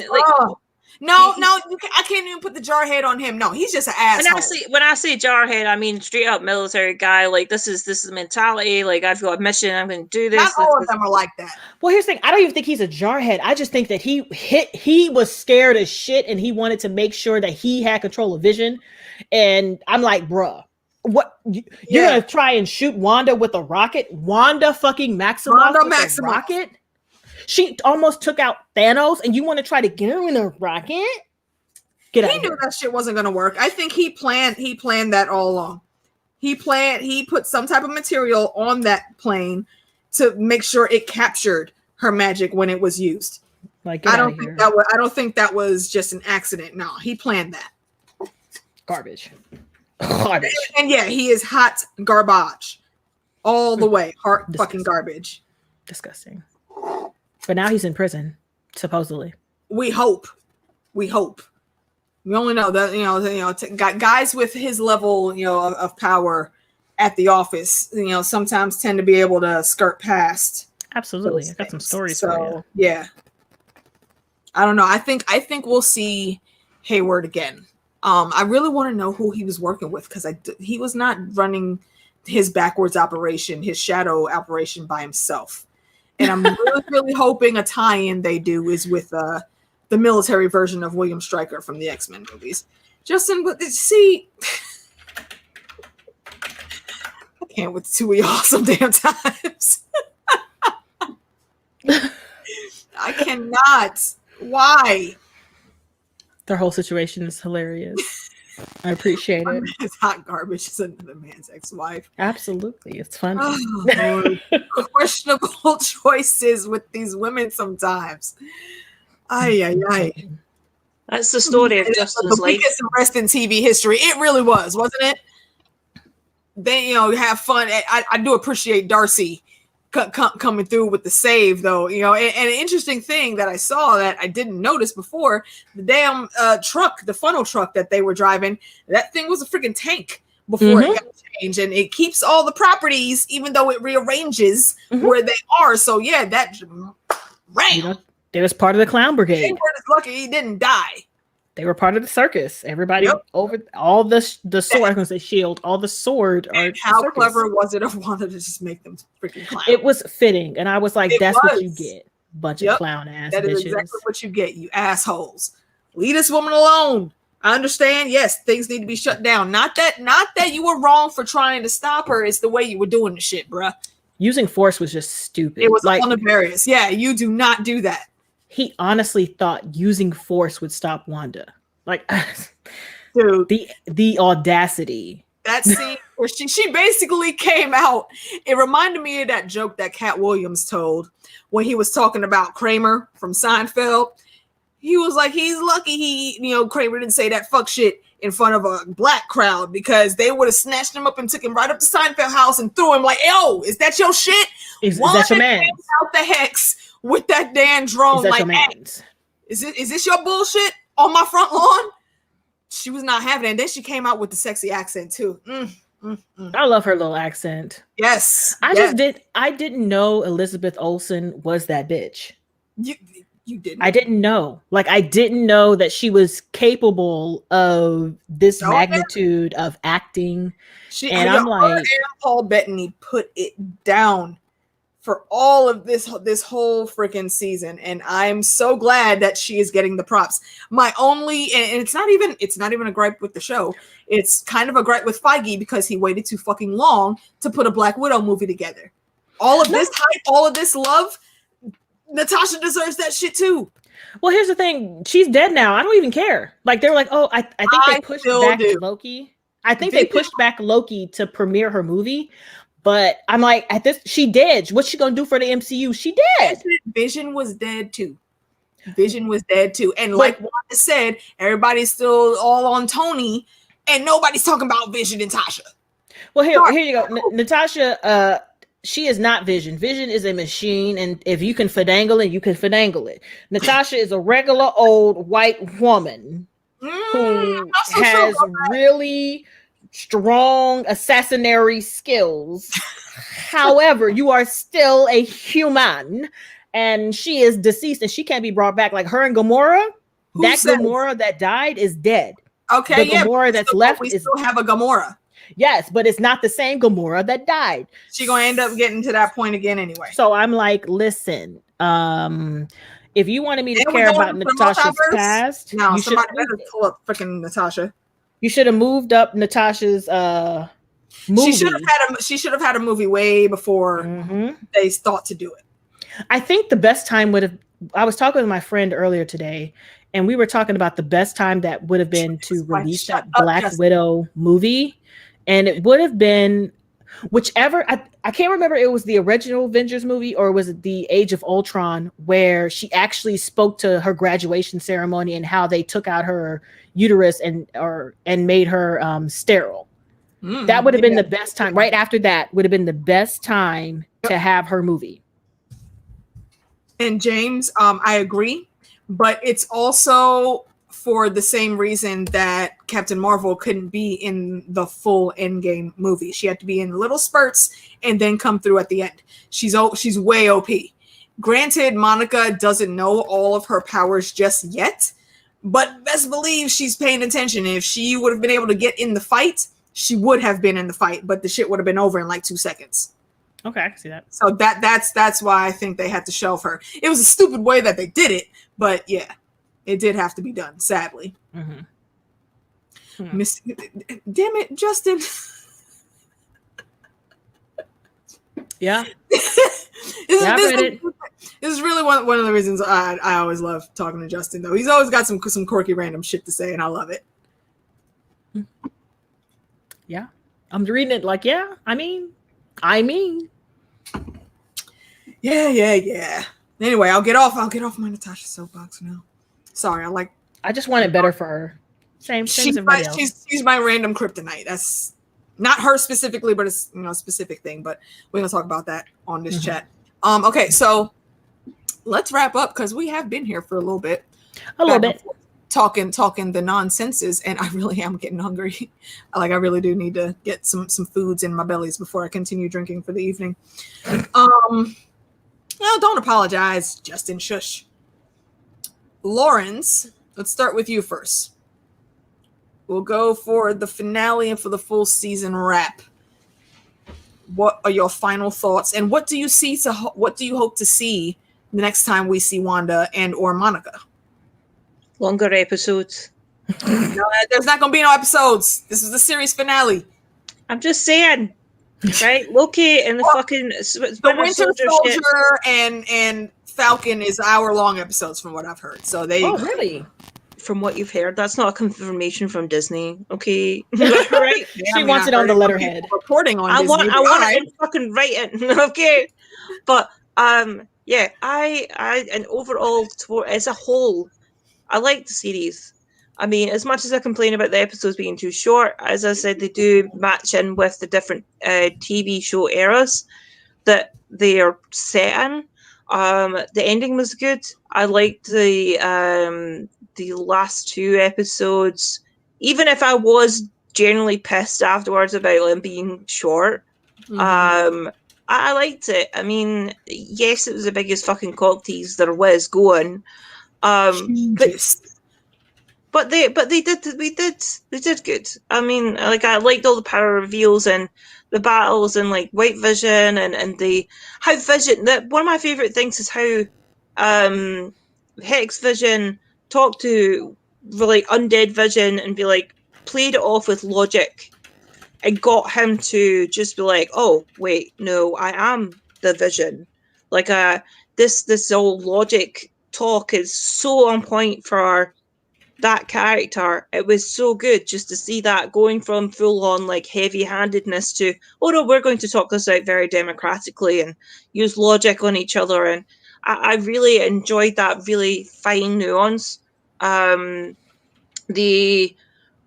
no, I can't even put the jarhead on him. No, he's just an asshole.
When I say jarhead, I mean straight up military guy. Like this is mentality. Like I've got a mission. I'm going to do this.
Not all of them are like that.
Well, here's the thing. I don't even think he's a jarhead. I just think that he was scared as shit, and he wanted to make sure that he had control of vision. And I'm like, bruh, what you're gonna try and shoot Wanda with a rocket? Wanda fucking Maximoff with a rocket? She almost took out Thanos, and you want to try to get her in a rocket? He
knew that shit wasn't gonna work. I think he planned that all along. He put some type of material on that plane to make sure it captured her magic when it was used.
Like,
I don't think that was just an accident. No, he planned that.
Garbage.
And yeah, he is hot garbage all the way. Fucking garbage.
Disgusting. But now he's in prison, supposedly.
We hope. We only know that guys with his level, of power at the office, sometimes tend to be able to skirt past.
Absolutely, I got some stories for you.
Yeah, I don't know. I think we'll see Hayward again. I really want to know who he was working with because he was not running his backwards operation, his shadow operation by himself. And I'm really, really hoping a tie-in they do is with the military version of William Stryker from the X-Men movies. Justin, but see, I can't with the two of y'all some damn times. I cannot. Why?
Their whole situation is hilarious. I appreciate it.
It's hot garbage is another man's ex-wife.
Absolutely. It's funny.
Oh, Lord. Questionable choices with these women sometimes. Ay, ay, ay.
That's the story of
It is
Justin's
the
life.
biggest arrest in TV history. It really was, wasn't it? They, have fun. I do appreciate Darcy coming through with the save, though. And an interesting thing that I saw that I didn't notice before, the damn truck, the funnel truck that they were driving, that thing was a freaking tank before it got changed, and it keeps all the properties, even though it rearranges where they are. So yeah, that ram.
They was part of the clown brigade.
Hayward is lucky he didn't die.
They were part of the circus. Everybody over all the sword. I was gonna say shield. All the sword.
How clever was it of Wanda to just make them freaking clowns?
It was fitting, and I was like, "That's what you get, bunch of clown ass bitches." That is
exactly what you get, you assholes. Leave this woman alone. I understand. Yes, things need to be shut down. Not that you were wrong for trying to stop her. It's the way you were doing the shit, bruh.
Using force was just stupid.
It was like nefarious. Yeah, you do not do that.
He honestly thought using force would stop Wanda. Like,
dude,
the audacity.
That scene where she basically came out. It reminded me of that joke that Cat Williams told when he was talking about Kramer from Seinfeld. He was like, he's lucky Kramer didn't say that fuck shit in front of a black crowd, because they would have snatched him up and took him right up to Seinfeld house and threw him like, yo, is that your shit?
Is that your man?
Out the hex with that damn drone.
Is that
like,
your man's?
Is this your bullshit on my front lawn? She was not having it. And then she came out with the sexy accent too.
I love her little accent.
Yes.
I didn't know Elizabeth Olsen was that bitch.
You didn't.
I didn't know. Like, I didn't know that she was capable of this magnitude of acting. I'm like,
and Paul Bettany put it down for all of this whole freaking season, and I'm so glad that she is getting the props. My only, and it's not even a gripe with the show. It's kind of a gripe with Feige, because he waited too fucking long to put a Black Widow movie together. All of this hype, all of this love, Natasha deserves that shit too.
Well, here's the thing. She's dead now. I don't even care. Like, they're like, oh, I think they pushed back Loki. I think they pushed back Loki to premiere her movie. But I'm like, she dead. What's she gonna do for the MCU? She dead.
Vision was dead too. And like Wanda said, everybody's still all on Tony, and nobody's talking about Vision and Tasha.
Well, here you go. Natasha, she is not Vision. Vision is a machine, and if you can finagle it, you can finagle it. Natasha is a regular old white woman who has really strong assassinatory skills. However, you are still a human, and she is deceased, and she can't be brought back. Like her and Gamora. Gamora that died is dead.
Okay,
the Gamora that's left
we still have a Gamora.
Yes, but it's not the same Gamora that died.
She's gonna end up getting to that point again anyway.
So I'm like, listen, if you wanted me to care about Natasha's past,
no, somebody better pull up freaking Natasha.
You should have moved up Natasha's movie.
She should have had a movie way before they thought to do it.
I think the best time would have. I was talking with my friend earlier today, and we were talking about the best time that would have been to release that Black Widow movie. And it would have been whichever, I can't remember, it was the original Avengers movie or was it the Age of Ultron, where she actually spoke to her graduation ceremony and how they took out her uterus and made her sterile. That would have been the best time. Right after that would have been the best time to have her movie.
And James, I agree, but it's also for the same reason that Captain Marvel couldn't be in the full Endgame movie. She had to be in little spurts and then come through at the end. She's way OP. Granted, Monica doesn't know all of her powers just yet, but best believe she's paying attention. If she would have been able to get in the fight, she would have been in the fight, but the shit would have been over in like 2 seconds.
Okay, I can see that.
So that's why I think they had to shelve her. It was a stupid way that they did it, but yeah. It did have to be done, sadly. Damn it, Justin.
Yeah.
This is really one of the reasons I always love talking to Justin, though. He's always got some quirky random shit to say, and I love it.
Yeah. I'm reading it like, yeah, I mean.
Yeah. Anyway, I'll get off my Natasha soapbox now. Sorry,
I just want it better for her. Same as everybody else.
She's my random kryptonite. That's not her specifically, but it's a specific thing. But we're gonna talk about that on this chat. Okay, so let's wrap up because we have been here for a little bit. Talking the nonsenses, and I really am getting hungry. I really do need to get some foods in my bellies before I continue drinking for the evening. No, don't apologize, Justin. Shush. Lawrence, let's start with you first. We'll go for the finale and for the full season wrap. What are your final thoughts, and what do you hope to see the next time we see Wanda and or Monica?
Longer episodes.
No, there's not going to be no episodes. This is the series finale.
I'm just saying. Right? Loki and the fucking
the Winter Soldier and Falcon is hour-long episodes from what I've heard. So they
really?
From what you've heard, that's not a confirmation from Disney. Okay, right?
She wants it on the letterhead.
Reporting on Disney.
I want it in fucking writing. Okay, but yeah, I and overall as a whole, I like the series. I mean, as much as I complain about the episodes being too short, as I said, they do match in with the different TV show eras that they are set in. The ending was good. I liked the last two episodes, even if I was generally pissed afterwards about them being short. I liked it. I mean, yes, it was the biggest fucking cock tease there was going. But they did good. I mean, I liked all the power reveals and the battles and White Vision and how Vision. That one of my favorite things is how Hex Vision talked to undead Vision and played it off with logic and got him to just be oh wait, no, I am the Vision. This whole logic talk is so on point for that character. It was so good just to see that going from full on heavy-handedness to, oh no, we're going to talk this out very democratically and use logic on each other. And I really enjoyed that really fine nuance. The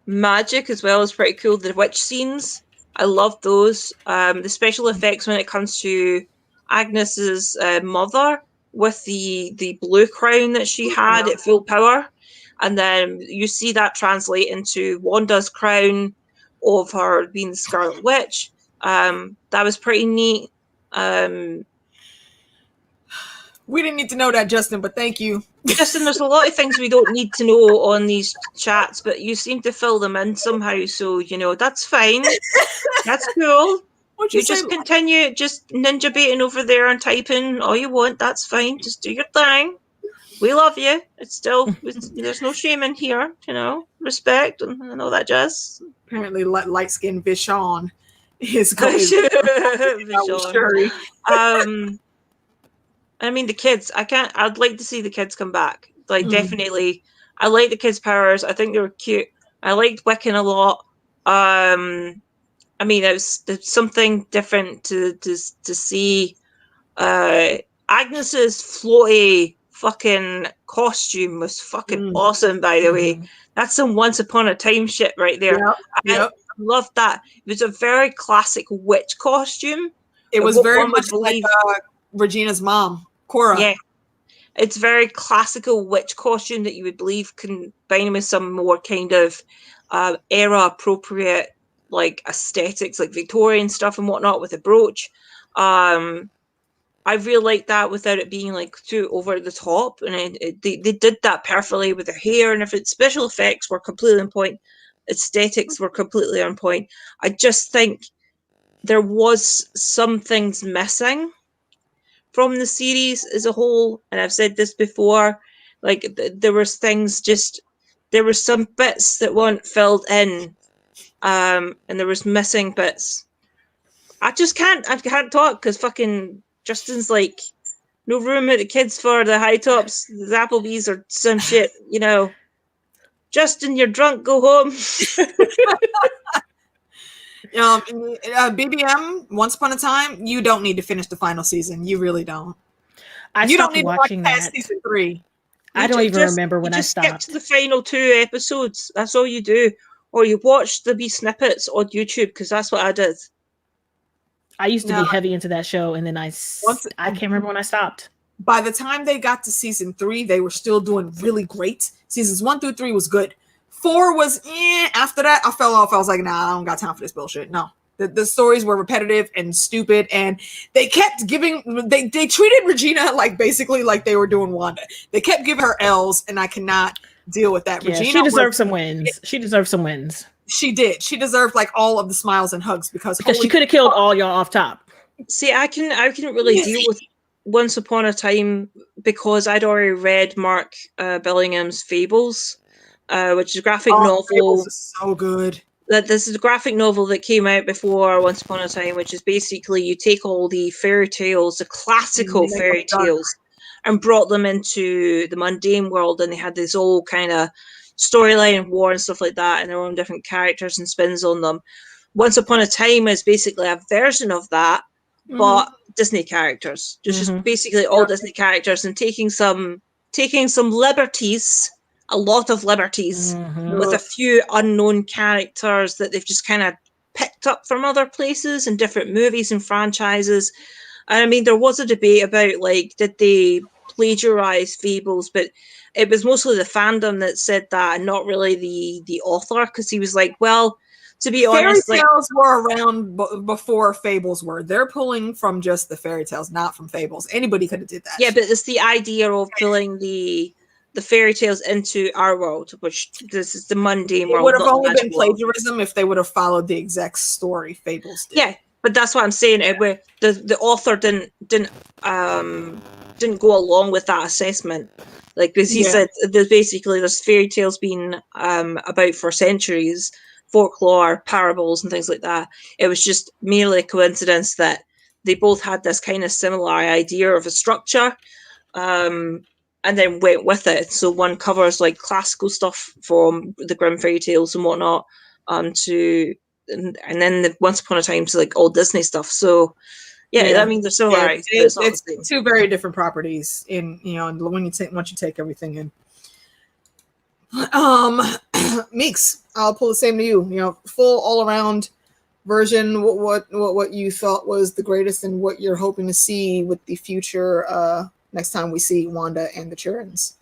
magic as well is pretty cool. The witch scenes, I love those. The special effects when it comes to Agnes's mother with the blue crown that she had at full power. And then you see that translate into Wanda's crown of her being the Scarlet Witch. That was pretty neat.
We didn't need to know that, Justin, but thank you.
Justin, there's a lot of things we don't need to know on these chats, but you seem to fill them in somehow. So, that's fine. That's cool. You just continue just ninja baiting over there and typing all you want. That's fine. Just do your thing. We love you. There's no shame in here, respect and all that jazz.
Apparently, light-skinned Vishon is going
Vishon. I mean, the kids, I'd like to see the kids come back. Definitely. I like the kids' powers. I think they were cute. I liked Wiccan a lot. I mean, it's something different to see. Agnes's floaty fucking costume was fucking awesome, by the way. That's some Once Upon a Time shit right there.
Yep.
I loved that. It was a very classic witch costume.
It was very much like Regina's mom, Cora.
Yeah. It's very classical witch costume that you would believe combined with some more kind of era appropriate aesthetics, Victorian stuff and whatnot with a brooch. I really like that without it being too over the top, and they did that perfectly with their hair and everything. Special effects were completely on point, aesthetics were completely on point. I just think there was some things missing from the series as a whole, and I've said this before. There was things there were some bits that weren't filled in, and there was missing bits. I can't talk because fucking Justin's no room at the kids for the high tops, the Applebee's or some shit, Justin, you're drunk. Go home.
BBM, Once Upon a Time, you don't need to finish the final season. You really don't.
I
You don't
stopped
need
watching
to watch past
that.
season 3.
I don't even remember when I
skip
stopped.
to the final 2 episodes. That's all you do. Or you watch the wee snippets on YouTube, because that's what I did.
I used to be heavy into that show, and then I can't remember when I stopped.
By the time they got to season 3, they were still doing really great. Seasons 1 through 3 was good. 4 was after that, I fell off. I was like, nah, I don't got time for this bullshit. No. The stories were repetitive and stupid, and they kept giving they treated Regina basically like they were doing Wanda. They kept giving her L's, and I cannot deal with that.
Yeah,
Regina,
she deserved some wins. She deserved some wins.
She did. She deserved all of the smiles and hugs because
she could have killed all y'all off top.
See, I couldn't really deal with Once Upon a Time because I'd already read Mark Billingham's Fables, which is a graphic novel.
Fables is so good.
This is a graphic novel that came out before Once Upon a Time, which is basically you take all the fairy tales, the classical fairy tales, and brought them into the mundane world, and they had this whole kind of storyline and war and stuff like that, and their own different characters and spins on them. Once Upon a Time is basically a version of that, but Disney characters, just basically all Disney characters, and taking some liberties. A lot of liberties with a few unknown characters that they've just kind of picked up from other places and different movies and franchises. And I mean, there was a debate about did they plagiarize Fables, but it was mostly the fandom that said that, and not really the author, because he was like, well, to be honest,
fairy tales were around before Fables were. They're pulling from just the fairy tales, not from Fables. Anybody could have did that.
Yeah, but it's the idea of pulling the fairy tales into our world, which this is the mundane world.
It would have only been plagiarism if they would have followed the exact story Fables did.
Yeah, but that's what I'm saying. The author didn't go along with that assessment, because he said there's fairy tales been about for centuries, folklore, parables, and things like that. It was just merely a coincidence that they both had this kind of similar idea of a structure. And then went with it. So one covers classical stuff from the Grimm fairy tales and whatnot, and then Once Upon a Time to all Disney stuff. So I mean they're so right.
It's two very different properties in once you take everything in. Meeks, I'll pull the same to you. Full all around version. What you thought was the greatest, and what you're hoping to see with the future. Next time we see Wanda and the Churns.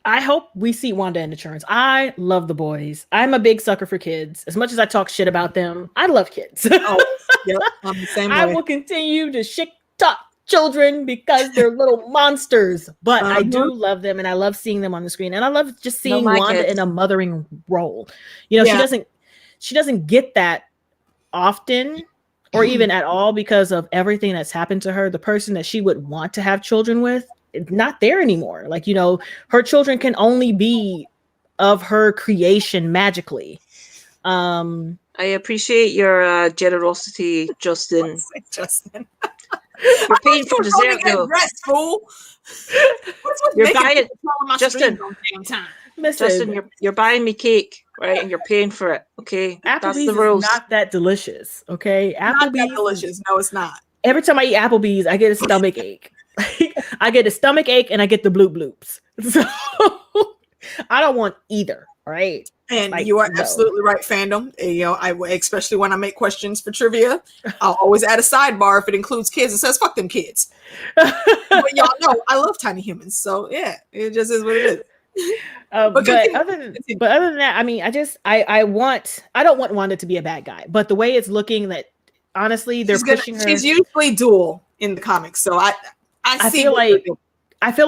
I hope we see Wanda and the Churns. I love the boys. I'm a big sucker for kids. As much as I talk shit about them, I love kids.
Yep, I'm the same way.
I will continue to shit talk children because they're little monsters. But I do love them, and I love seeing them on the screen. And I love just seeing Wanda in a mothering role. She doesn't get that often. Or even at all, because of everything that's happened to her. The person that she would want to have children with, not there anymore. Her children can only be of her creation magically.
I appreciate your generosity, Justin.
Justin.
You're paying for dessert, though.
Rest, fool.
You're buying, Justin.
Listen,
you're buying me cake, right? And you're paying for it, okay?
Applebee's
That's the rules.
is not that delicious, okay?
Not that delicious. No, it's not.
Every time I eat Applebee's, I get a stomach ache. I get a stomach ache and I get the bloop bloops. So I don't want either, right?
And you are absolutely right, fandom. I especially when I make questions for trivia, I'll always add a sidebar if it includes kids. It says "fuck them kids." But y'all know I love tiny humans, so yeah, it just is what it is.
But other than that, I mean, I don't want Wanda to be a bad guy, but the way it's looking, that honestly, they're pushing her.
She's usually dual in the comics, so I feel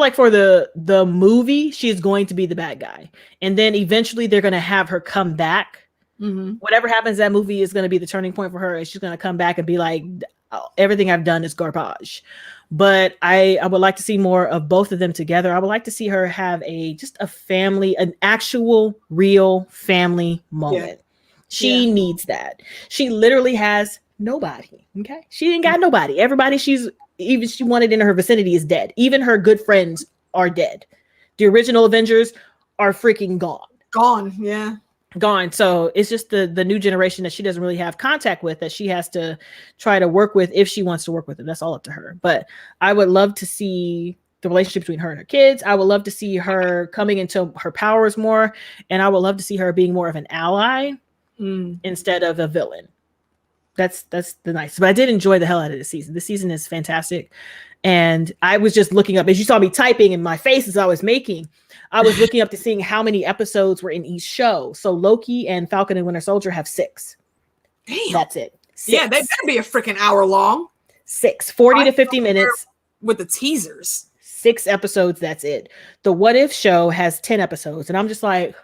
like for the movie, she's going to be the bad guy, and then eventually they're going to have her come back. Whatever happens, that movie is going to be the turning point for her, and she's going to come back and be like, everything I've done is garbage. But I would like to see more of both of them together. I would like to see her have just a family, an actual real family moment. Yeah. She needs that. She literally has nobody. Okay. She ain't got nobody. Everybody she wanted in her vicinity is dead. Even her good friends are dead. The original Avengers are freaking gone.
gone. Yeah.
Gone. So it's just the new generation that she doesn't really have contact with, that she has to try to work with if she wants to work with it. That's all up to her. But I would love to see the relationship between her and her kids. I would love to see her coming into her powers more, and I would love to see her being more of an ally instead of a villain. That's the nice. But I did enjoy the hell out of this season. This season is fantastic. And I was just looking up, as you saw me typing in my faces I was making, I was looking up to seeing how many episodes were in each show. So Loki and Falcon and Winter Soldier have 6.
Damn.
That's it. 6.
Yeah, they better be a freaking hour long.
6, 40 to 50 minutes.
With the teasers.
6 episodes, that's it. The What If show has 10 episodes. And I'm just like,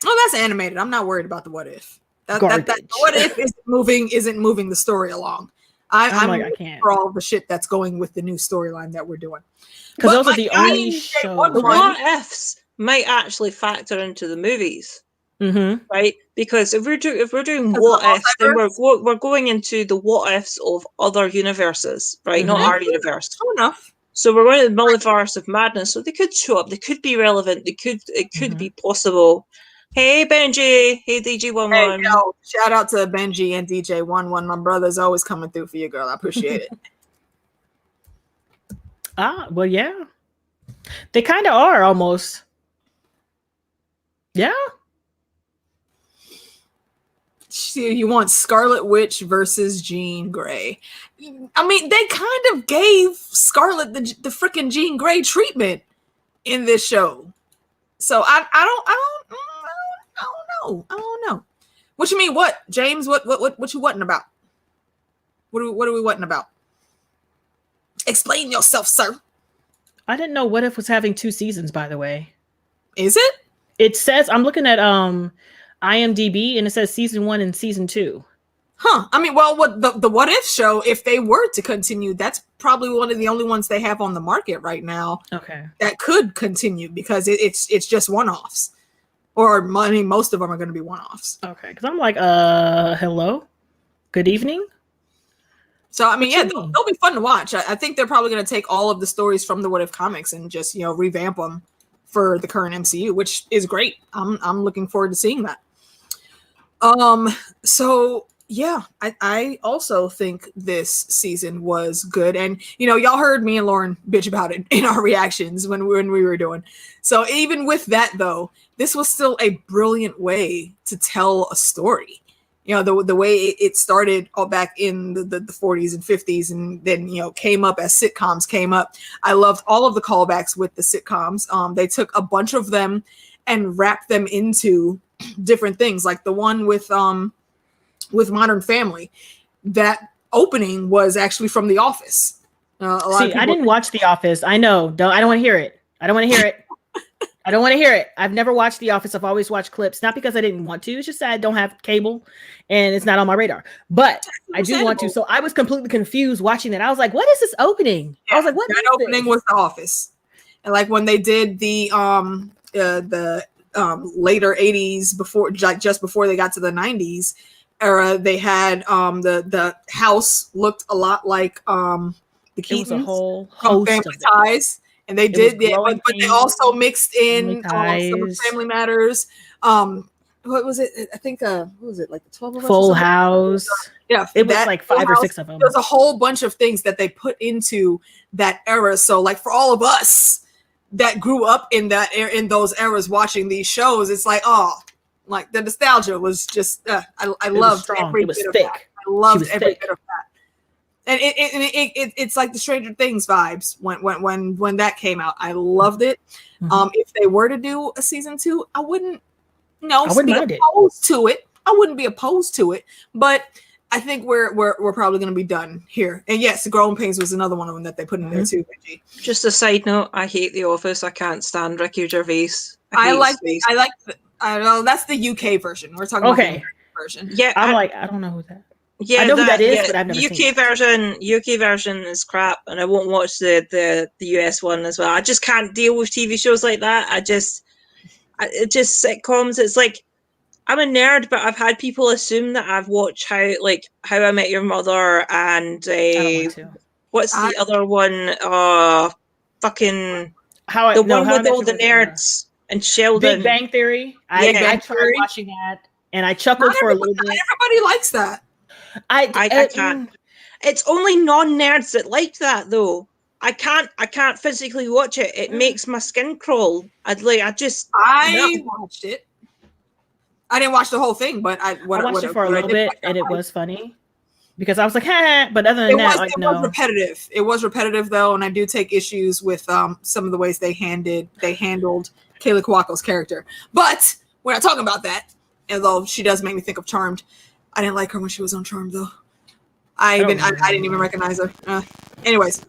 oh, that's animated. I'm not worried about the What If. That What If isn't moving the story along. I'm
like, I can't.
for all the shit that's going with the new storyline that we're doing.
Because those are the only shows.
The what ifs might actually factor into the movies, right? Because if we're doing what ifs, then we're going into the what ifs of other universes, right? Not our universe.
True enough.
So we're going to the multiverse of madness. So they could show up. They could be relevant. It could be possible. Hey Benji, hey DJ11.
Hey, yo, shout out to Benji and DJ11. My brother's always coming through for you, girl. I appreciate it.
Well, yeah. They kind of are almost. Yeah.
You want Scarlet Witch versus Jean Grey. I mean, they kind of gave Scarlet the freaking Jean Grey treatment in this show. So I don't know. What you mean? What, James? What you wanting about? What are we wanting about? Explain yourself, sir.
I didn't know What If was having 2 seasons, by the way.
Is it?
It says, I'm looking at IMDb, and it says season 1 and season 2.
Huh. I mean, well, what the What If show, if they were to continue, that's probably one of the only ones they have on the market right now.
Okay. That
could continue because it's just one-offs. Or I mean, most of them are going to be one-offs.
Okay. Because I'm like, hello? Good evening?
So, I mean, yeah, they'll be fun to watch. I think they're probably going to take all of the stories from the What If comics and just, revamp them for the current MCU, which is great. I'm looking forward to seeing that. So yeah, I also think this season was good. And, y'all heard me and Lauren bitch about it in our reactions when we were doing. So even with that, though, this was still a brilliant way to tell a story. The way it started all back in the 40s and 50s and then, came up as sitcoms came up. I loved all of the callbacks with the sitcoms. They took a bunch of them and wrapped them into different things, like the one with Modern Family. That opening was actually from The Office.
I didn't watch The Office. I know. I don't want to hear it. I don't want to hear it. I don't want to hear it. I've never watched The Office. I've always watched clips, not because I didn't want to. It's just that I don't have cable and it's not on my radar. But I do want to. So I was completely confused watching that. I was like, what is this opening? Yeah, I was like, what? That opening
was The Office. And like when they did the later 80s just before they got to the 90s era, they had the house looked a lot like the Keatons. It was a whole host Family Ties. And they did, but they also mixed in some Family Matters. What was it? I think, what was it, like the 12 of Us?
Full House.
Yeah,
it was like 5 or 6 of them.
There's a whole bunch of things that they put into that era. So, like for all of us that grew up in those eras watching these shows, it's like, like the nostalgia was just. I loved every bit of that. I loved every bit of that. And it's like the Stranger Things vibes when that came out. I loved it. If they were to do a season 2, I wouldn't be opposed to it. I wouldn't be opposed to it, but I think we're probably going to be done here. And yes, Growing Pains was another one of them that they put in there too. Benji.
Just a side note: I hate The Office. I can't stand Ricky Gervais.
I know that's the UK version. We're talking about the American version.
Yeah,
I don't know who that.
Yeah,
I know who that is, but I've never seen it.
UK version is crap, and I won't watch the US one as well. I just can't deal with TV shows like that. It just sitcoms. It's like I'm a nerd, but I've had people assume that I've watched How I Met Your Mother and what's the other one? Fucking the one with all the nerds. and Sheldon.
Big Bang Theory.
Yeah.
I tried watching that, and I chuckled for a little bit.
Not everybody likes that.
I can't. It's only non-nerds that like that, though. I can't physically watch it. It makes my skin crawl.
I watched it. I didn't watch the whole thing, but I
watched it for a little bit, and it was funny because I was like, "Ha!" But other than that,
it was repetitive. It was repetitive, though, and I do take issues with some of the ways they handled Kayla Kawako's character. But we're not talking about that. Although she does make me think of Charmed. I didn't like her when she was on Charmed, though. I didn't even recognize her. Anyways,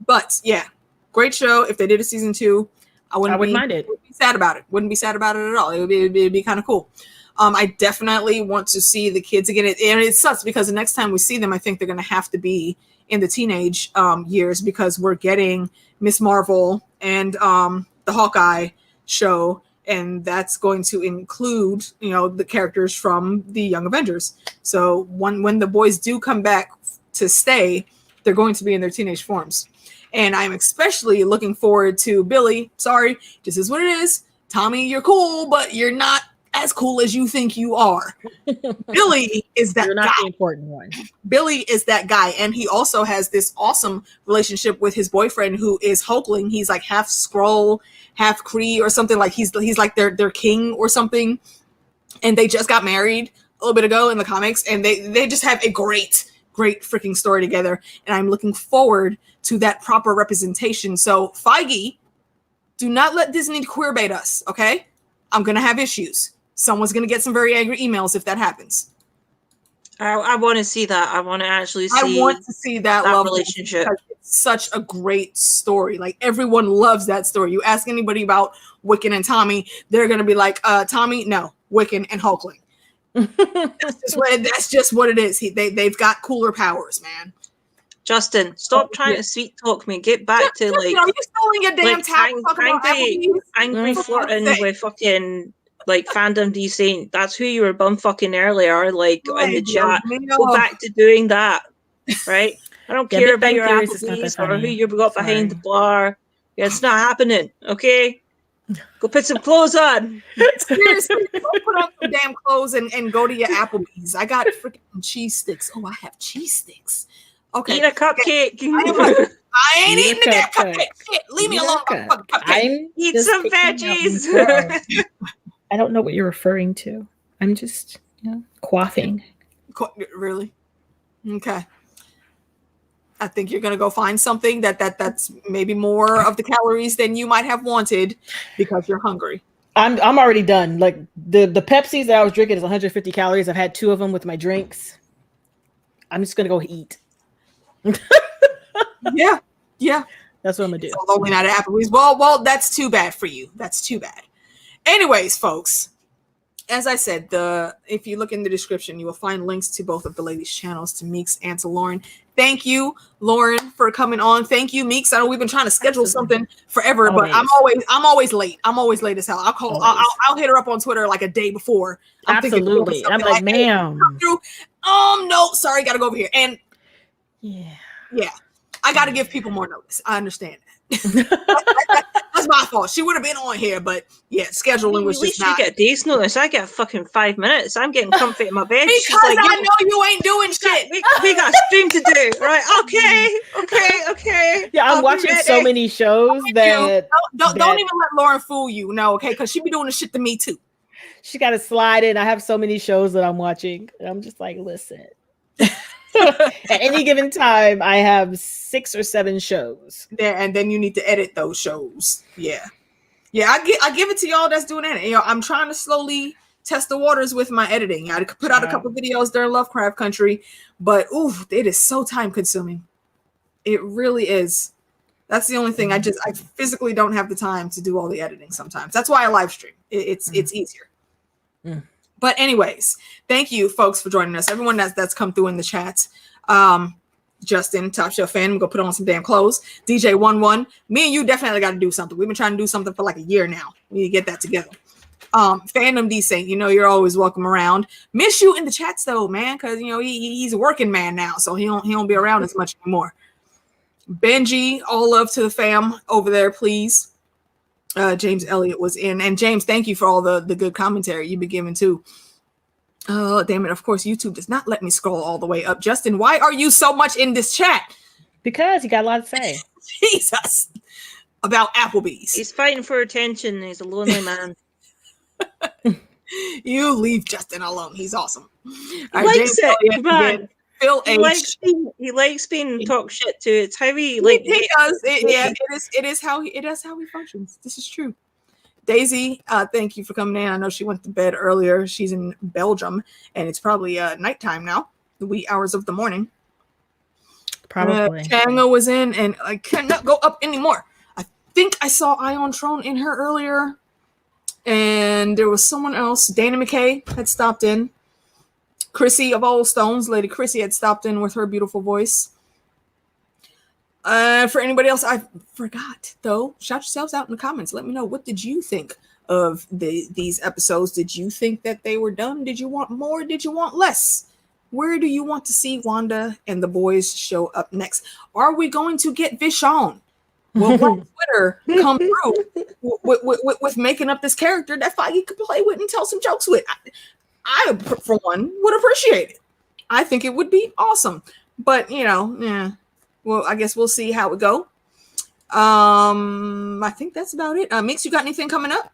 but yeah, great show. If they did a season 2, I wouldn't mind it. Wouldn't be sad about it. Wouldn't be sad about it at all. It'd be kind of cool. I definitely want to see the kids again. And it sucks because the next time we see them, I think they're going to have to be in the teenage years because we're getting Miss Marvel and the Hawkeye show. And that's going to include, the characters from the Young Avengers. So when the boys do come back to stay, they're going to be in their teenage forms. And I'm especially looking forward to Billy. Sorry, this is what it is. Tommy, you're cool, but you're not as cool as you think you are. Billy is that guy. You're not the important one. Billy is that guy. And he also has this awesome relationship with his boyfriend who is Hulkling. He's like half Skrull, half Kree or something. Like he's like their king or something. And they just got married a little bit ago in the comics. And they just have a great freaking story together. And I'm looking forward to that proper representation. So Feige, do not let Disney queerbait us, okay? I'm going to have issues. Someone's going to get some very angry emails if that happens.
I want to see that. I want to actually see.
I want to see that
relationship.
It's such a great story. Like everyone loves that story. You ask anybody about Wiccan and Tommy, they're going to be like, Tommy, no, Wiccan and Hulkling. That's just what it is. They've got cooler powers, man.
Justin, stop trying to sweet talk me. Get back to like.
You're stealing your damn time.
Angry flirting with fucking like fandom decent. That's who you were bumfucking earlier, like in the chat. Go back to doing that, right? I don't care about your Applebee's or who you got behind the bar. Yeah, it's not happening. Okay. Go put some clothes on.
Seriously, go put on some damn clothes and go to your Applebee's. I got freaking cheese sticks. Oh, I have cheese sticks. Okay.
Eat a cupcake.
I ain't eating the damn cupcake. Shit, leave me alone.
Eat some veggies.
I don't know what you're referring to. I'm just quaffing.
Really? Okay. I think you're gonna go find something that's maybe more of the calories than you might have wanted because you're hungry.
I'm already done. Like the Pepsis that I was drinking is 150 calories. I've had 2 of them with my drinks. I'm just gonna go eat.
Yeah.
That's what I'm gonna do.
So only not at Applebee's. Well, that's too bad for you. That's too bad. Anyways, folks, as I said, if you look in the description, you will find links to both of the ladies' channels, to Meeks and to Lauren. Thank you, Lauren, for coming on. Thank you, Meeks. I know we've been trying to schedule something forever, but I'm always late. I'm always late as hell. I'll hit her up on Twitter like a day before.
Absolutely. I'm like, ma'am.
No, sorry, gotta go over here. And
yeah,
I gotta give people more notice. I understand that. That's my fault. She would have been on here, but yeah, scheduling was just not.
You get days notice. I get fucking 5 minutes. I'm getting comfy in my bed.
Because like, I know you ain't doing shit.
We got stream to do, right? Okay.
Yeah, I'm watching so many shows that
don't even let Lauren fool you. No, okay, because she be doing the shit to me too.
She got to slide in. I have so many shows that I'm watching. And I'm just like, listen. At any given time, I have 6 or 7 shows.
Yeah, and then you need to edit those shows. Yeah. I give it to y'all that's doing it. I'm trying to slowly test the waters with my editing. I put out a couple videos during Lovecraft Country, but it is so time consuming. It really is. That's the only thing. I physically don't have the time to do all the editing sometimes. That's why I live stream. It's easier. Mm. But anyways, thank you, folks, for joining us. Everyone that's come through in the chat. Justin, Top Shelf fan, we're going to put on some damn clothes. DJ11, me and you definitely got to do something. We've been trying to do something for like a year now. We need to get that together. Fandom Decent, you're always welcome around. Miss you in the chats, though, man, because, he's a working man now, so he don't be around as much anymore. Benji, all love to the fam over there, please. James Elliott was in. And James, thank you for all the good commentary you've been giving too. Oh, damn it. Of course, YouTube does not let me scroll all the way up. Justin, why are you so much in this chat?
Because he got a lot to say.
Jesus. About Applebee's.
He's fighting for attention. He's a lonely man.
You leave Justin alone. He's awesome.
He likes it, man.
Phil
he likes being talk shit to. It's how he
does. It is how he functions. This is true. Daisy, thank you for coming in. I know she went to bed earlier. She's in Belgium, and it's probably nighttime now, the wee hours of the morning.
Probably.
Tango was in, and I cannot go up anymore. I think I saw Ion Tron in her earlier, and there was someone else. Dana McKay had stopped in. Chrissy of Old Stones, Lady Chrissy, had stopped in with her beautiful voice. For anybody else, I forgot though. Shout yourselves out in the comments. Let me know, what did you think of these episodes? Did you think that they were done? Did you want more? Did you want less? Where do you want to see Wanda and the boys show up next? Are we going to get Vishon? Will Twitter come through with making up this character that Feige could play with and tell some jokes with? I, for one, would appreciate it. I think it would be awesome. But, yeah. Well, I guess we'll see how it go. I think that's about it. Meeks, you got anything coming up?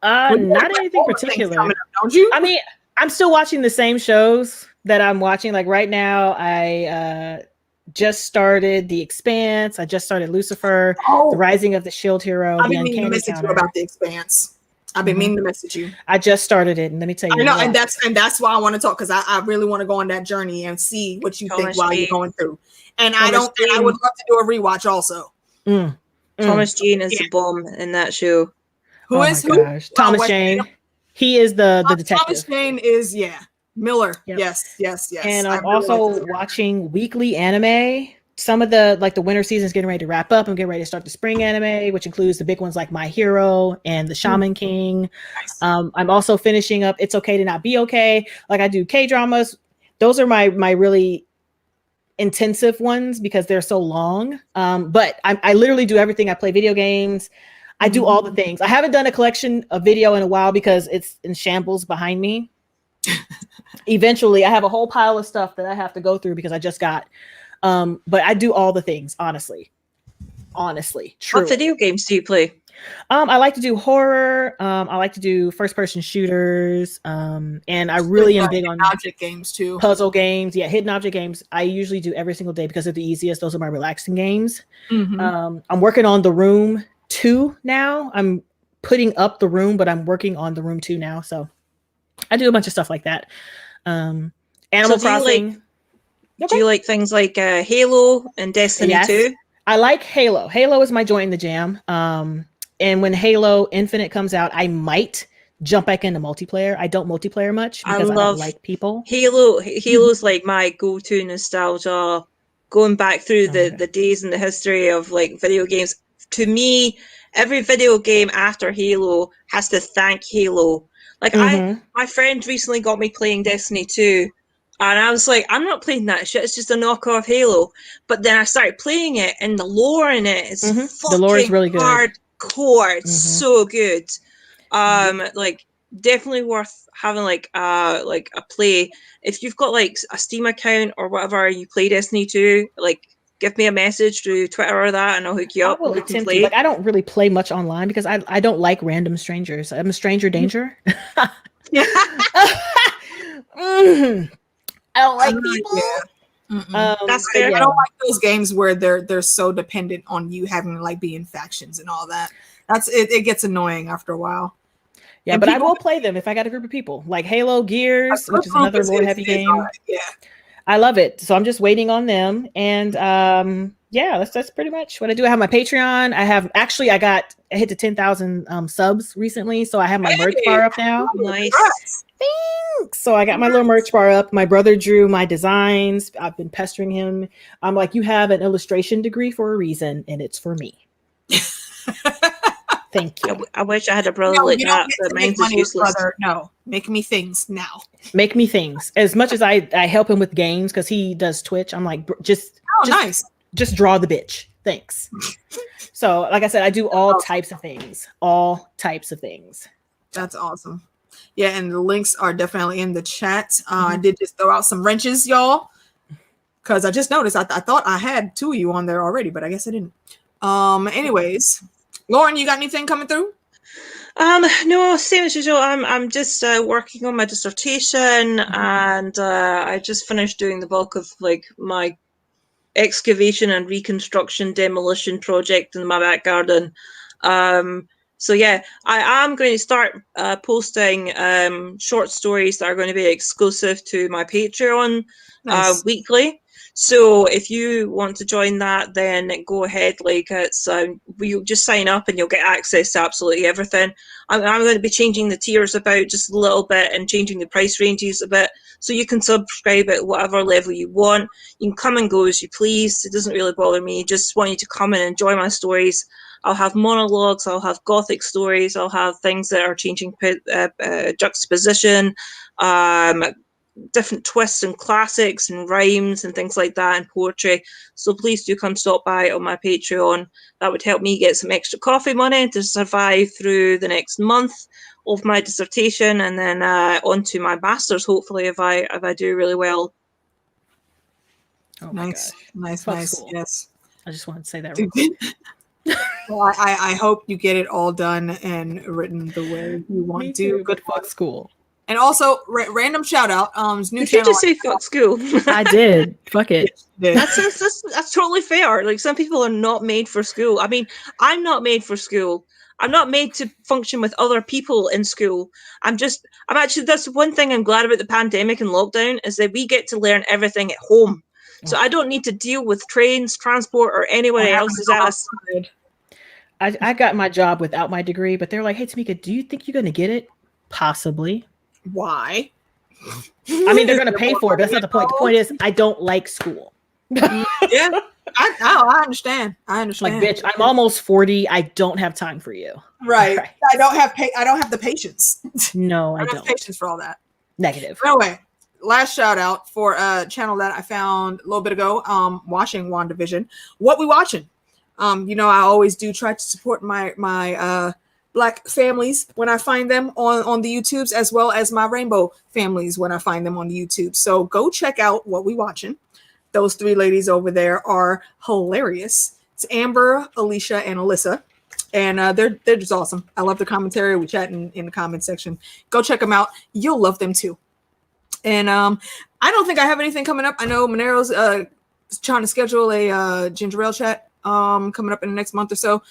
Not anything particular.
Coming up, don't you?
I mean, I'm still watching the same shows that I'm watching. Like right now, I just started The Expanse. I just started Lucifer, The Rising of the Shield Hero.
I've been meaning to message you about The Expanse. I've been meaning to message you.
I just started it, and let me tell you.
I know, and that's why I want to talk, because I really want to go on that journey and see what you think while you're going through. And I would love to do a rewatch also.
Thomas Jane is the bomb in that show.
Who is
Thomas Jane. He is the detective.
Thomas Jane is Miller.
Yep.
Yes.
And I'm also watching weekly anime. Some of the winter season is getting ready to wrap up. I'm getting ready to start the spring anime, which includes the big ones like My Hero and The Shaman King. Nice. I'm also finishing up It's Okay to Not Be Okay. Like I do K-dramas. Those are my really intensive ones because they're so long. But I literally do everything. I play video games. I do all the things. I haven't done a collection of video in a while because it's in shambles behind me. Eventually, I have a whole pile of stuff that I have to go through because I just got. But I do all the things, honestly. True.
What video games do you play?
I like to do horror. I like to do first-person shooters. And I really am big on
object games too.
Puzzle games. Yeah, hidden object games. I usually do every single day because they're the easiest. Those are my relaxing games. I'm working on The Room 2 now. I'm putting up The Room, but I'm working on The Room 2 now. So I do a bunch of stuff like that. Animal Crossing.
Do you like things like Halo and Destiny 2?
I like Halo. Halo is my joint in the jam. And when Halo Infinite comes out, I might jump back into multiplayer. I don't multiplayer much because I don't like people.
Halo's like my go-to nostalgia, going back through the days in the history of like video games. To me, every video game after Halo has to thank Halo. Like my friend recently got me playing Destiny 2. And I was like, I'm not playing that shit. It's just a knockoff Halo. But then I started playing it, and the lore in it is fucking
the lore is really good.
Hardcore. It's so good. Like definitely worth having like a play. If you've got like a Steam account or whatever, you play Destiny 2, like give me a message through Twitter or that, and I'll hook you up.
We can play. Like I don't really play much online because I don't like random strangers. I'm a stranger danger. I don't like people.
That's fair.
I don't like those games where they're so dependent on you having to like be in factions and all that. That's it. It gets annoying after a while.
Yeah, but I will play them if I got a group of people. Like Halo Gears, which is another lore heavy game.
Yeah,
I love it. So I'm just waiting on them. And that's pretty much what I do. I have my Patreon. I hit the 10,000 subs recently, so I have my merch bar up now.
Nice.
Thanks. So I got my little merch bar up. My brother drew my designs. I've been pestering him. I'm like, you have an illustration degree for a reason, and it's for me. Thank you.
I wish I had a brother like that, but mine's is useless.
Brother. No, make me things now.
Make me things. As much as I help him with games because he does Twitch. I'm like, just
nice.
just draw the bitch. Thanks. So, like I said, I do all types of things. All types of things.
That's awesome. Yeah, and the links are definitely in the chat. I did just throw out some wrenches, y'all, because I just noticed I thought I had 2 of you on there already, but I guess I didn't. Anyways, Lauren, you got anything coming through?
No, same as usual. I'm just working on my dissertation, and I just finished doing the bulk of like my excavation and reconstruction demolition project in my back garden. So yeah, I am going to start posting short stories that are going to be exclusive to my Patreon weekly. So if you want to join that, then go ahead. Like it's you just sign up and you'll get access to absolutely everything. I'm going to be changing the tiers about just a little bit and changing the price ranges a bit, so you can subscribe at whatever level you want. You can come and go as you please. It doesn't really bother me. Just want you to come and enjoy my stories. I'll have monologues, I'll have gothic stories, I'll have things that are changing juxtaposition, different twists and classics and rhymes and things like that, and poetry. So please do come stop by on my Patreon. That would help me get some extra coffee money to survive through the next month of my dissertation, and then on to my master's, hopefully, if I do really well.
Oh
nice.
Cool.
Yes.
I just wanted to say that real quick.
Well, I hope you get it all done and written the way you want
Me
to.
too, but fuck school.
And also, random shout out. New
Did
channel.
you just say fuck school?
I did. Fuck it.
That's totally fair. Like, some people are not made for school. I mean, I'm not made for school. I'm not made to function with other people in school. I'm actually, that's one thing I'm glad about the pandemic and lockdown, is that we get to learn everything at home. So I don't need to deal with trains, transport, or anyone else's ass.
I got my job without my degree, but they're like, hey, Tamika, do you think you're going to get it? Possibly.
Why?
I mean, they're going to pay for it, but that's not the point. The point is, I don't like school.
Yeah, I understand. Like,
bitch, I'm almost 40. I don't have time for you.
Right. I don't have the patience.
No, I
don't
don't.
have patience for all that.
Negative.
Anyway, last shout out for a channel that I found a little bit ago. Watching WandaVision. What we watching? I always do try to support my Black families when I find them on the YouTubes, as well as my rainbow families when I find them on the YouTube. So go check out What We Watching. Those 3 ladies over there are hilarious. It's Amber, Alicia, and Alyssa. And they're just awesome. I love the commentary. We chat in the comment section. Go check them out. You'll love them too. And I don't think I have anything coming up. I know Monero's trying to schedule a ginger ale chat coming up in the next month or so.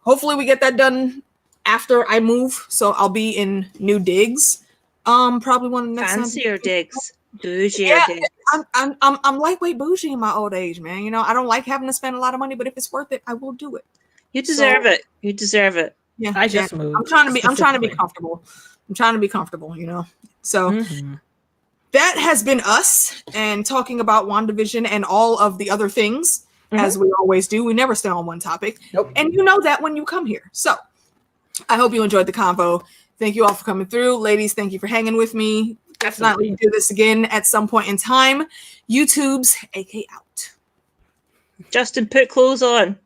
Hopefully we get that done after I move. So I'll be in new digs. Probably one of the next
fancier digs.
Bougier digs. I'm lightweight bougie in my old age, man. I don't like having to spend a lot of money, but if it's worth it, I will do it.
You deserve it. You deserve it.
Yeah.
I just moved.
I'm trying to be comfortable. So that has been us, and talking about WandaVision and all of the other things, as we always do. We never stay on one topic.
Nope.
And you know that when you come here. So I hope you enjoyed the convo. Thank you all for coming through. Ladies, thank you for hanging with me. Definitely do this again at some point in time. YouTube's AK out.
Justin, put clothes on.